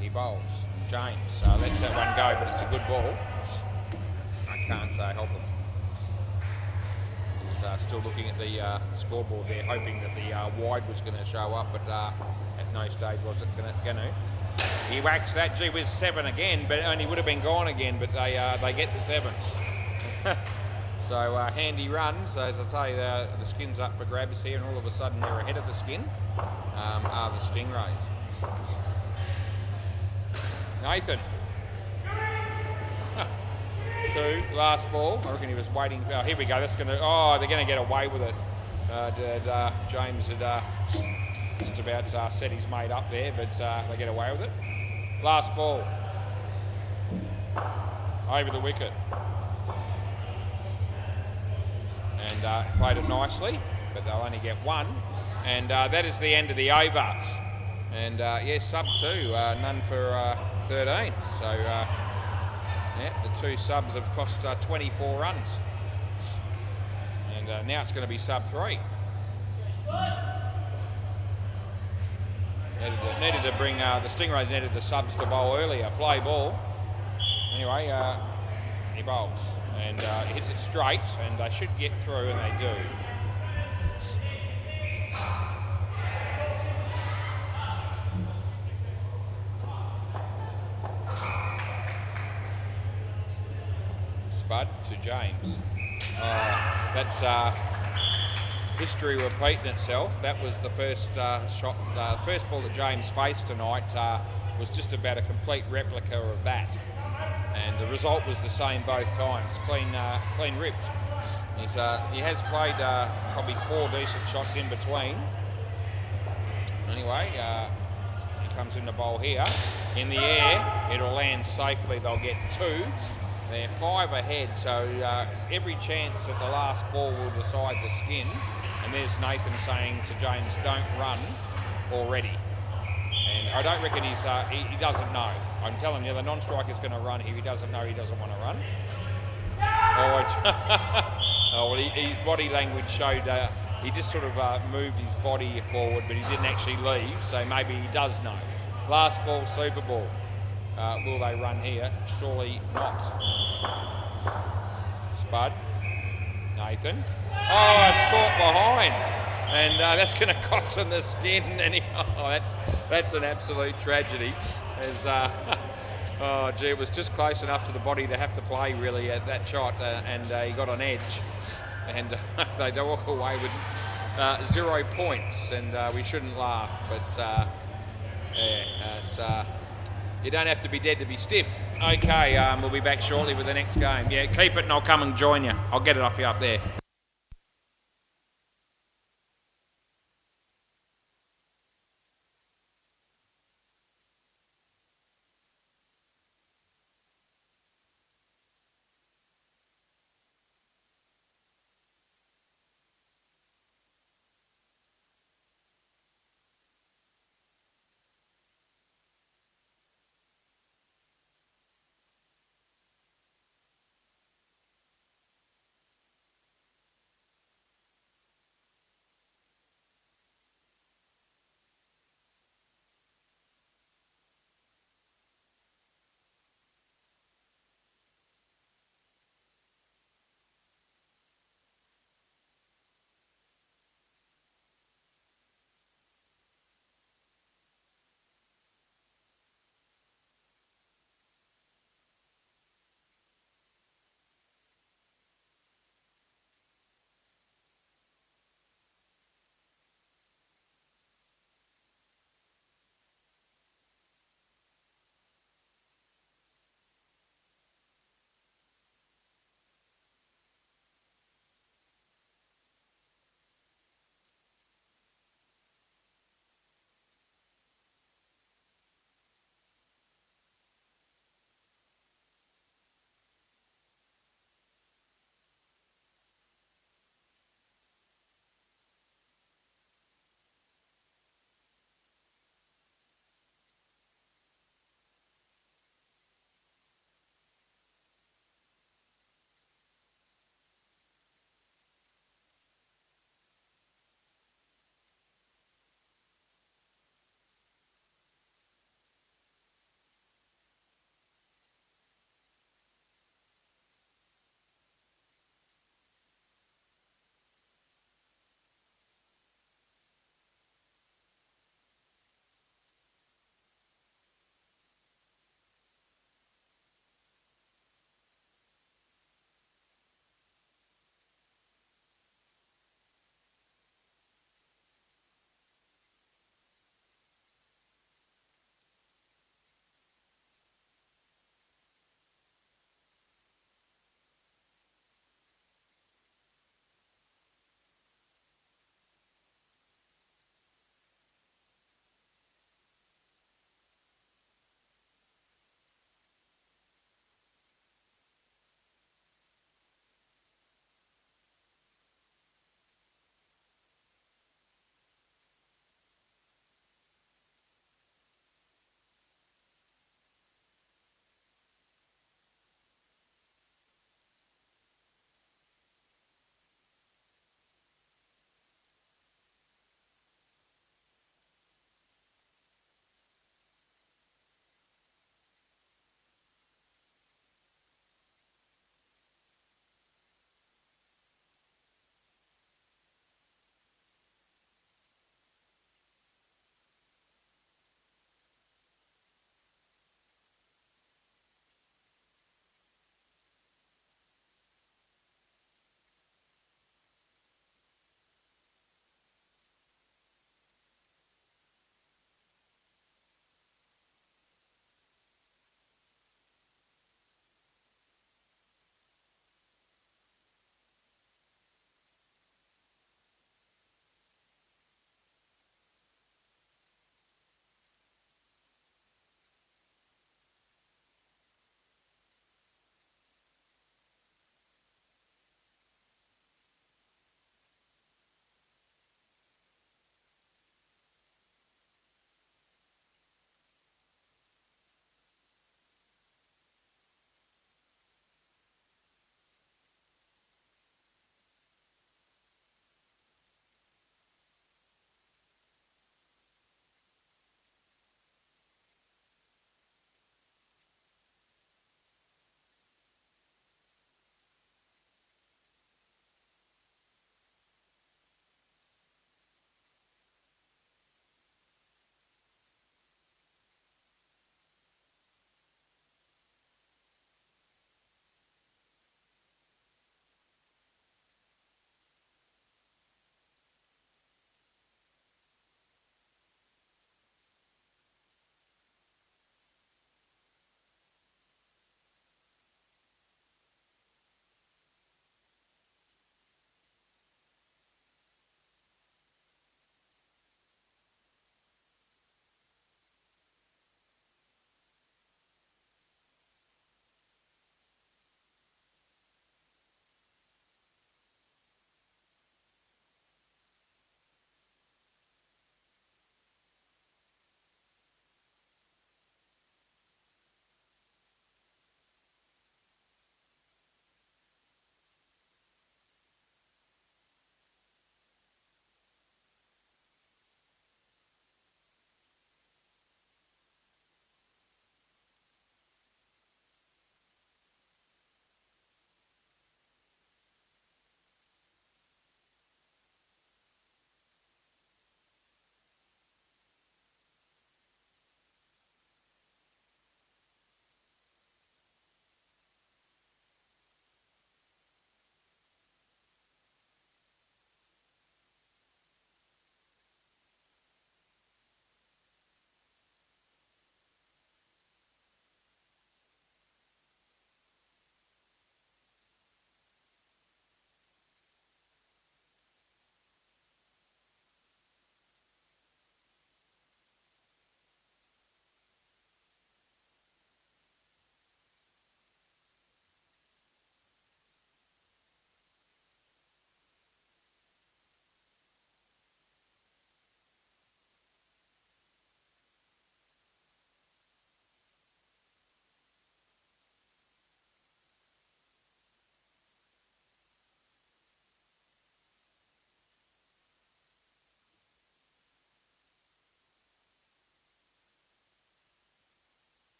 A: He bowls. James lets that one go, but it's a good ball. I can't help him. He's still looking at the scoreboard there, hoping that the wide was going to show up, but at no stage was it going to. He whacks that, gee whiz, 7 again, but only would have been gone again, but they get the 7. So handy run. So as I say, the skin's up for grabs here, and all of a sudden they're ahead of the skin. Are the Stingrays. Nathan. 2, last ball. I reckon he was waiting. Oh, here we go. That's gonna. Oh, they're going to get away with it. James had just about set his mate up there, but they get away with it. Last ball. Over the wicket. And played it nicely, but they'll only get 1. And that is the end of the over. And yes, sub 2, none for 13. So yeah, the 2 subs have cost 24 runs. And now it's going to be sub 3. Needed to bring the Stingrays needed the subs to bowl earlier. Play ball. Anyway, he bowls and he hits it straight, and they should get through, and they do. Spud to James. That's history repeating itself. That was the first shot, the first ball that James faced tonight was just about a complete replica of that, and the result was the same both times. Clean ripped. He has played probably 4 decent shots in between. Anyway, he comes in the bowl here. In the air, it'll land safely. They'll get 2. They're 5 ahead, so every chance that the last ball will decide the skin. And there's Nathan saying to James, don't run already. And I don't reckon he doesn't know. I'm telling you, the non-striker's going to run here. He doesn't know he doesn't want to run. Oh, well, his body language showed he just sort of moved his body forward, but he didn't actually leave, so maybe he does know. Last ball, super ball. Will they run here? Surely not. Spud. Nathan. Oh, it's caught behind. And that's going to cost him the skin. And that's an absolute tragedy. Oh, gee, it was just close enough to the body to have to play, really, at that shot. And he got on edge. And they walk away with 0 points. And we shouldn't laugh. But, yeah, it's... you don't have to be dead to be stiff. Okay, we'll be back shortly with the next game. Yeah, keep it and I'll come and join you. I'll get it off you up there.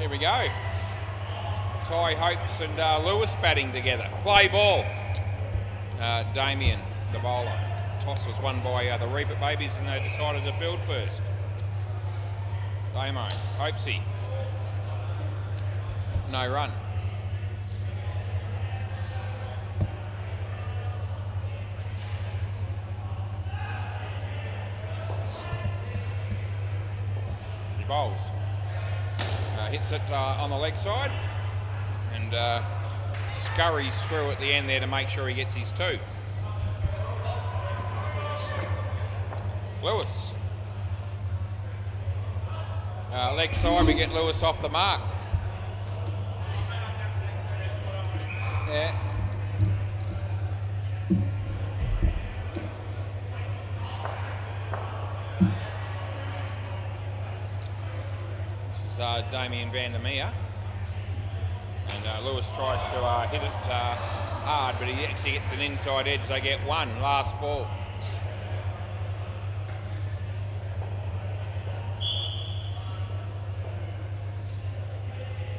A: Here we go. Ty Hopes and Lewis batting together. Play ball. Damien, the bowler. Toss was won by the Reaper Babies and they decided to field first. Damo, Hopesy. No run. He bowls. Hits it on the leg side and scurries through at the end there to make sure he gets his two. Lewis. Leg side, we get Lewis off the mark. Yeah. Damien van der Meer, and Lewis tries to hit it hard, but he actually gets an inside edge. They get one. Last ball.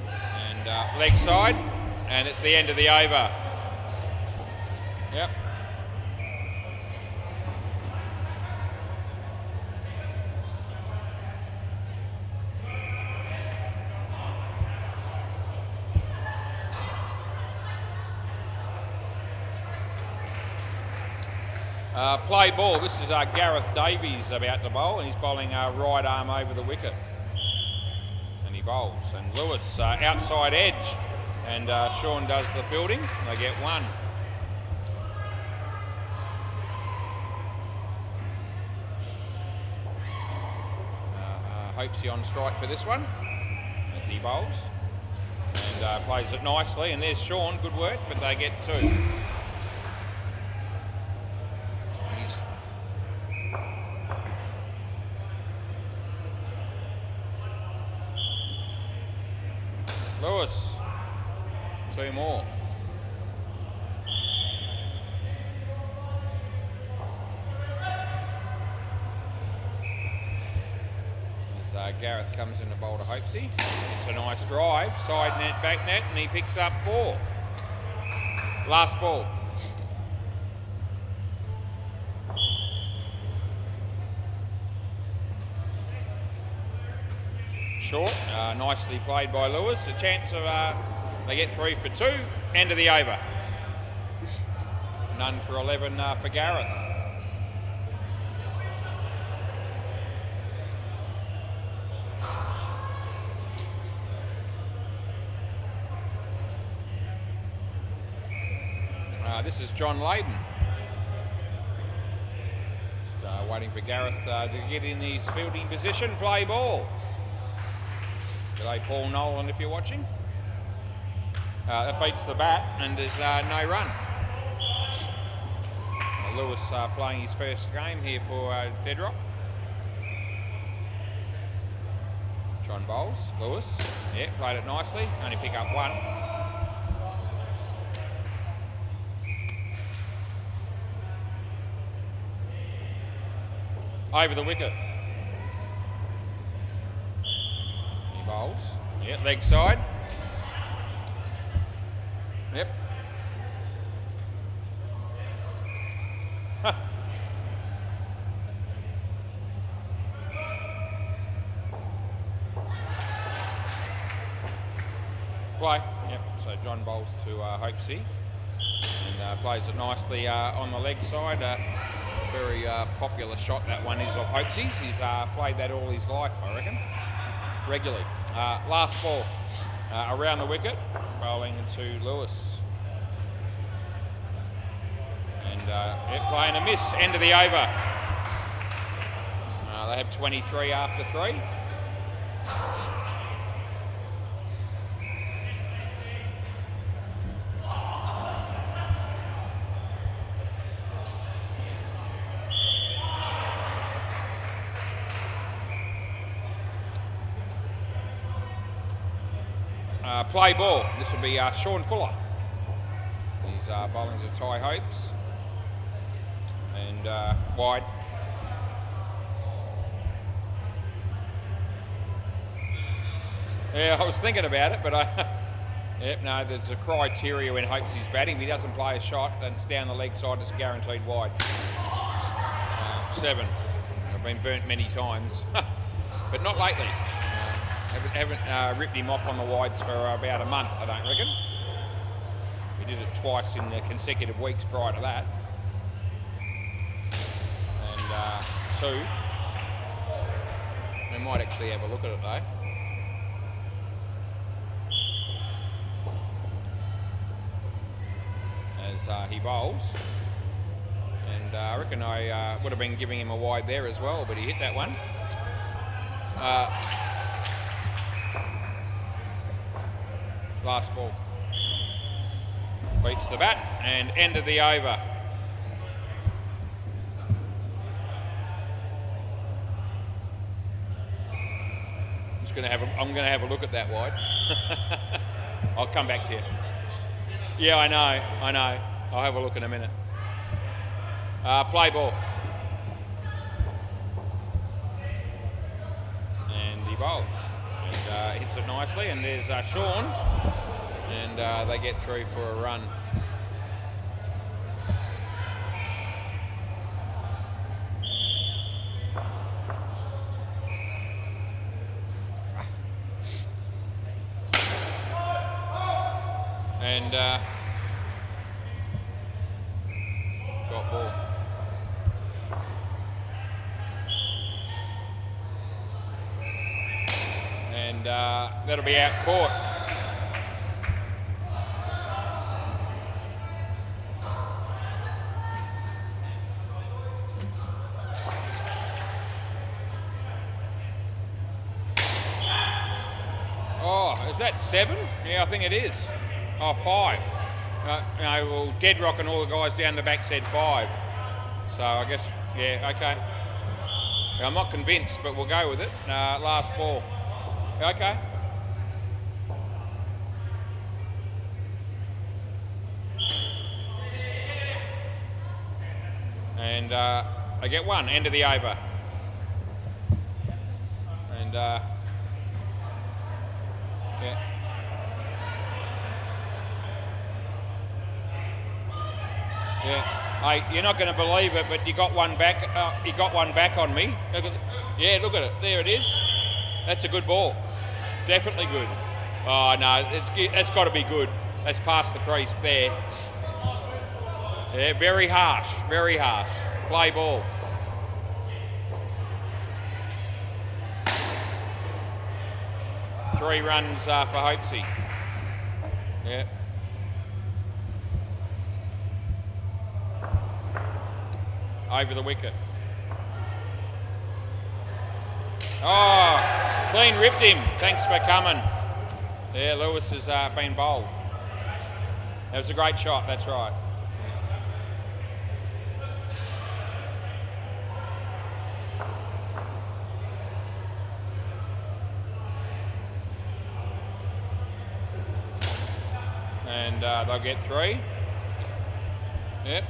A: And leg side, and it's the end of the over. Yep. Play ball. This is Gareth Davies about to bowl, and he's bowling right arm over the wicket. And he bowls. And Lewis outside edge, and Sean does the fielding. They get one. Hopesy on strike for this one. And he bowls and plays it nicely. And there's Sean. Good work, but they get two. Lewis, two more. As Gareth comes in to bowl to Hopesy. It's a nice drive, side net, back net, and he picks up four. Last ball. Short, nicely played by Lewis. A chance of they get 3 for 2. End of the over. None for 11 for Gareth. This is John Layden. Just waiting for Gareth to get in his fielding position. Play ball. G'day Paul Nolan if you're watching. That beats the bat and there's no run. Lewis playing his first game here for Bedrock. John bowls. Lewis, yeah, played it nicely. Only pick up one. Over the wicket. Bowls. Yeah, leg side. Yep. Play. Yep. So John bowls to Hopesy and plays it nicely on the leg side. Very popular shot that one is of Hopesy's. He's played that all his life, I reckon. Regularly. Last ball around the wicket, bowling to Lewis. And playing a miss, end of the over. They have 23 after 3. Play ball. This will be Sean Fuller. He's bowling to Ty Hopes. And wide. Yeah, I was thinking about it, but yep, no, there's a criteria when Hopesy's batting. If he doesn't play a shot and it's down the leg side, it's guaranteed wide. 7. I've been burnt many times, but not lately. Haven't ripped him off on the wides for about a month, I don't reckon. We did it twice in the consecutive weeks prior to that. And 2. We might actually have a look at it though. As he bowls. And I reckon I would have been giving him a wide there as well, but he hit that one. Last ball. Beats the bat and end of the over. I'm going to have a look at that wide. I'll come back to you. Yeah, I know. I'll have a look in a minute. Play ball. And he bowls. And hits it nicely. And there's Sean. And they get through for a run. And got ball. And that'll be out court. Oh, is that 7? Yeah, I think it is. Oh, 5. No, well, Deadrock and all the guys down the back said 5. So I guess, yeah, okay. I'm not convinced, but we'll go with it. Last ball. Okay. And I get 1, end of the over. And, yeah. Yeah, hey, you're not going to believe it, but you got one back. He got one back on me. Yeah, look at it. There it is. That's a good ball. Definitely good. Oh no, that's got to be good. That's past the crease there. Yeah, very harsh. Very harsh. Play ball. Three runs for Hopesy. Yeah. Over the wicket. Oh, clean ripped him. Thanks for coming. Yeah, Lewis has been bowled. That was a great shot, that's right. And they'll get 3. Yep.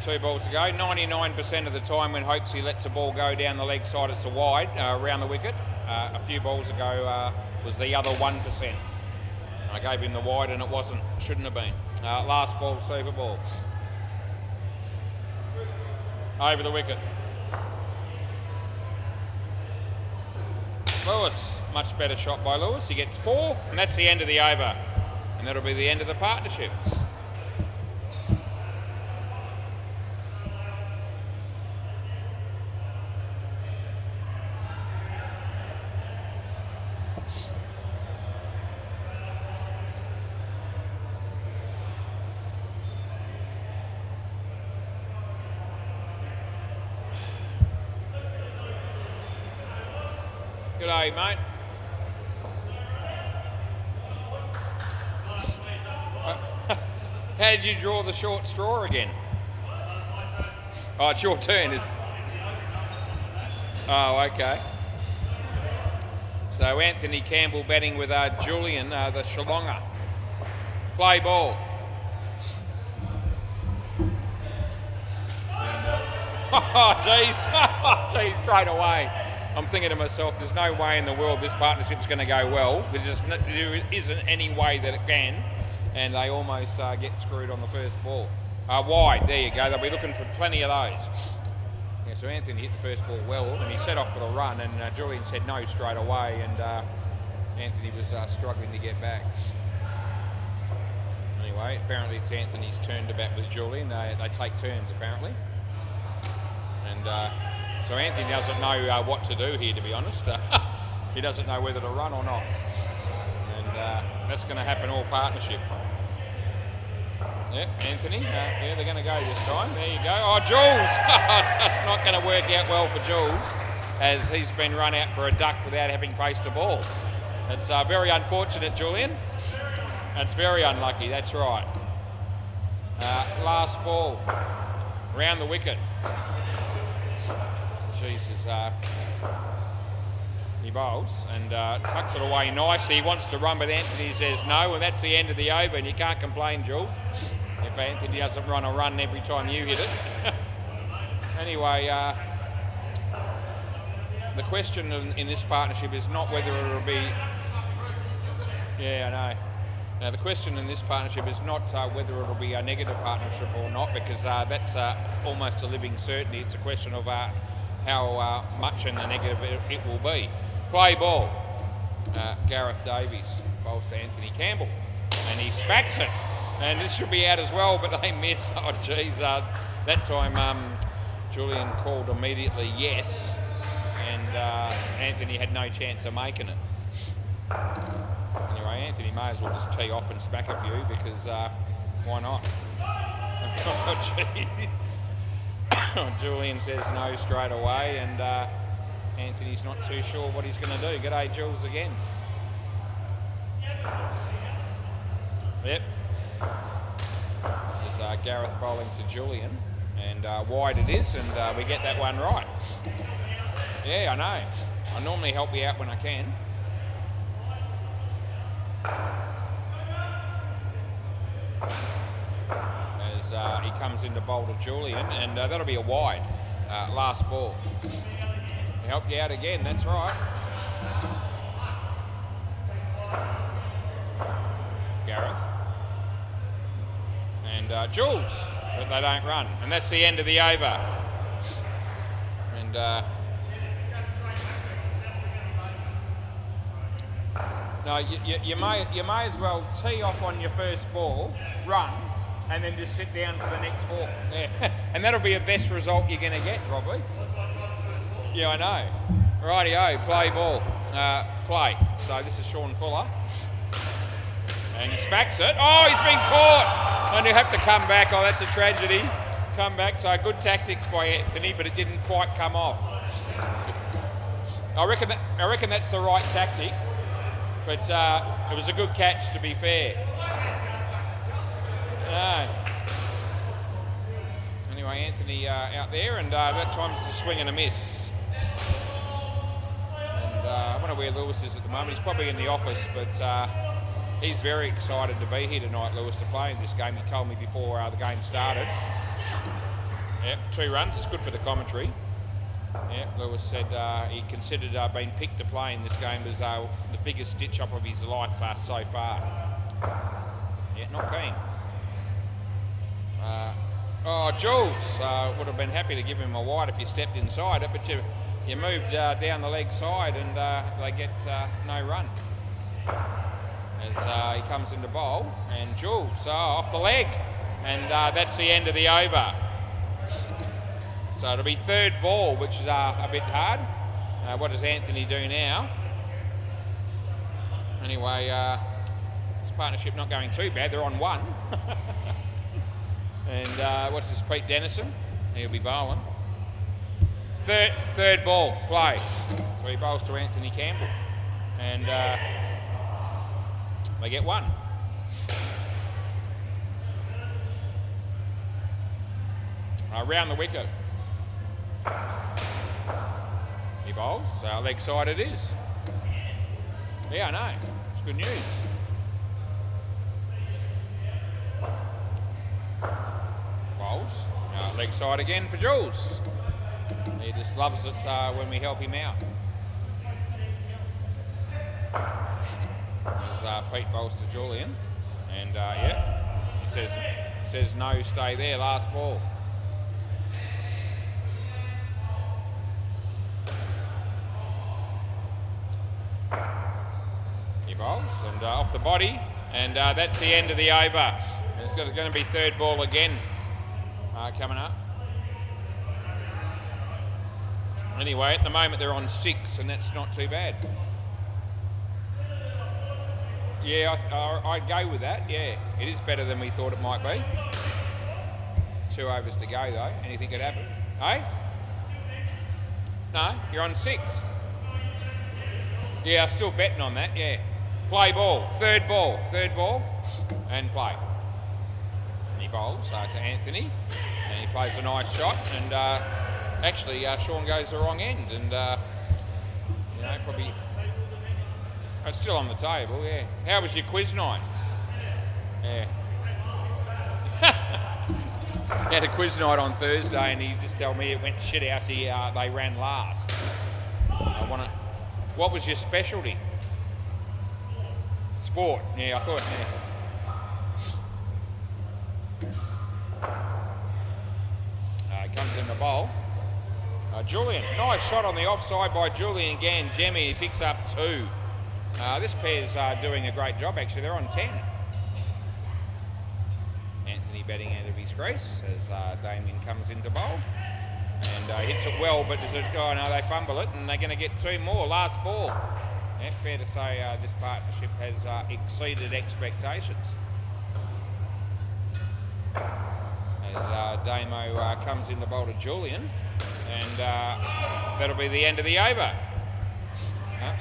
A: 2 balls to go. 99% of the time when Hopesy lets a ball go down the leg side, it's a wide around the wicket. A few balls ago was the other 1%. I gave him the wide and it wasn't, shouldn't have been. Last ball, super ball. Over the wicket. Lewis, much better shot by Lewis. He gets 4 and that's the end of the over. And that'll be the end of the partnership. G'day, mate. How did you draw the short straw again? Oh, it's your turn, is it? Oh, okay. So Anthony Campbell batting with Julian, the Shillonga. Play ball. Oh, jeez. Oh, jeez, straight away. I'm thinking to myself, there's no way in the world this partnership's going to go well. There isn't any way that it can, and they almost get screwed on the first ball. Wide, there you go. They'll be looking for plenty of those. Yeah, so Anthony hit the first ball well, and he set off for the run, and Julian said no straight away, and Anthony was struggling to get back. Anyway, apparently it's Anthony's turn to bat with Julian. They take turns, apparently. And so Anthony doesn't know what to do here, to be honest. He doesn't know whether to run or not. And that's going to happen all partnership. Yep, Anthony. Yeah, they're going to go this time. There you go. Oh, Jules! That's not going to work out well for Jules, as he's been run out for a duck without having faced a ball. It's very unfortunate, Julian. It's very unlucky, that's right. Last ball. Round the wicket. Jesus. He bowls and tucks it away nicely. He wants to run, but Anthony says no, and that's the end of the over, and you can't complain, Jules, if Anthony doesn't run a run every time you hit it. Anyway, the question in this partnership is not whether it'll be... Yeah, I know. Now, the question in this partnership is not whether it'll be a negative partnership or not, because that's almost a living certainty. It's a question of how much in the negative it will be. Play ball. Gareth Davies bowls to Anthony Campbell, and he smacks it. And this should be out as well, but they miss. Oh, geez. That time, Julian called immediately yes, and Anthony had no chance of making it. Anyway, Anthony may as well just tee off and smack a few, because why not? Oh, jeez. Julian says no straight away, and Anthony's not too sure what he's going to do. G'day, Jules, again. Yep. This is Gareth bowling to Julian, and wide it is, and we get that one right. Yeah, I know. I normally help you out when I can. As he comes into bowl to Julian, and that'll be a wide. Last ball. Help you out again, that's right. Gareth. And Jules, but they don't run. And that's the end of the over. And no, you may as well tee off on your first ball, run, and then just sit down for the next ball. Yeah. And that'll be the best result you're going to get, probably. Yeah, I know. Rightio, play ball. Play. So this is Sean Fuller. And he smacks it. Oh, he's been caught! And he'll have to come back. Oh, that's a tragedy. Come back. So good tactics by Anthony, but it didn't quite come off. I reckon that's the right tactic. But it was a good catch, to be fair. No. Anyway, Anthony out there, and that time it's a swing and a miss. And I wonder where Lewis is at the moment. He's probably in the office, but he's very excited to be here tonight, Lewis, to play in this game. He told me before the game started. Yep, 2 runs. It's good for the commentary. Yeah, Lewis said he considered being picked to play in this game as the biggest stitch-up of his life so far. Yeah, not keen. Oh, Jules would have been happy to give him a wide if you stepped inside it, but you moved down the leg side, and they get no run. As he comes into bowl, and Jules off the leg, and that's the end of the over. So it'll be third ball, which is a bit hard. What does Anthony do now? Anyway, this partnership not going too bad. They're on 1. And what's this, Pete Dennison? He'll be bowling. Third ball, play. So he bowls to Anthony Campbell. And they get 1. Round the wicket. He bowls, leg side it is. Yeah, I know, it's good news. Bowls, leg side again for Jules. He just loves it when we help him out. As Pete bowls to Julian. And yeah, he says no, stay there, last ball. He bowls and off the body, and that's the end of the over. And it's going to be third ball again coming up. Anyway, at the moment they're on 6, and that's not too bad. Yeah, I'd go with that. Yeah, it is better than we thought it might be. 2 overs to go though. Anything could happen. Hey? No, you're on 6. Yeah, I'm still betting on that. Yeah. Play ball. Third ball, and play. And he bowls to Anthony, and he plays a nice shot. And actually, Sean goes the wrong end, and you know, probably. It's still on the table, yeah. How was your quiz night? Yeah. He had a quiz night on Thursday, and he just told me it went shit out. They ran last. What was your specialty? Sport. Yeah, I thought. Yeah. He comes in the bowl. Julian, nice shot on the offside by Julian Gangemi. He picks up 2. This pair's doing a great job, actually. They're on 10. Anthony batting out of his crease as Damien comes into bowl. And hits it well, but oh no, they fumble it, and they're going to get 2 more. Last ball. Yeah, fair to say this partnership has exceeded expectations. As Damo comes in the bowl to Julian, and that'll be the end of the over.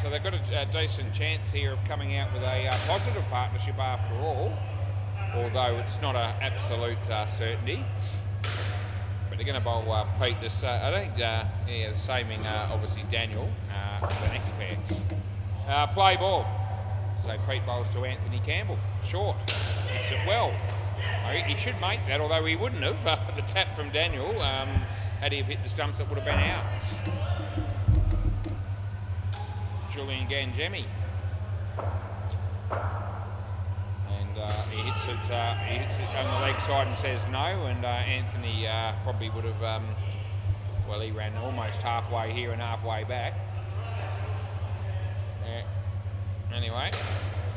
A: So they've got a decent chance here of coming out with a positive partnership after all, although it's not an absolute certainty. But they're going to bowl Pete this, I don't think, the saving obviously Daniel for the next pair. Play ball. So Pete bowls to Anthony Campbell. Short. Hits it well. He should make that, although he wouldn't have. The tap from Daniel, had he have hit the stumps, it would have been out. Julian Gangemi, and he hits it on the leg side and says no, and Anthony probably would have, well, he ran almost halfway here and halfway back. Yeah. Anyway,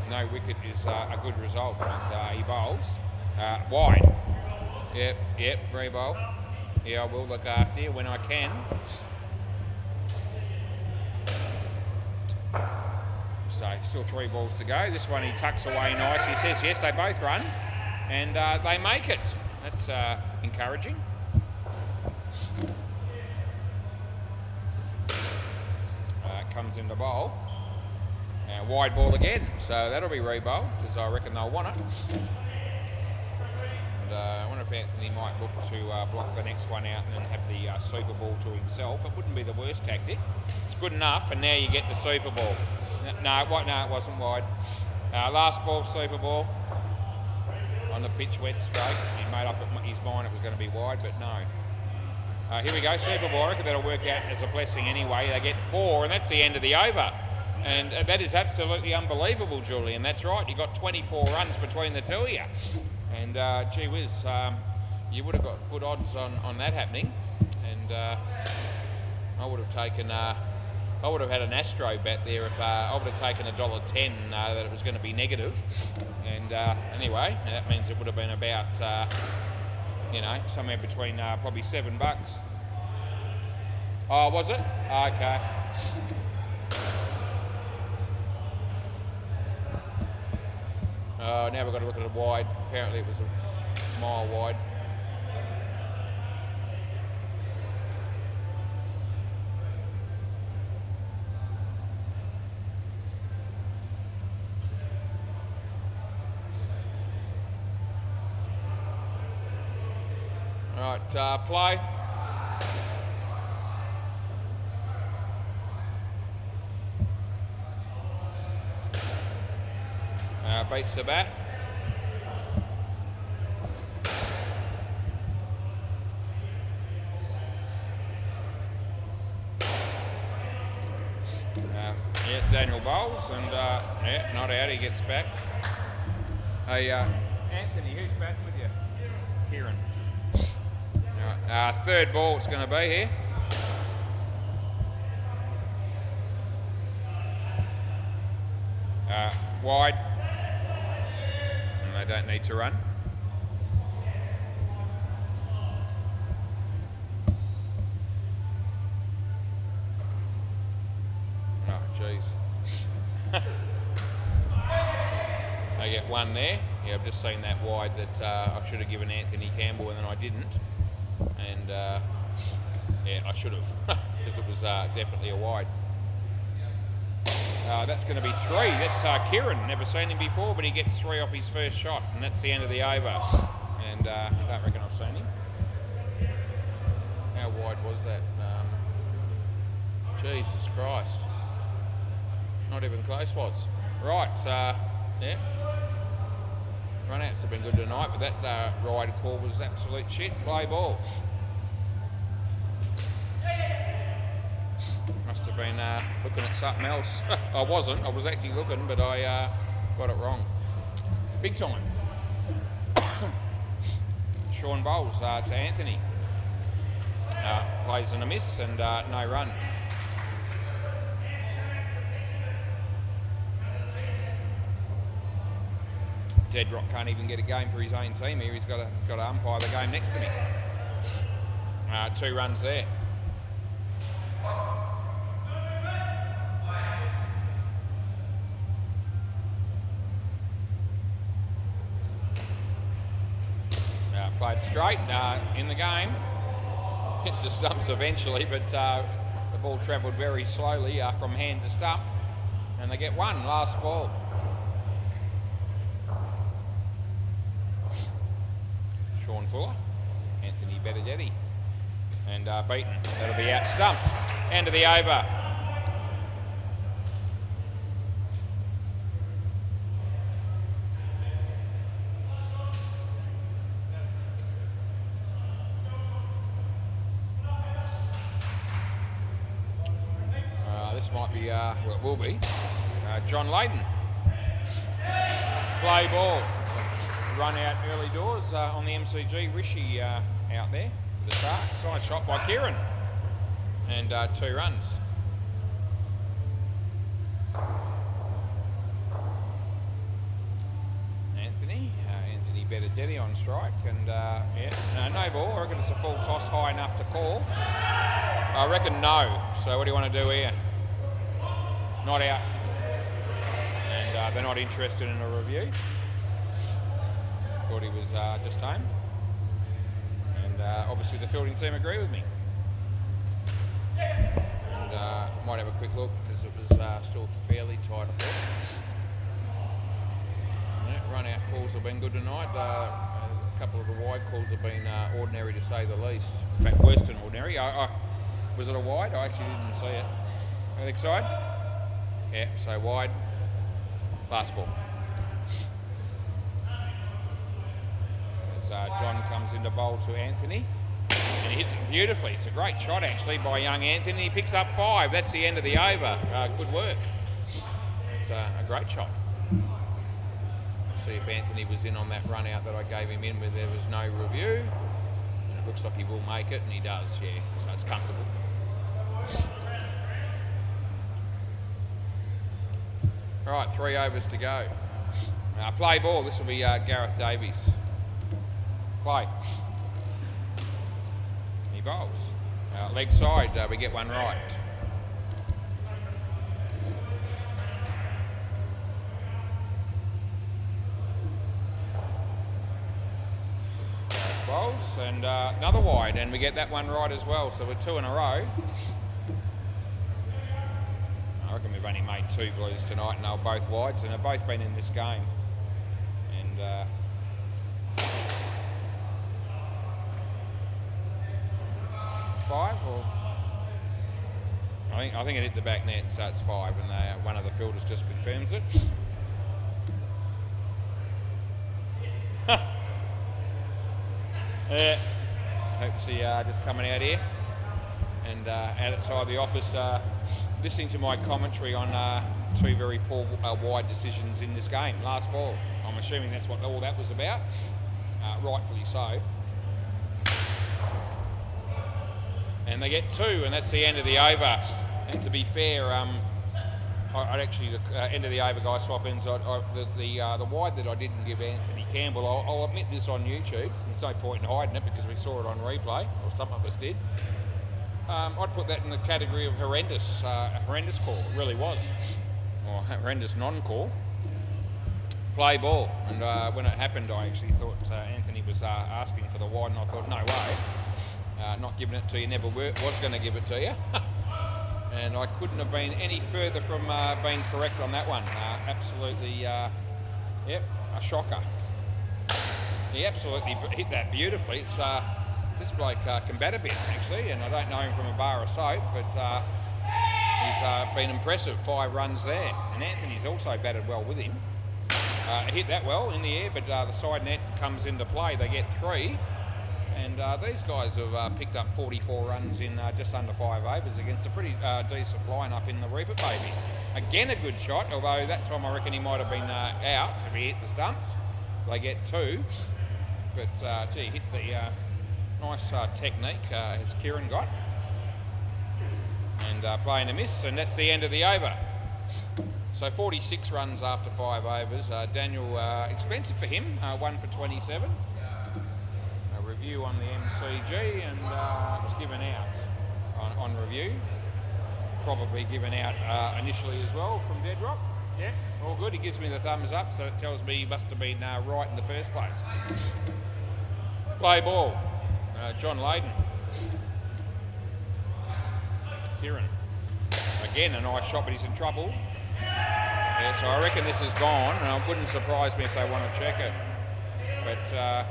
A: no wicket is a good result as he bowls wide. Yep, re-bowl. Yeah, I will look after you when I can. So still 3 balls to go. This one he tucks away nice. He says yes, they both run, and they make it. That's encouraging. Comes into bowl. Wide ball again, so that'll be re-bowl because I reckon they'll want it. And I wonder if Anthony might look to block the next one out and then have the super ball to himself. It wouldn't be the worst tactic. It's good enough, and now you get the super ball. No, it wasn't wide. Last ball, super ball. On the pitch, wet straight. He made up his mind it was going to be wide, but no. Here we go, super ball. I reckon that'll work out as a blessing anyway. They get 4, and that's the end of the over. And that is absolutely unbelievable, Julian. That's right. You got 24 runs between the two of you. And gee whiz, you would have got good odds on that happening. And I would have taken. I would have had an Astro bet there if I would have taken $1.10 that it was going to be negative. And anyway, that means it would have been about, you know, somewhere between probably $7. Oh, was it? Okay. Now we've got to look at it wide. Apparently it was a mile wide. Right, play. Beats the bat. Yeah, Daniel Bowles, and yeah, not out, he gets back. Hey, Anthony, who's back with you? Kieran. Third ball it's going to be here. Wide. And they don't need to run. Oh, jeez. They get one there. Yeah, I've just seen that wide that I should have given Anthony Campbell and then I didn't. And yeah, I should have because it was definitely a wide. That's going to be 3. That's Kieran. Never seen him before, but he gets 3 off his first shot, and that's the end of the over. And I don't reckon I've seen him. How wide was that? Jesus Christ. Not even close was. Right, yeah. Run-outs have been good tonight, but that ride call was absolute shit. Play ball. Must have been looking at something else. I wasn't. I was actually looking, but I got it wrong. Big time. Sean Bowles to Anthony. Plays and a miss and no run. Dead Rock can't even get a game for his own team here. He's got to umpire the game next to me. 2 runs there. Played straight in the game. Hits the stumps eventually, but the ball travelled very slowly from hand to stump. And they get 1, last ball. Sean Fuller, Anthony Benedetti, and beaten. That'll be out stumped. End of the over. This might be, well, it will be, John Layden. Play ball. Run out early doors on the MCG. Rishi out there for the Sharks. Nice shot by Kieran. And 2 runs. Anthony Benedetti on strike. And yeah, no ball. I reckon it's a full toss high enough to call. I reckon no. So what do you want to do here? Not out. And they're not interested in a review. Thought he was just home. And obviously the fielding team agree with me. And might have a quick look because it was still fairly tight, I thought. Yeah, run out calls have been good tonight. A couple of the wide calls have been ordinary to say the least. In fact, worse than ordinary. Was it a wide? I actually didn't see it. Anything side? Yeah, so wide. Last ball. As John comes into bowl to Anthony. And he hits it beautifully. It's a great shot actually by young Anthony. He picks up 5. That's the end of the over. Good work. It's a great shot. Let's see if Anthony was in on that run out that I gave him in where there was no review. And it looks like he will make it, and he does, yeah. So it's comfortable. Right, 3 overs to go. Play ball. This will be Gareth Davies. Play. He bowls. Leg side, we get 1 right. Bowls and another wide, and we get that 1 right as well. So we're 2 in a row. I reckon we've only made 2 blues tonight, and they're both wides, and they've both been in this game. And 5 or I think it hit the back net, so it's 5, and one of the fielders just confirms it. Yeah, hope she just coming out here and outside the office listening to my commentary on two very poor wide decisions in this game. Last ball. I'm assuming that's what all that was about. Rightfully so. And they get 2, and that's the end of the over. And to be fair, I'd actually, end of the over guy swap ends, the wide that I didn't give Anthony Campbell, I'll admit this on YouTube, there's no point in hiding it because we saw it on replay, or some of us did. I'd put that in the category of horrendous call, it really was. Or horrendous non-call. Play ball, and when it happened I actually thought Anthony was asking for the wide, and I thought, no way, not giving it to you, never was going to give it to you. And I couldn't have been any further from being correct on that one. Absolutely, yep, a shocker. He absolutely hit that beautifully. It's, this bloke can bat a bit, actually, and I don't know him from a bar of soap, but he's been impressive. 5 runs there. And Anthony's also batted well with him. Hit that well in the air, but the side net comes into play. They get 3. And these guys have picked up 44 runs in just under 5 overs against a pretty decent lineup in the Reaper Babies. Again, a good shot, although that time I reckon he might have been out if he hit the stumps. They get 2. But, gee, hit the nice technique has Kieran got. And playing a miss, and that's the end of the over. So 46 runs after 5 overs. Daniel, expensive for him, 1 for 27. Review on the MCG, and it was given out on review. Probably given out initially as well from Deadrock. Yeah, all good. He gives me the thumbs up, so it tells me he must have been right in the first place. Play ball. John Layden. Kieran. Again, a nice shot, but he's in trouble. Yeah, so I reckon this is gone, and it wouldn't surprise me if they want to check it. But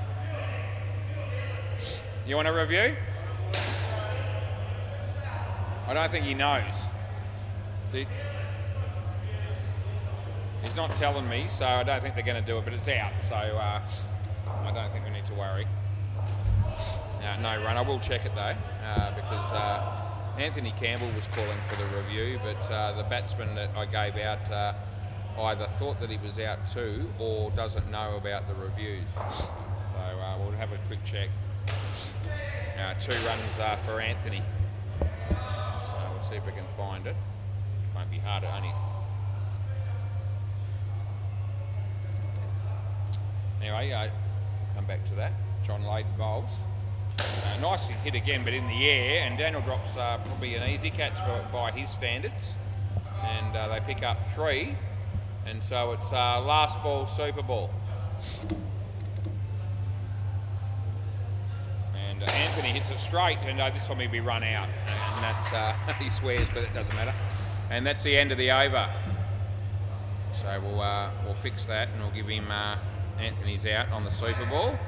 A: you want a review? I don't think he knows. He's not telling me, so I don't think they're going to do it, but it's out, so I don't think we need to worry. No run. I will check it though, because Anthony Campbell was calling for the review, but the batsman that I gave out either thought that he was out too or doesn't know about the reviews. So we'll have a quick check. 2 runs for Anthony. So we'll see if we can find it. Won't be hard, only. Anyway, we'll come back to that. John Layden bowls. Nice hit again, but in the air, and Daniel drops probably an easy catch by his standards. And they pick up 3. And so it's last ball, super ball. Anthony hits it straight, and this time he'll be run out, and that's he swears, but it doesn't matter. And that's the end of the over. So we'll fix that, and we'll give him Anthony's out on the super ball,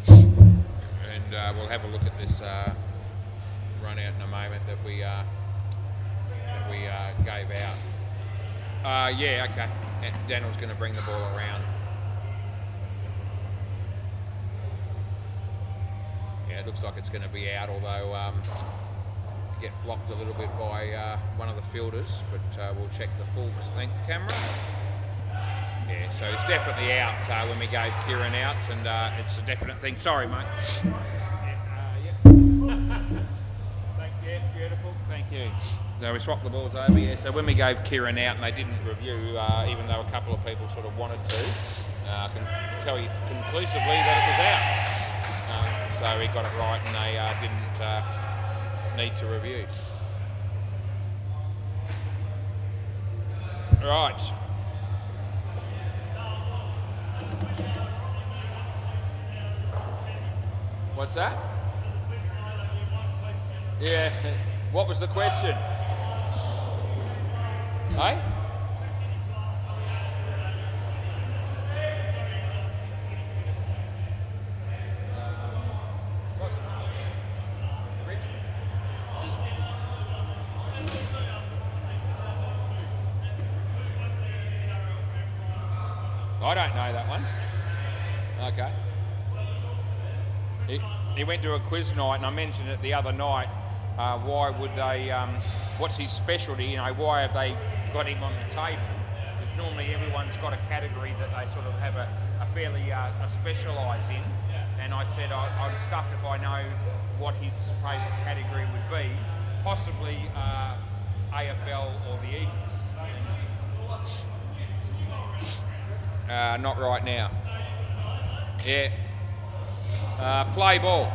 A: and we'll have a look at this run out in a moment that we gave out. Yeah, okay. Daniel's going to bring the ball around. It looks like it's going to be out, although get blocked a little bit by one of the fielders, but we'll check the full length camera. Yeah, so it's definitely out when we gave Kieran out, and it's a definite thing. Sorry, mate. Yeah. Thank you, beautiful. Thank you. So we swapped the balls over, yeah. So when we gave Kieran out and they didn't review, even though a couple of people sort of wanted to, I can tell you conclusively that it was out. So he got it right, and they didn't need to review. Right. What's that? Yeah. What was the question? Hey? I don't know that one. Okay. He went to a quiz night, and I mentioned it the other night. why would they, what's his specialty, you know, why have they got him on the table? Because normally everyone's got a category that they sort of have a fairly specialise in. And I said I'm stuffed if I know what his favourite category would be, possibly AFL or the Eagles. Not right now. Yeah. Play ball.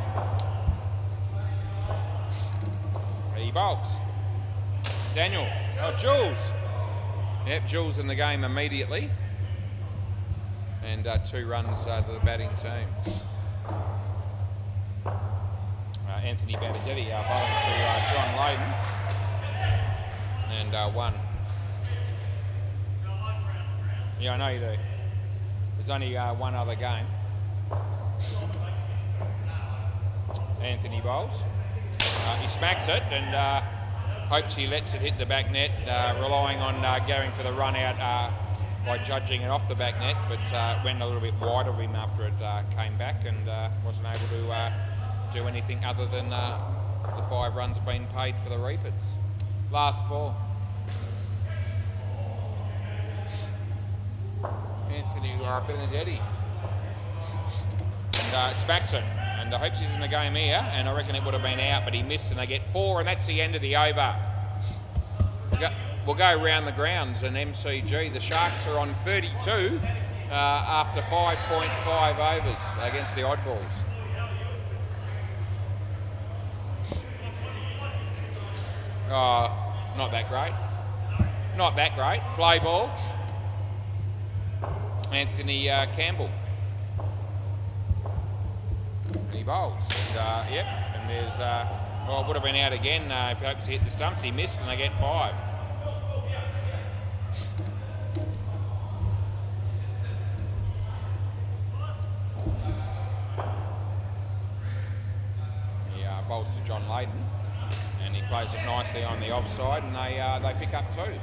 A: He bowls. Daniel. Oh, Jules. Yep, Jules in the game immediately. And 2 runs to the batting team. Anthony Babadetti bowling to John Layden. And 1. Yeah, I know you do. There's only one other game. Anthony bowls. He smacks it and hopes he lets it hit the back net, relying on going for the run out by judging it off the back net, but went a little bit wide of him after it came back and wasn't able to do anything other than the 5 runs being paid for the Reapers. Last ball. Anthony Benedetti. And smacks it. And I hope he's in the game here, and I reckon it would have been out, but he missed, and they get 4, and that's the end of the over. We'll go round the grounds, and MCG, the Sharks are on 32 after 5.5 overs against the Oddballs. Oh, not that great. Not that great. Play ball. Anthony Campbell. And he bowls. And, yep, and there's, well, it would have been out again if he hopes to hit the stumps. He missed, and they get 5. He bowls to John Layden, and he plays it nicely on the offside, and they pick up 2.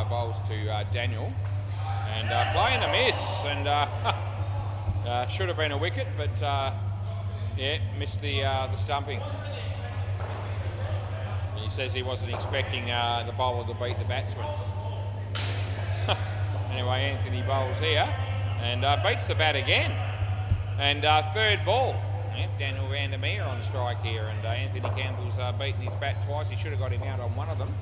A: Bowls to Daniel, and playing a miss, and should have been a wicket, but yeah, missed the stumping. And he says he wasn't expecting the bowler to beat the batsman. Anyway, Anthony bowls here and beats the bat again, and 3rd ball. Yep, Daniel Vandermeer on strike here, and Anthony Campbell's beaten his bat twice. He should have got him out on one of them.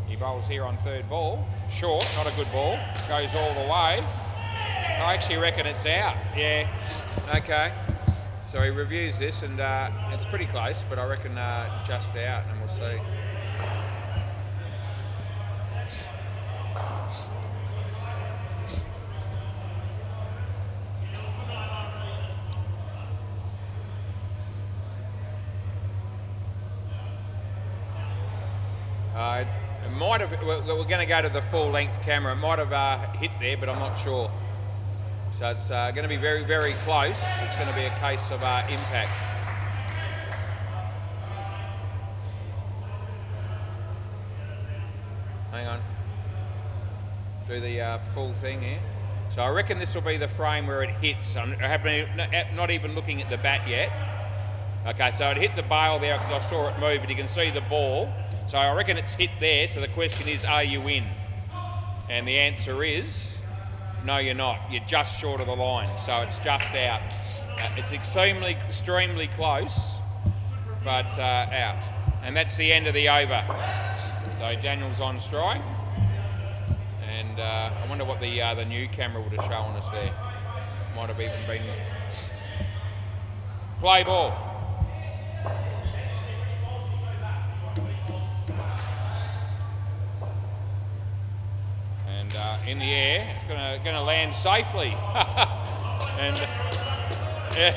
A: He bowls here on 3rd ball. Short, not a good ball. Goes all the way. I actually reckon it's out. Yeah, okay. So he reviews this, and it's pretty close, but I reckon just out, and we'll see. It might have, we're going to go to the full length camera. It might have hit there, but I'm not sure. So it's going to be very, very close. It's going to be a case of impact. Hang on. Do the full thing here. So I reckon this will be the frame where it hits. I haven't, not even looking at the bat yet. Okay, so it hit the bail there because I saw it move, but you can see the ball. So I reckon it's hit there, so the question is, are you in? And the answer is, no you're not. You're just short of the line, so it's just out. It's extremely close, but out. And that's the end of the over. So Daniel's on strike. And I wonder what the new camera would have shown us there. Might have even been... Play ball. In the air, it's going to land safely, and yeah.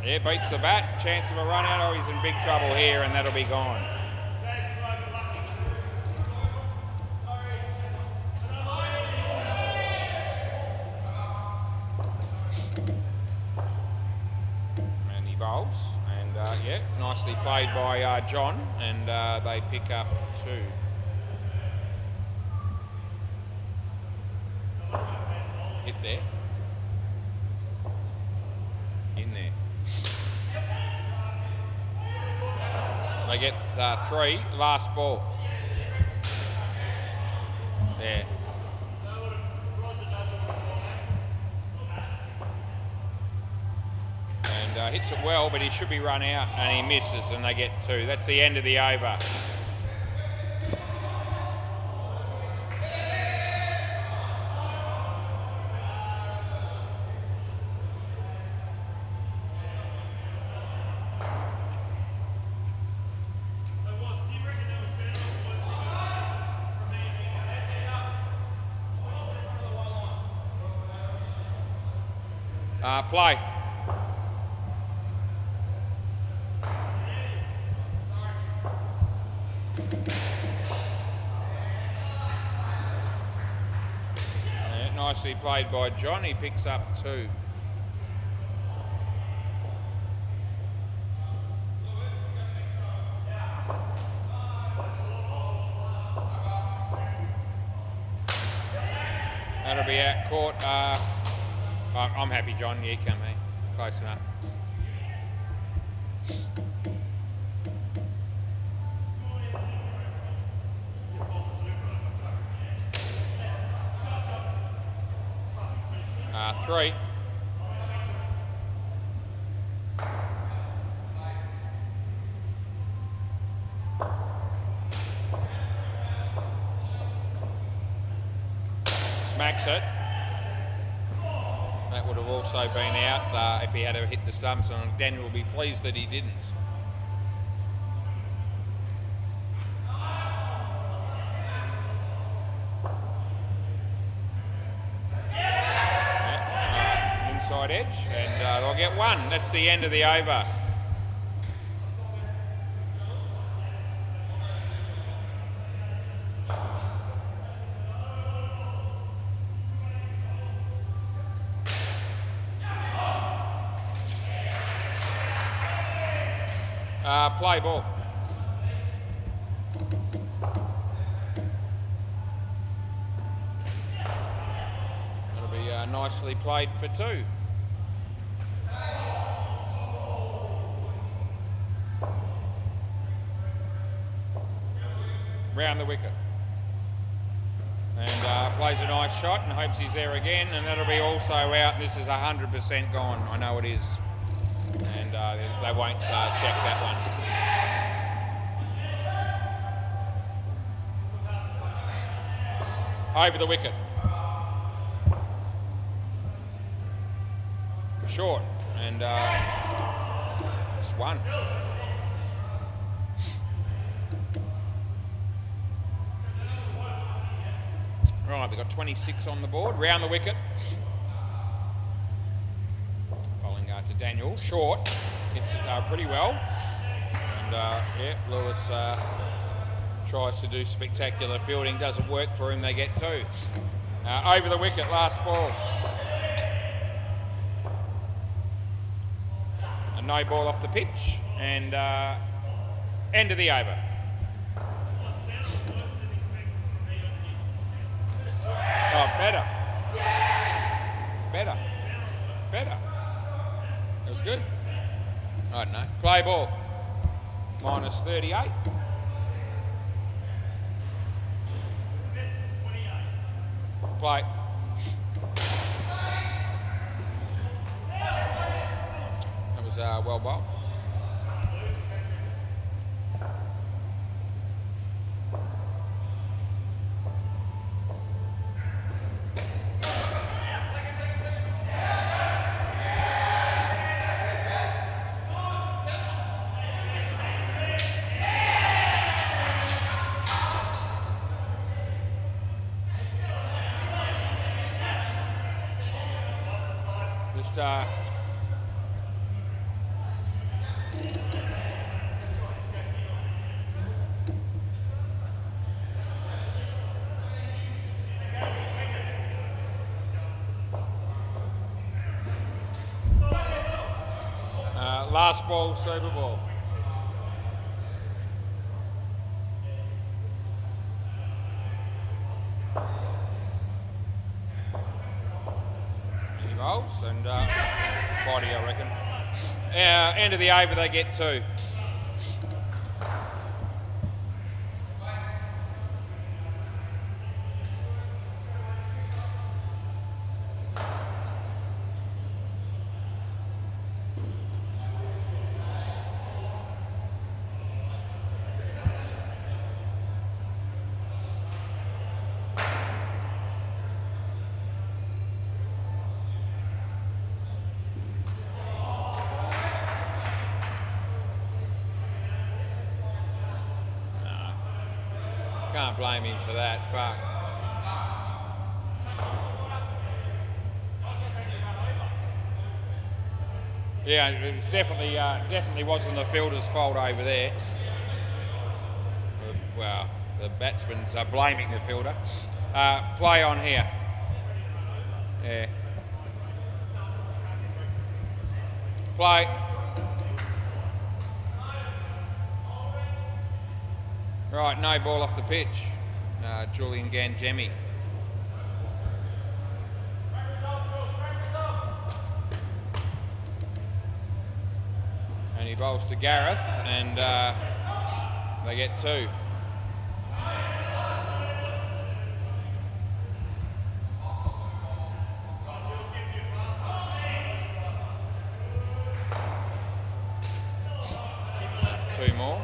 A: Yeah, beats the bat. Chance of a run out. Oh, he's in big trouble here, and that'll be gone. And yeah, nicely played by John, and they pick up 2. Hit there. In there. They get 3. Last ball. There. And hits it well, but he should be run out, and he misses, and they get 2. That's the end of the over. Play. Yeah, nicely played by John. He picks up 2. That'll be out court. I'm happy, John. You come here. Close enough. Three. Smacks it. That would have also been out if he had hit the stumps, and Daniel will be pleased that he didn't. Inside edge, and they'll get 1. That's the end of the over. Play ball. That'll be nicely played for 2. Round the wicket. And plays a nice shot and hopes he's there again, and that'll be also out. This is 100% gone. I know it is. And they won't check that one. Over the wicket. Short. And it's 1. Right, they've got 26 on the board. Round the wicket. Bowling to Daniel. Short. Hits it pretty well. And yeah, Lewis tries to do spectacular fielding. Doesn't work for him. They get 2. Over the wicket, last ball. A no ball off the pitch. And end of the over. Oh, better. Better. Better. That was good. I don't know. Play ball. Minus 38. Play. That was well bowled. Last ball, super ball. He bowls and body, I reckon. End of the over, they get 2. Can't blame him for that, fuck. Yeah, it was definitely wasn't the fielder's fault over there. Well, the batsman's blaming the fielder. Play on here. Yeah. Play. Right, no ball off the pitch. Julian Ganjemi. And he bowls to Gareth, and they get 2. Two more.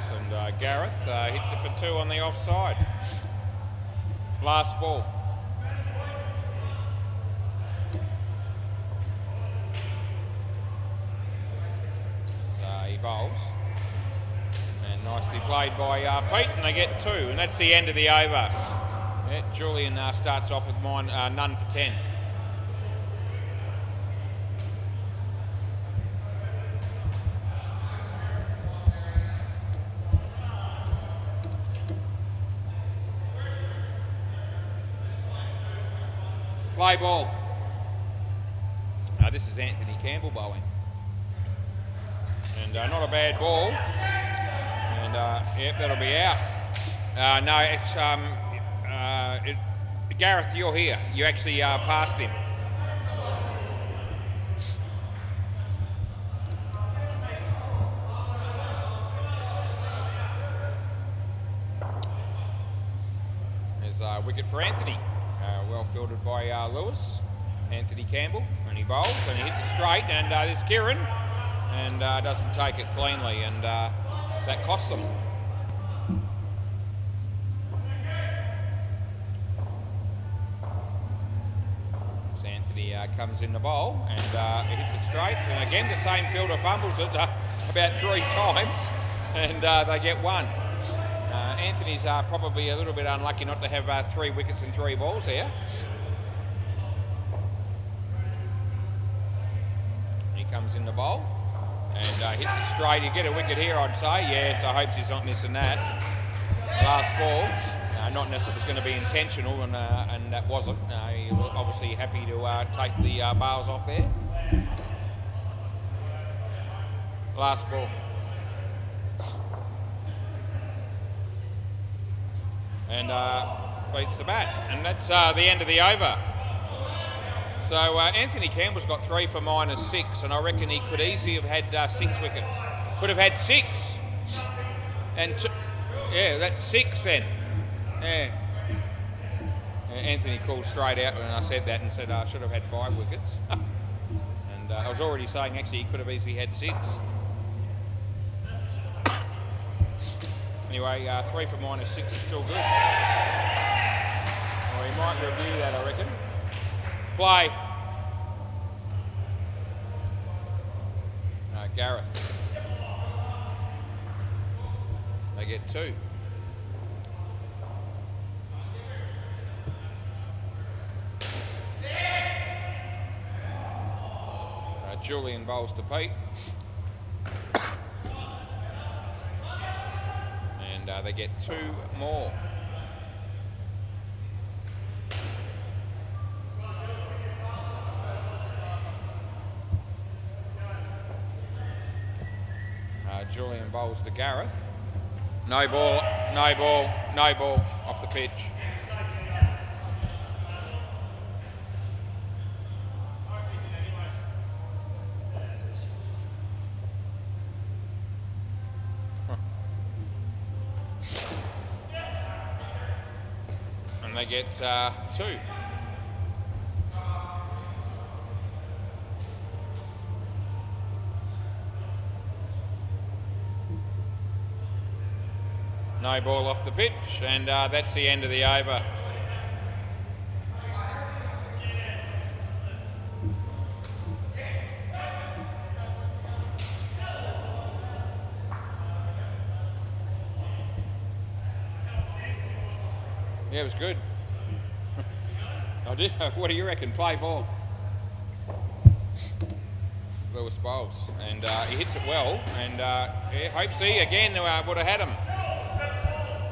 A: And Gareth hits it for 2 on the offside. Last ball. So he bowls. And nicely played by Pete, and they get 2. And that's the end of the over. Yeah, Julian starts off with mine, none for 10. Play ball. This is Anthony Campbell bowling. And not a bad ball. And yep, that'll be out. No, it's, Gareth, you're here. You actually passed him. There's a wicket for Anthony. Well fielded by Lewis, Anthony Campbell, and he bowls and he hits it straight, and there's Kieran, and doesn't take it cleanly, and that costs them. So Anthony comes in the bowl, and he hits it straight, and again the same fielder fumbles it about 3 times, and they get 1. Anthony's probably a little bit unlucky not to have 3 wickets and 3 balls here. He comes in the bowl and hits it straight. He'll get a wicket here, I'd say. Yes, I hope he's not missing that. Last ball. Not unless it was going to be intentional, and that wasn't. He was obviously happy to take the bails off there. Last ball. And beats the bat, and that's the end of the over. So Anthony Campbell's got 3 for -6, and I reckon he could easily have had 6 wickets. Could have had 6, and yeah, that's 6 then. Yeah. Anthony called straight out when I said that and said I should have had 5 wickets, and I was already saying actually he could have easily had 6. Anyway, 3 for -6 is still good. Well, he might review that, I reckon. Play. Gareth. They get 2. Julian bowls to Pete. And So they get 2 more. Julian bowls to Gareth. No ball, no ball, no ball off the pitch. And they get 2. No ball off the pitch, and that's the end of the over. Yeah, it was good. I did. What do you reckon? Play ball. Lewis bowls, and he hits it well, and yeah, Hopesy again would have had him.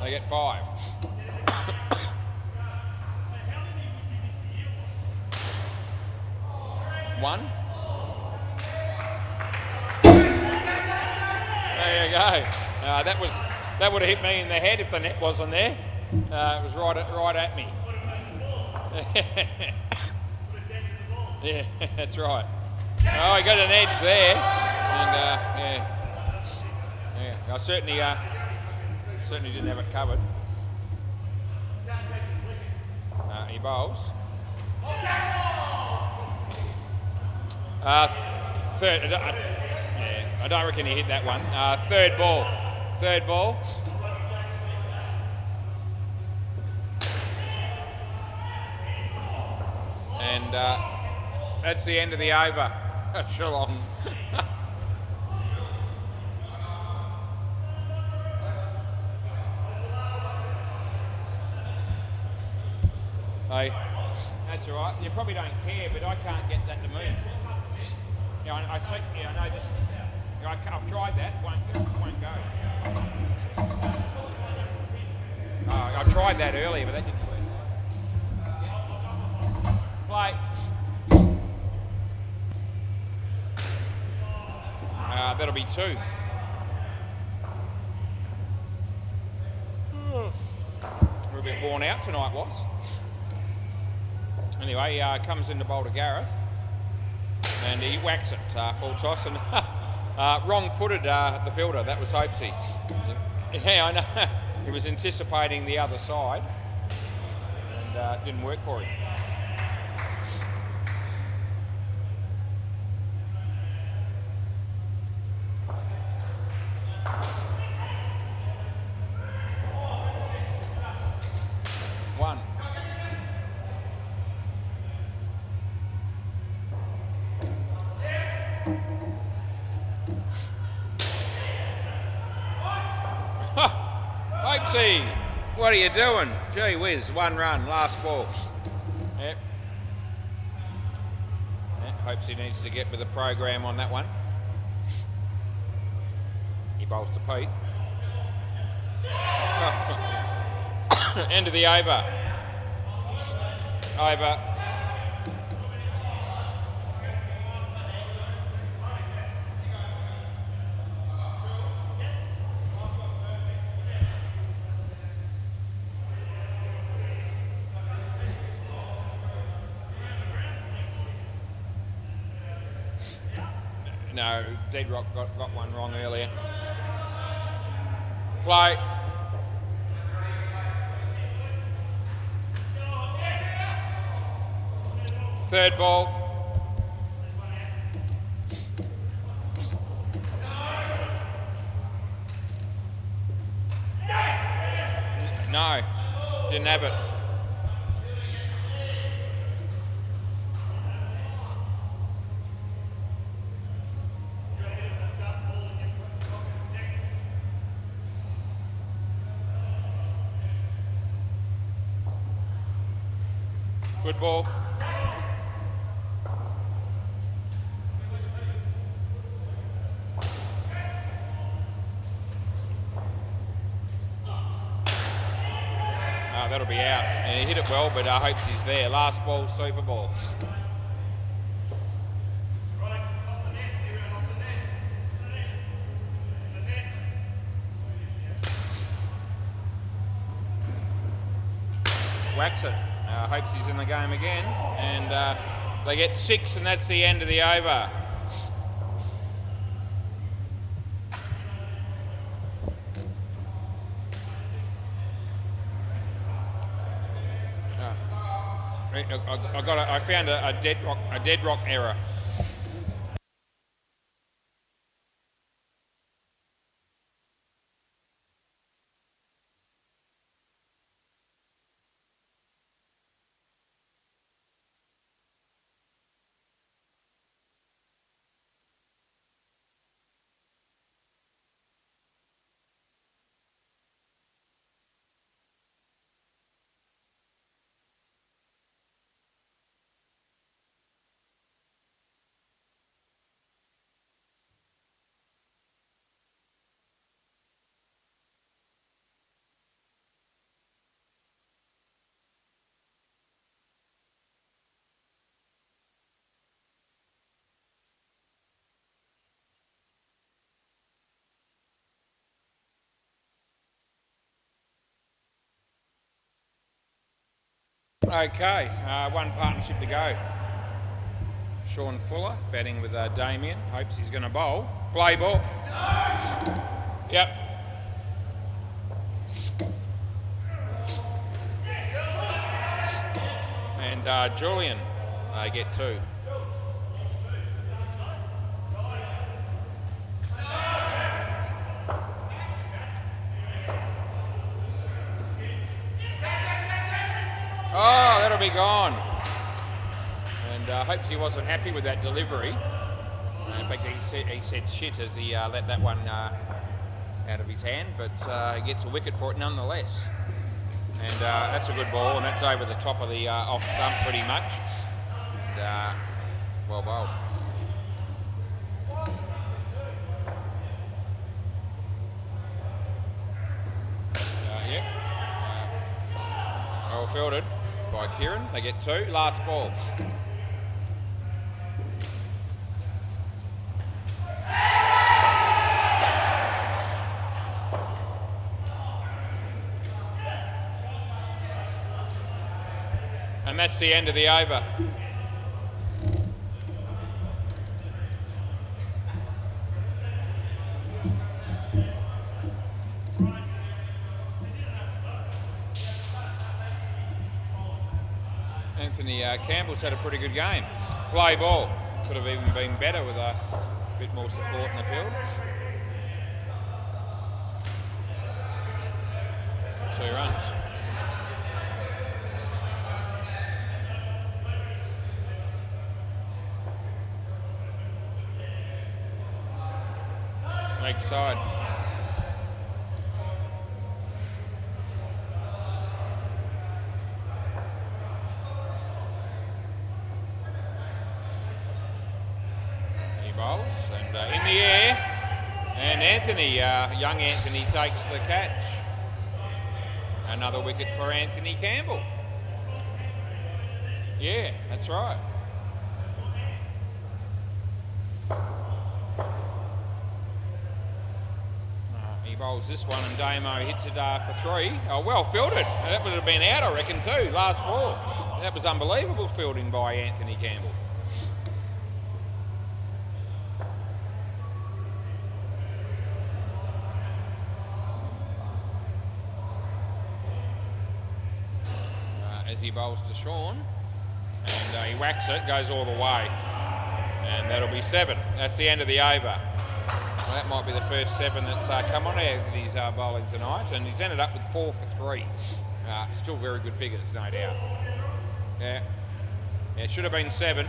A: They get 5. One. There you go. That would have hit me in the head if the net wasn't there. It was right at me. Yeah, that's right. Oh, he got an edge there, and yeah. I certainly didn't have it covered. He bowls. Third. I don't reckon he hit that one. Third ball. And that's the end of the over. Shillong. Hey, that's all right. You probably don't care, but I can't get that to move. Yeah, I know this. I've tried that. Won't go. I tried that earlier, but that didn't work. Play. That'll be 2. We're a bit worn out tonight, was. Anyway, comes in to bowl to Gareth, and he whacks it full toss, and wrong-footed the fielder. That was Hopesy. Yeah, I know. He was anticipating the other side, and didn't work for him. One. Hopesy, what are you doing? Gee whiz, 1 run, last ball. Yep. Hopesy needs to get with the program on that one. He bowls to Pete. End of the over. Over. No, Dead Rock got one wrong earlier. Play. Third ball. No, didn't have it. Good ball. that'll be out. And he hit it well, but hopes he's there. Last ball, super ball. Whacks it. Hopes he's in the game again. And they get 6, and that's the end of the over. I found a dead rock error. Okay, one partnership to go. Sean Fuller batting with Damien. Hopes he's going to bowl. Play ball. Yep. And Julian, they get 2. Oh, that'll be gone. And hopes he wasn't happy with that delivery. In fact, he said shit as he let that one out of his hand, but he gets a wicket for it nonetheless. And that's a good ball, and that's over the top of the off stump pretty much. And, well bowled. Well fielded by Kieran. They get 2. Last ball. And that's the end of the over. Anthony Campbell's had a pretty good game. Play ball. Could have even been better with a bit more support in the field. 2 runs. Leg side. And in the air, and Anthony, young Anthony takes the catch. Another wicket for Anthony Campbell. Yeah, that's right. He bowls this one and Damo hits it for 3. Oh, well fielded. That would have been out, I reckon, too. Last ball. That was unbelievable fielding by Anthony Campbell. As he bowls to Sean, and he whacks it, goes all the way, and that'll be 7. That's the end of the over. Well, that might be the first 7 that's come on out of his bowling tonight, and he's ended up with 4 for 3. Still very good figures, no doubt. Yeah, it should have been 7.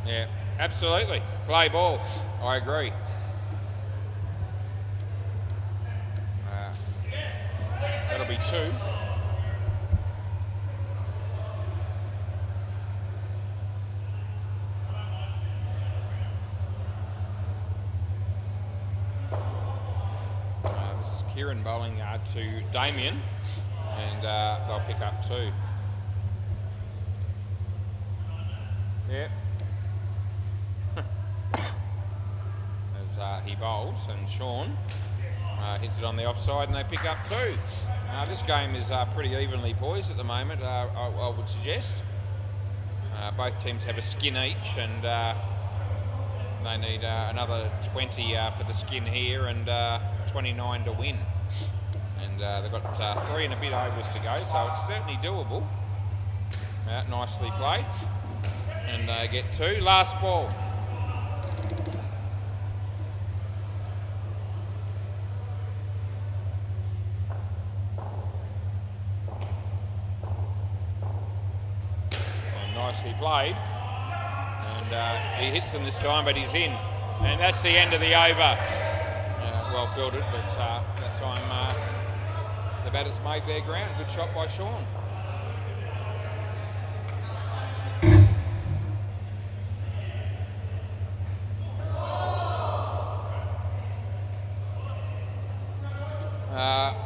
A: Yeah, absolutely. Play ball. I agree. That'll be 2. Kieran bowling to Damien, and they'll pick up 2. Yep. As he bowls, and Sean hits it on the offside, and they pick up 2. This game is pretty evenly poised at the moment, I would suggest. Both teams have a skin each, and they need another 20 for the skin here, and 29 to win. And they've got 3 and a bit overs to go, so it's certainly doable. Nicely played. And they get 2. Last ball. Nicely played, and he hits them this time, but he's in, and that's the end of the over. Well fielded, but that time the batters made their ground. Good shot by Sean.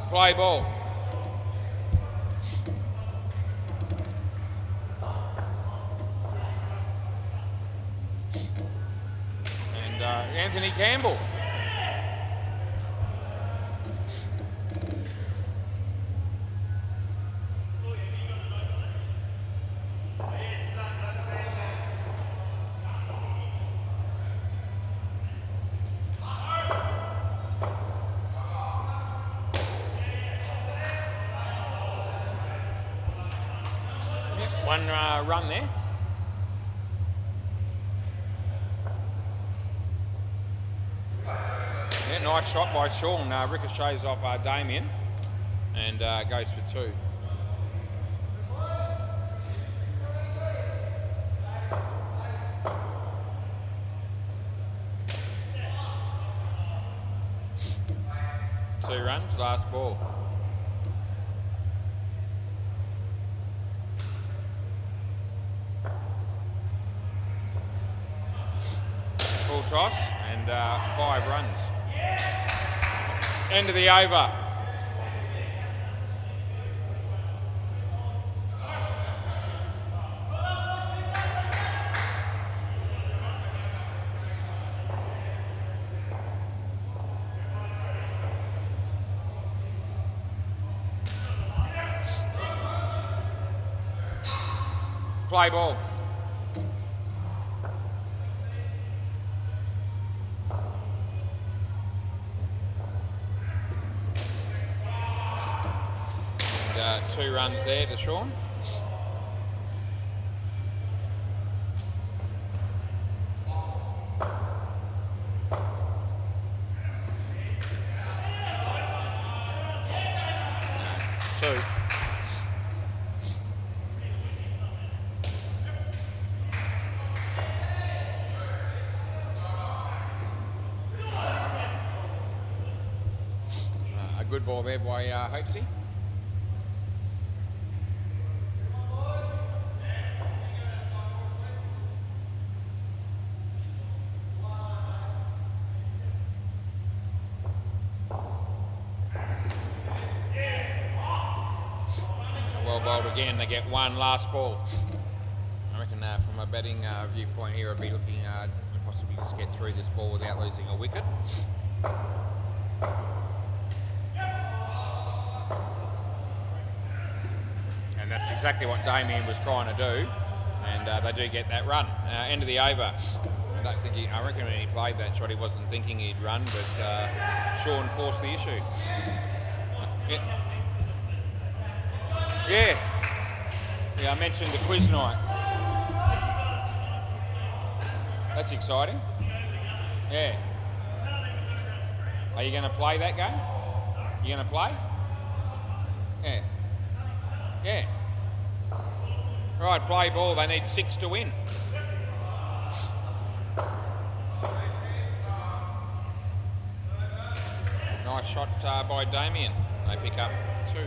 A: Play ball. Anthony Campbell. One run there. Nice shot by Sean, ricochets off Damien, and goes for 2. Two runs, last ball. Full toss, and 5 runs. End of the over. Play ball. And 2 runs there to Sean. Two. A good ball there by Hopesy. Well bowled again. They get 1 last ball. I reckon from a batting viewpoint here, I'd be looking to possibly just get through this ball without losing a wicket. And that's exactly what Damien was trying to do, and they do get that run. End of the over. I reckon when he played that shot, he wasn't thinking he'd run, but Sean forced the issue. Yeah, I mentioned the quiz night. That's exciting. Yeah. Are you going to play that game? You going to play? Yeah. Yeah. Right, play ball. They need 6 to win. Nice shot by Damien. They pick up 2.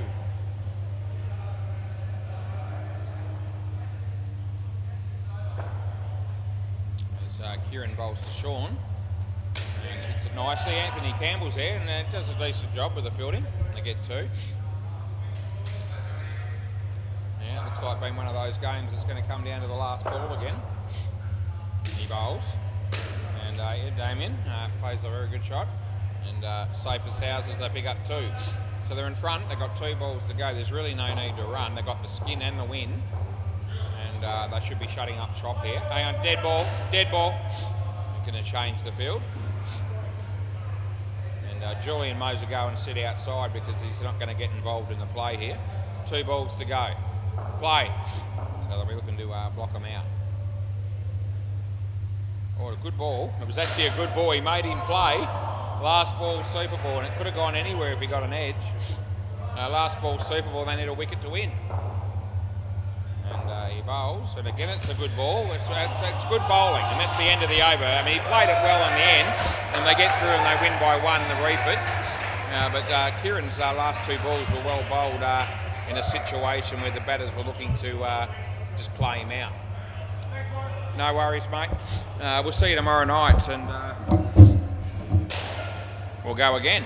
A: As Kieran bowls to Sean. And hits it nicely. Anthony Campbell's there and does a decent job with the fielding. They get 2. Yeah, it looks like being one of those games that's going to come down to the last ball again. He bowls. And Damien plays a very good shot. And safe as houses, they pick up 2. So they're in front. They've got 2 balls to go. There's really no need to run. They've got the skin and the win. And they should be shutting up shop here. Hang on, dead ball, dead ball. They're going to change the field. And Julian Moser go and sit outside because he's not going to get involved in the play here. 2 balls to go. Play. So they'll be looking to block them out. Oh, a good ball. It was actually a good ball. He made him play. Last ball, Super Ball, and it could have gone anywhere if he got an edge. Last ball, Super Ball, they need a wicket to win. And he bowls, and again it's a good ball. It's good bowling, and that's the end of the over. I mean, he played it well in the end, and they get through and they win by 1 in the refits. But Kieran's last 2 balls were well bowled in a situation where the batters were looking to just play him out. No worries, mate. We'll see you tomorrow night, and we'll go again.